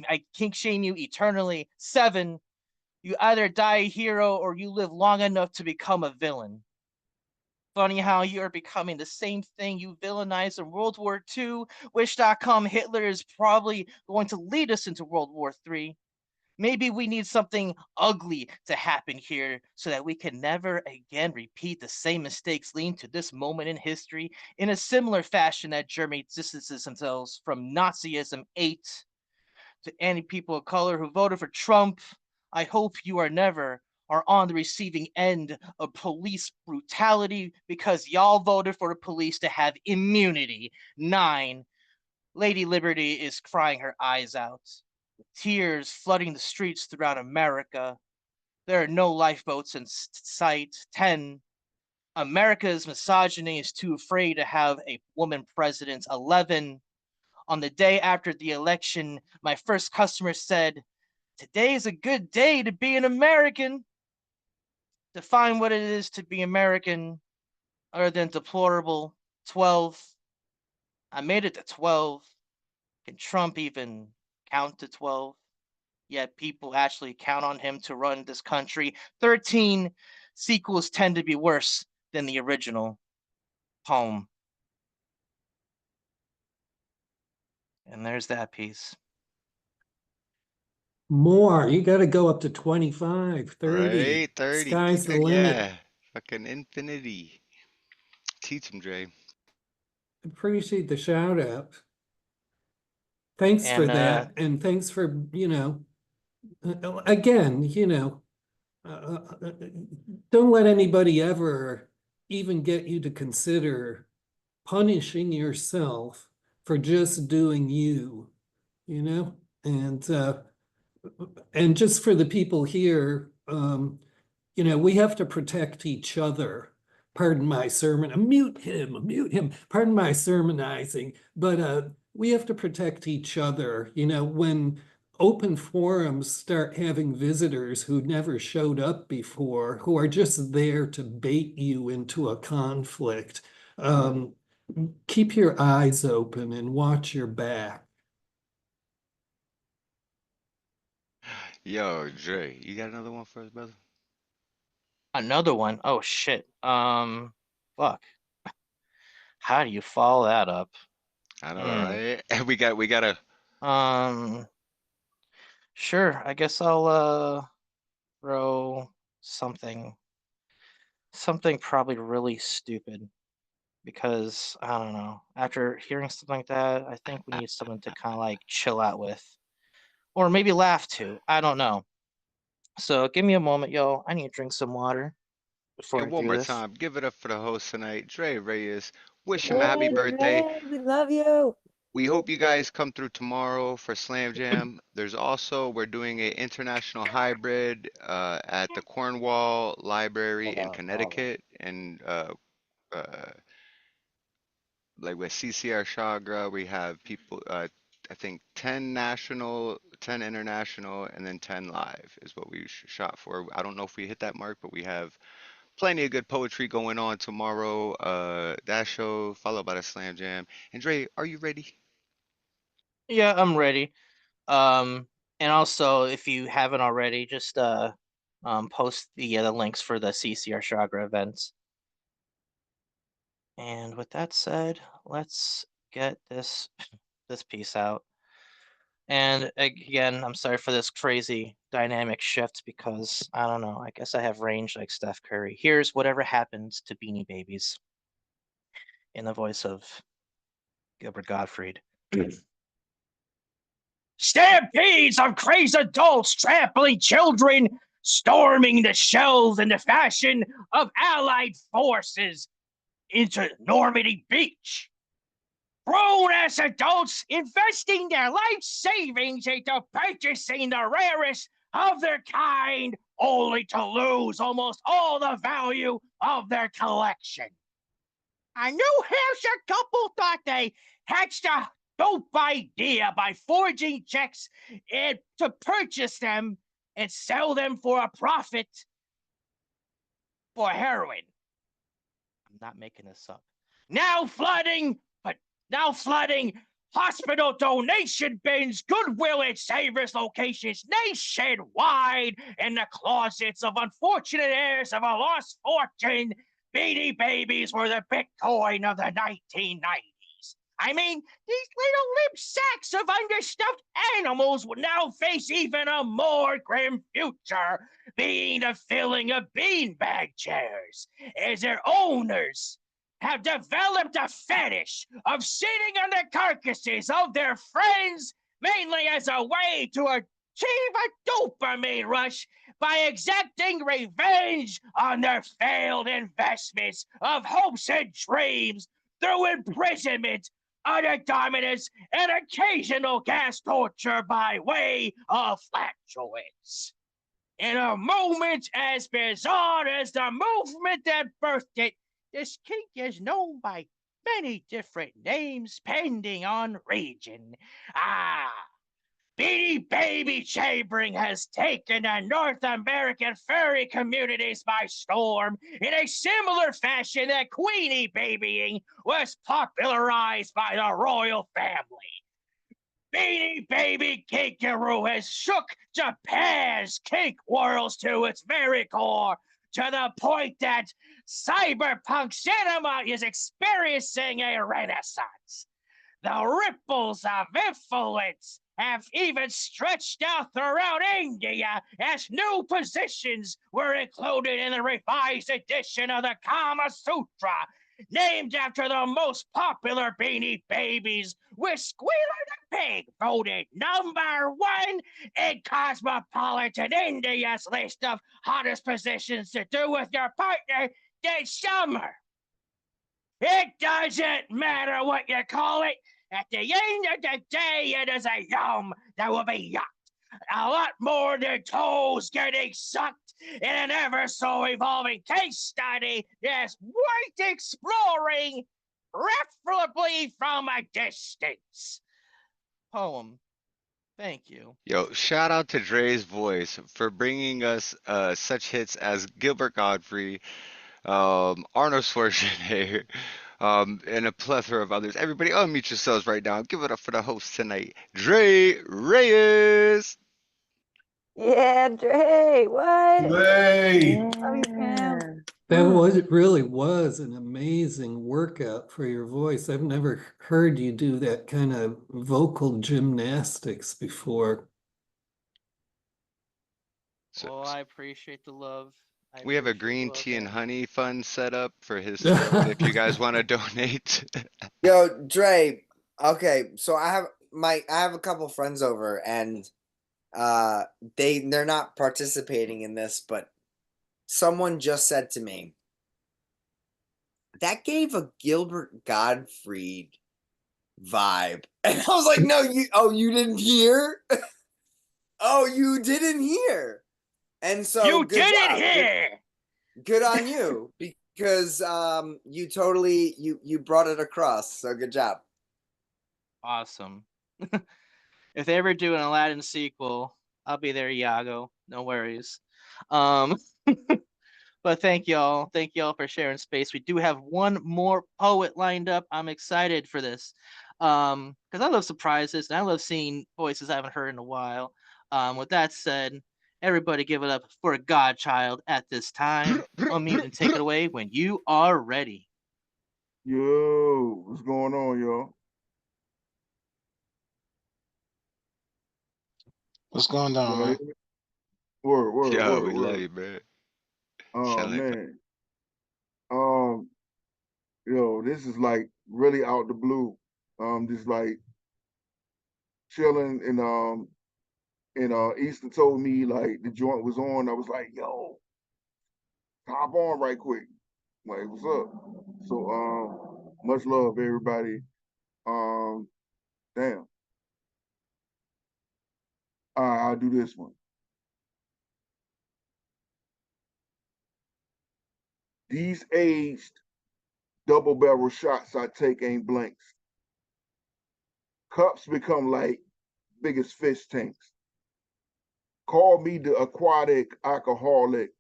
Speaker 1: I kink shame you eternally. 7, you either die a hero or you live long enough to become a villain. Funny how you are becoming the same thing you villainized in World War II. Wish.com Hitler is probably going to lead us into World War III. Maybe we need something ugly to happen here so that we can never again repeat the same mistakes leading to this moment in history in a similar fashion that Germany distances themselves from Nazism. 8, to any people of color who voted for Trump, I hope you are on the receiving end of police brutality because y'all voted for the police to have immunity. 9, Lady Liberty is crying her eyes out, with tears flooding the streets throughout America. There are no lifeboats in sight. 10, America's misogyny is too afraid to have a woman president. 11, on the day after the election, my first customer said, "Today is a good day to be an American." Define what it is to be American other than deplorable. 12, I made it to 12. Can Trump even count to 12? Yet people actually count on him to run this country. 13, sequels tend to be worse than the original. Home. And there's that piece.
Speaker 13: More. You got to go up to 25, 30.
Speaker 2: Right? 30.
Speaker 13: Sky's the limit.
Speaker 2: Yeah. Fucking infinity. Teach him, Dre.
Speaker 13: Appreciate the shout out. Thanks for
Speaker 1: And
Speaker 13: that. And thanks for, again, don't let anybody ever even get you to consider punishing yourself for just doing you, you know? And just for the people here, we have to protect each other. Pardon my sermon. Mute him. Pardon my sermonizing. But we have to protect each other. When open forums start having visitors who never showed up before, who are just there to bait you into a conflict, keep your eyes open and watch your back.
Speaker 2: Yo, Dre, you got another one for us, brother?
Speaker 1: another one. Oh shit. Fuck. How do you follow that up?
Speaker 2: I know, right? We gotta.
Speaker 1: Um, sure. I guess I'll throw something probably really stupid because I don't know. After hearing something like that, I think we need someone to kind of like chill out with, or maybe laugh to. I don't know. So give me a moment, yo. I need to drink some water before
Speaker 2: And
Speaker 1: I
Speaker 2: one
Speaker 1: do
Speaker 2: more
Speaker 1: this.
Speaker 2: time, give it up for the host tonight, Dre Reyes. Wish him a happy
Speaker 9: Yay,
Speaker 2: birthday.
Speaker 9: Dre, we love you.
Speaker 2: We hope you guys come through tomorrow for Slam Jam. We're doing a international hybrid at the Cornwall Library in Connecticut, and uh, like with CCR Chagra, we have people, I think 10 national, 10 international, and then 10 live is what we shot for. I don't know if we hit that mark, but we have plenty of good poetry going on tomorrow. That show followed by the Slam Jam. And Dre, are you ready?
Speaker 1: Yeah, I'm ready. Um, and also, if you haven't already, just post the links for the CCR Chagra events. And with that said, let's get this piece out. And again, I'm sorry for this crazy dynamic shift because I don't know. I guess I have range like Steph Curry. Here's whatever happens to Beanie Babies. in the voice of Gilbert Gottfried. Stampedes of crazed adults trampling children, storming the shelves in the fashion of Allied forces into Normandy Beach. Grown-ass adults investing their life savings into purchasing the rarest of their kind, only to lose almost all the value of their collection. A New Hampshire couple thought they hatched a dope idea by forging checks to purchase them and sell them for a profit for heroin. I'm not making this up. Now flooding hospital donation bins, Goodwill, and Savers locations nationwide in the closets of unfortunate heirs of a lost fortune. Beanie Babies were the Bitcoin of the 1990s. I mean, these little limp sacks of understuffed animals will now face even a more grim future, being the filling of beanbag chairs, as their owners have developed a fetish of sitting on the carcasses of their friends, mainly as a way to achieve a dopamine rush by exacting revenge on their failed investments of hopes and dreams through imprisonment, utter dominance, and occasional gas torture by way of flatulence. In a moment as bizarre as the movement that birthed it, this kink is known by many different names depending on region. Beanie Baby chambering has taken the North American furry communities by storm in a similar fashion that Queenie babying was popularized by the royal family. Beanie Baby Kinkaroo has shook Japan's kink worlds to its very core, to the point that cyberpunk cinema is experiencing a renaissance. The ripples of influence have even stretched out throughout India as new positions were included in the revised edition of the Kama Sutra, named after the most popular Beanie Babies, with Squealer the Pig voted #1 in Cosmopolitan India's list of hottest positions to do with your partner this summer. It doesn't matter what you call it. At the end of the day, it is a yum that will be yucked. A lot more than toes getting sucked in an ever so evolving case study that's worth exploring, preferably from a distance. Poem. Thank you.
Speaker 2: Yo, shout out to Dre's voice for bringing us such hits as Gilbert Godfrey, Arnold Schwarzenegger, and a plethora of others. Everybody unmute yourselves right now. Give it up for the host tonight, Dre Reyes.
Speaker 9: Yeah, Dre, what?
Speaker 13: Hey,
Speaker 9: Love you, Pam.
Speaker 13: that was it really was an amazing workout for your voice. I've never heard you do that kind of vocal gymnastics before.
Speaker 1: Well, I appreciate the love.
Speaker 2: We have a green tea and honey fund set up for his throat if you guys want to donate.
Speaker 17: Yo, Dre. Okay, so I have a couple friends over, and they're not participating in this, but someone just said to me that gave a Gilbert Gottfried vibe, and I was like, no, you didn't hear? Oh, you didn't hear? And so
Speaker 1: you
Speaker 17: good
Speaker 1: didn't
Speaker 17: job.
Speaker 1: hear.
Speaker 17: Good on you, because you totally you brought it across. So good job.
Speaker 1: Awesome. If they ever do an Aladdin sequel, I'll be there, Iago. No worries. Um, but thank y'all. Thank y'all for sharing space. We do have one more poet lined up. I'm excited for this. Because I love surprises and I love seeing voices I haven't heard in a while. With that said, everybody give it up for a godchild at this time. Unmute and take it away when you are ready.
Speaker 20: Yo, what's going on, y'all?
Speaker 12: What's going on, man?
Speaker 2: Yo, we love
Speaker 20: Word.
Speaker 2: you, man.
Speaker 20: Oh
Speaker 2: Sound like
Speaker 20: man. Um, This is like really out the blue. Just like chilling and Easter told me like the joint was on. I was like, yo, hop on right quick. Like, what's up? So much love everybody. Um damn. I'll do this one. These aged double barrel shots I take ain't blanks. Cups become like biggest fish tanks. Call me the aquatic alcoholic,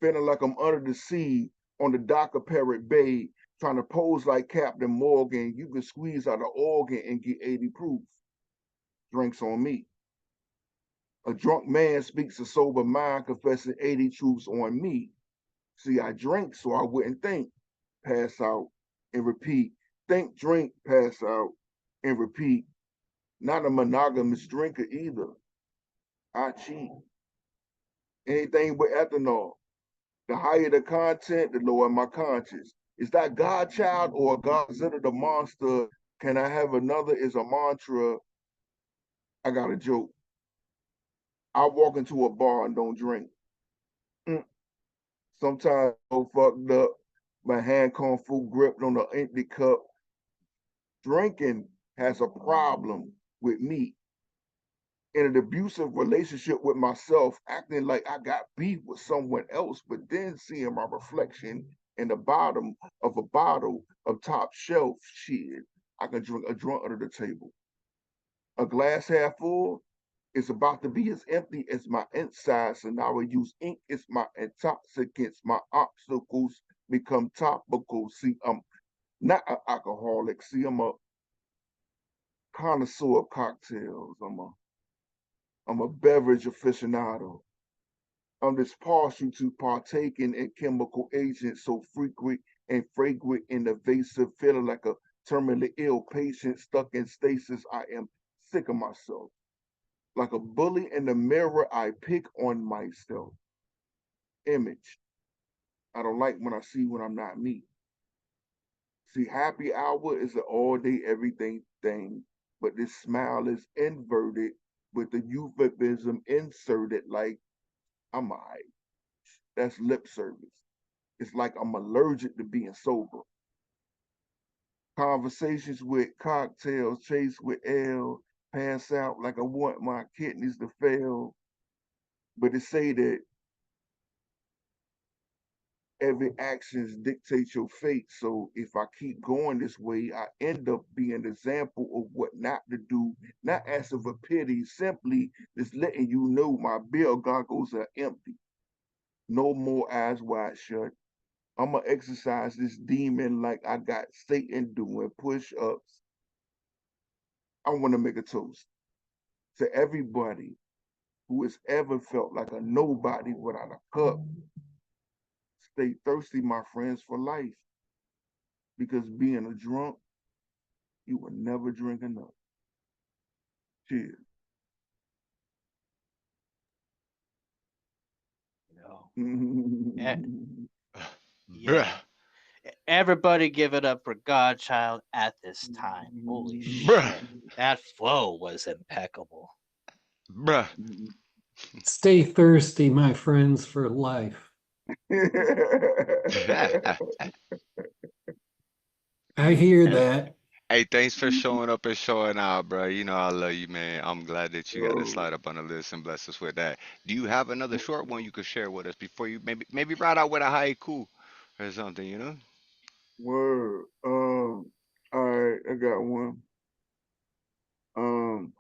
Speaker 20: feeling like I'm under the sea on the dock of Parrot Bay, trying to pose like Captain Morgan. You can squeeze out an organ and get 80 proof. Drinks on me. A drunk man speaks a sober mind, confessing 80 truths on me. See, I drink so I wouldn't think, pass out, and repeat. Think, drink, pass out, and repeat. Not a monogamous drinker either. I cheat. Anything but ethanol. The higher the content, the lower my conscience. Is that Godchild or Godzilla the monster? Can I have another? Is a mantra. I got a joke. I walk into a bar and don't drink. Sometimes I'm so fucked up. My hand kung fu gripped on the empty cup. Drinking has a problem with me. In an abusive relationship with myself, acting like I got beef with someone else, but then seeing my reflection in the bottom of a bottle of top shelf shit. I can drink a drunk under the table. A glass half full is about to be as empty as my inside, so now I use ink as my intoxicants. My obstacles become topical. See, I'm not an alcoholic. See, I'm a connoisseur of cocktails. I'm a beverage aficionado. I'm just partial to partaking in chemical agents so frequent and fragrant and evasive, feeling like a terminally ill patient stuck in stasis. I am sick of myself. Like a bully in the mirror, I pick on myself. Image. I don't like when I see when I'm not me. See, happy hour is an all day, everything thing, but this smile is inverted with the euphemism inserted like I'm alright. That's lip service. It's like I'm allergic to being sober. Conversations with cocktails, chase with L, pass out like I want my kidneys to fail. But it say that every actions dictate your fate. So if I keep going this way, I end up being an example of what not to do, not asking for pity, simply just letting you know my beer goggles are empty. No more eyes wide shut. I'm gonna exercise this demon like I got Satan doing push-ups. I want to make a toast to everybody who has ever felt like a nobody without a cup. Stay thirsty, my friends, for life. Because being a drunk, you will never drink enough. Cheers.
Speaker 1: Eh,
Speaker 2: Bruh.
Speaker 1: yeah. Everybody give it up for Godchild at this time. Holy
Speaker 2: Bruh.
Speaker 1: shit. That flow was impeccable.
Speaker 2: Bruh.
Speaker 13: Stay thirsty, my friends, for life. I hear that.
Speaker 2: Hey, thanks for showing up and showing out, bro. You know I love you, man. I'm glad that you got to slide up on the list and bless us with that. Do you have another short one you could share with us before you maybe ride out with a haiku or something, you know?
Speaker 20: Word. All right, I got one. Um,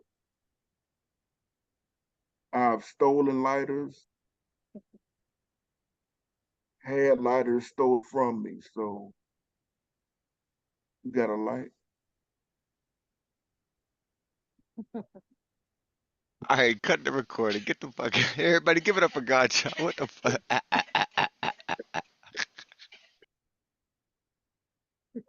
Speaker 20: I've stolen lighters, had lighters stole from me, so you got a light.
Speaker 2: All right, cut the recording. Get the fuck everybody give it up for Godchild. What the fuck?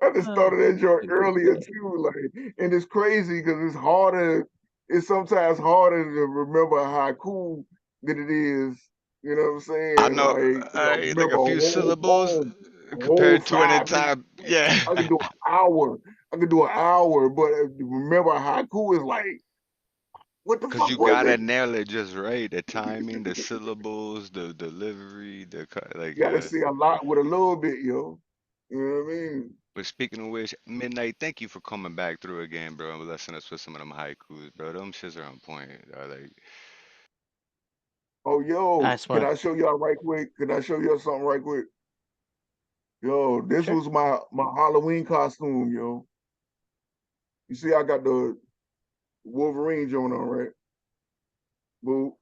Speaker 20: I just started that joint earlier too, like, and it's crazy because it's harder. It's sometimes harder to remember a haiku than it is. You know what I'm
Speaker 2: I
Speaker 20: saying?
Speaker 2: know,
Speaker 20: Like,
Speaker 2: like
Speaker 20: remember
Speaker 2: a
Speaker 20: a
Speaker 2: few
Speaker 20: whole
Speaker 2: syllables.
Speaker 20: poem. whole
Speaker 2: compared to an
Speaker 20: 5 minutes.
Speaker 2: entire, yeah.
Speaker 20: I could do an hour. I could do an hour, but remember haiku is like, what the
Speaker 2: Cause
Speaker 20: fuck
Speaker 2: you
Speaker 20: was
Speaker 2: gotta
Speaker 20: it?
Speaker 2: nail it just right. The timing, the syllables, the delivery, like
Speaker 20: You gotta say a lot with a little bit, yo. You know what I mean?
Speaker 2: But speaking of which, Midnight, thank you for coming back through again, bro, and blessing us with some of them haikus, bro. Them shits are on point. Like,
Speaker 20: Oh, yo,
Speaker 1: Nice
Speaker 20: can
Speaker 1: one.
Speaker 20: I show y'all right quick? Can I show y'all something right quick? Yo, this
Speaker 1: Sure.
Speaker 20: was my Halloween costume, yo. You see, I got the Wolverine joint on, right? Boo.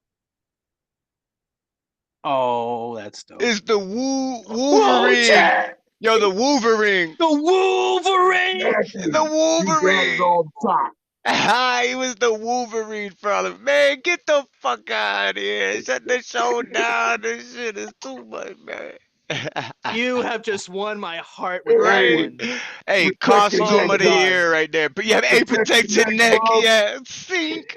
Speaker 1: Oh, that's dope.
Speaker 2: it's the
Speaker 1: Whoa,
Speaker 2: Wolverine.
Speaker 1: Chad!
Speaker 2: Yo, the Wolverine.
Speaker 1: The Wolverine!
Speaker 2: The
Speaker 20: Exactly. You got it
Speaker 2: Wolverine.
Speaker 20: on top.
Speaker 2: He was the Wolverine problem. Man, get the fuck out of here. Shut the show down. This shit is too much, man.
Speaker 1: You have just won my heart with that
Speaker 20: Hey,
Speaker 2: Right.
Speaker 1: one.
Speaker 2: Hey,
Speaker 20: protect your
Speaker 1: Oh
Speaker 2: costume
Speaker 20: neck,
Speaker 1: my
Speaker 2: of the
Speaker 20: Bub.
Speaker 1: god.
Speaker 2: year right there. But yeah, hey,
Speaker 20: Protect your
Speaker 2: protect your
Speaker 20: neck,
Speaker 2: neck.
Speaker 20: Bub.
Speaker 2: Yeah, sink.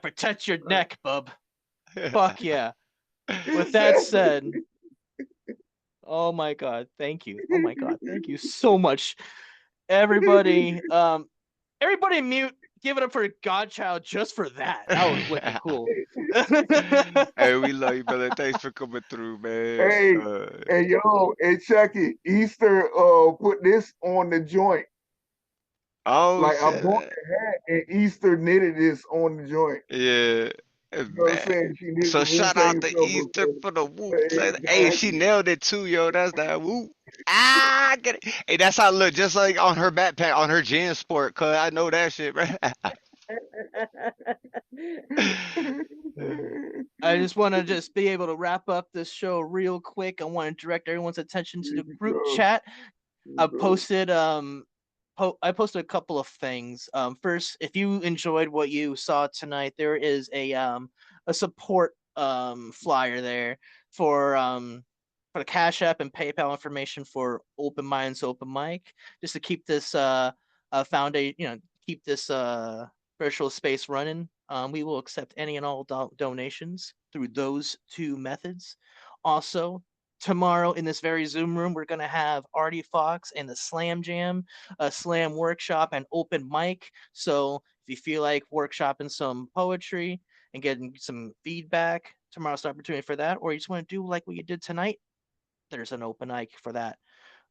Speaker 1: Protect your neck, bub. Fuck yeah. With that said, oh my god, thank you. Oh my god, thank you so much. Everybody, everybody mute, give it up for Godchild just for that. That was wicked cool.
Speaker 2: Hey, we love you, brother. Thanks for coming through, man.
Speaker 20: Hey, hey, yo, hey, check it. Easter put this on the joint.
Speaker 2: Oh
Speaker 20: Like I
Speaker 2: shit,
Speaker 20: bought
Speaker 2: man.
Speaker 20: the hat and Easter knitted this on the joint.
Speaker 2: Yeah,
Speaker 20: You know what I'm
Speaker 2: man.
Speaker 20: saying? She knitted
Speaker 2: So
Speaker 20: the Wu
Speaker 2: shout out
Speaker 20: Tang
Speaker 2: to
Speaker 20: stuff.
Speaker 2: Easter for the whoop. Hey, she
Speaker 20: Exactly.
Speaker 2: nailed it too, yo. That's that whoop. Get it. Hey, that's how it look, just like on her backpack, on her jean sport, cause I know that shit, right?
Speaker 1: I just want to just be able to wrap up this show real quick. I want to direct everyone's attention to the group chat. I posted I posted a couple of things. First, if you enjoyed what you saw tonight, there is a support flyer there for the Cash App and PayPal information for Open Minds Open Mic, just to keep this foundation, keep this virtual space running. We will accept any and all donations through those two methods. Also, tomorrow in this very Zoom room, we're going to have Artie Fox and the Slam Jam, a slam workshop and open mic. So if you feel like workshopping some poetry and getting some feedback, tomorrow's the opportunity for that. Or you just want to do like what you did tonight, there's an open mic for that.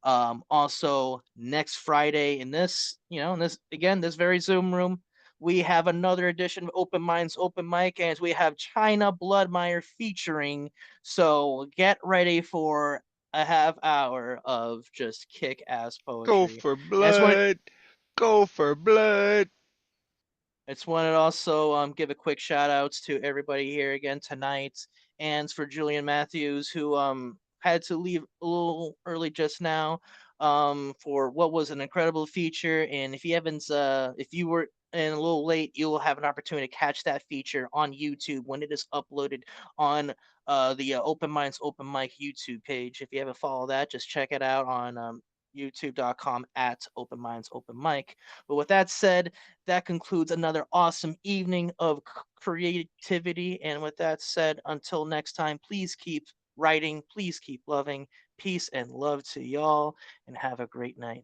Speaker 1: Also, next Friday in this, in this again, this very Zoom room, we have another edition of Open Minds Open Mic, and we have China Bloodmeyer featuring. So get ready for a half hour of just kick ass
Speaker 2: Go
Speaker 1: poetry.
Speaker 2: for
Speaker 1: And I just want
Speaker 2: blood. Go for blood.
Speaker 1: I just wanted to also give a quick shout outs to everybody here again tonight, and for Julian Matthews who had to leave a little early just now for what was an incredible feature. And if you haven't if you were in a little late, you will have an opportunity to catch that feature on YouTube when it is uploaded on the Open Minds Open Mic YouTube page. If you haven't followed that, just check it out on youtube.com at Open Minds Open Mic. But with that said, that concludes another awesome evening of creativity. And with that said, until next time, please keep writing, please keep loving. Peace and love to y'all, and have a great night.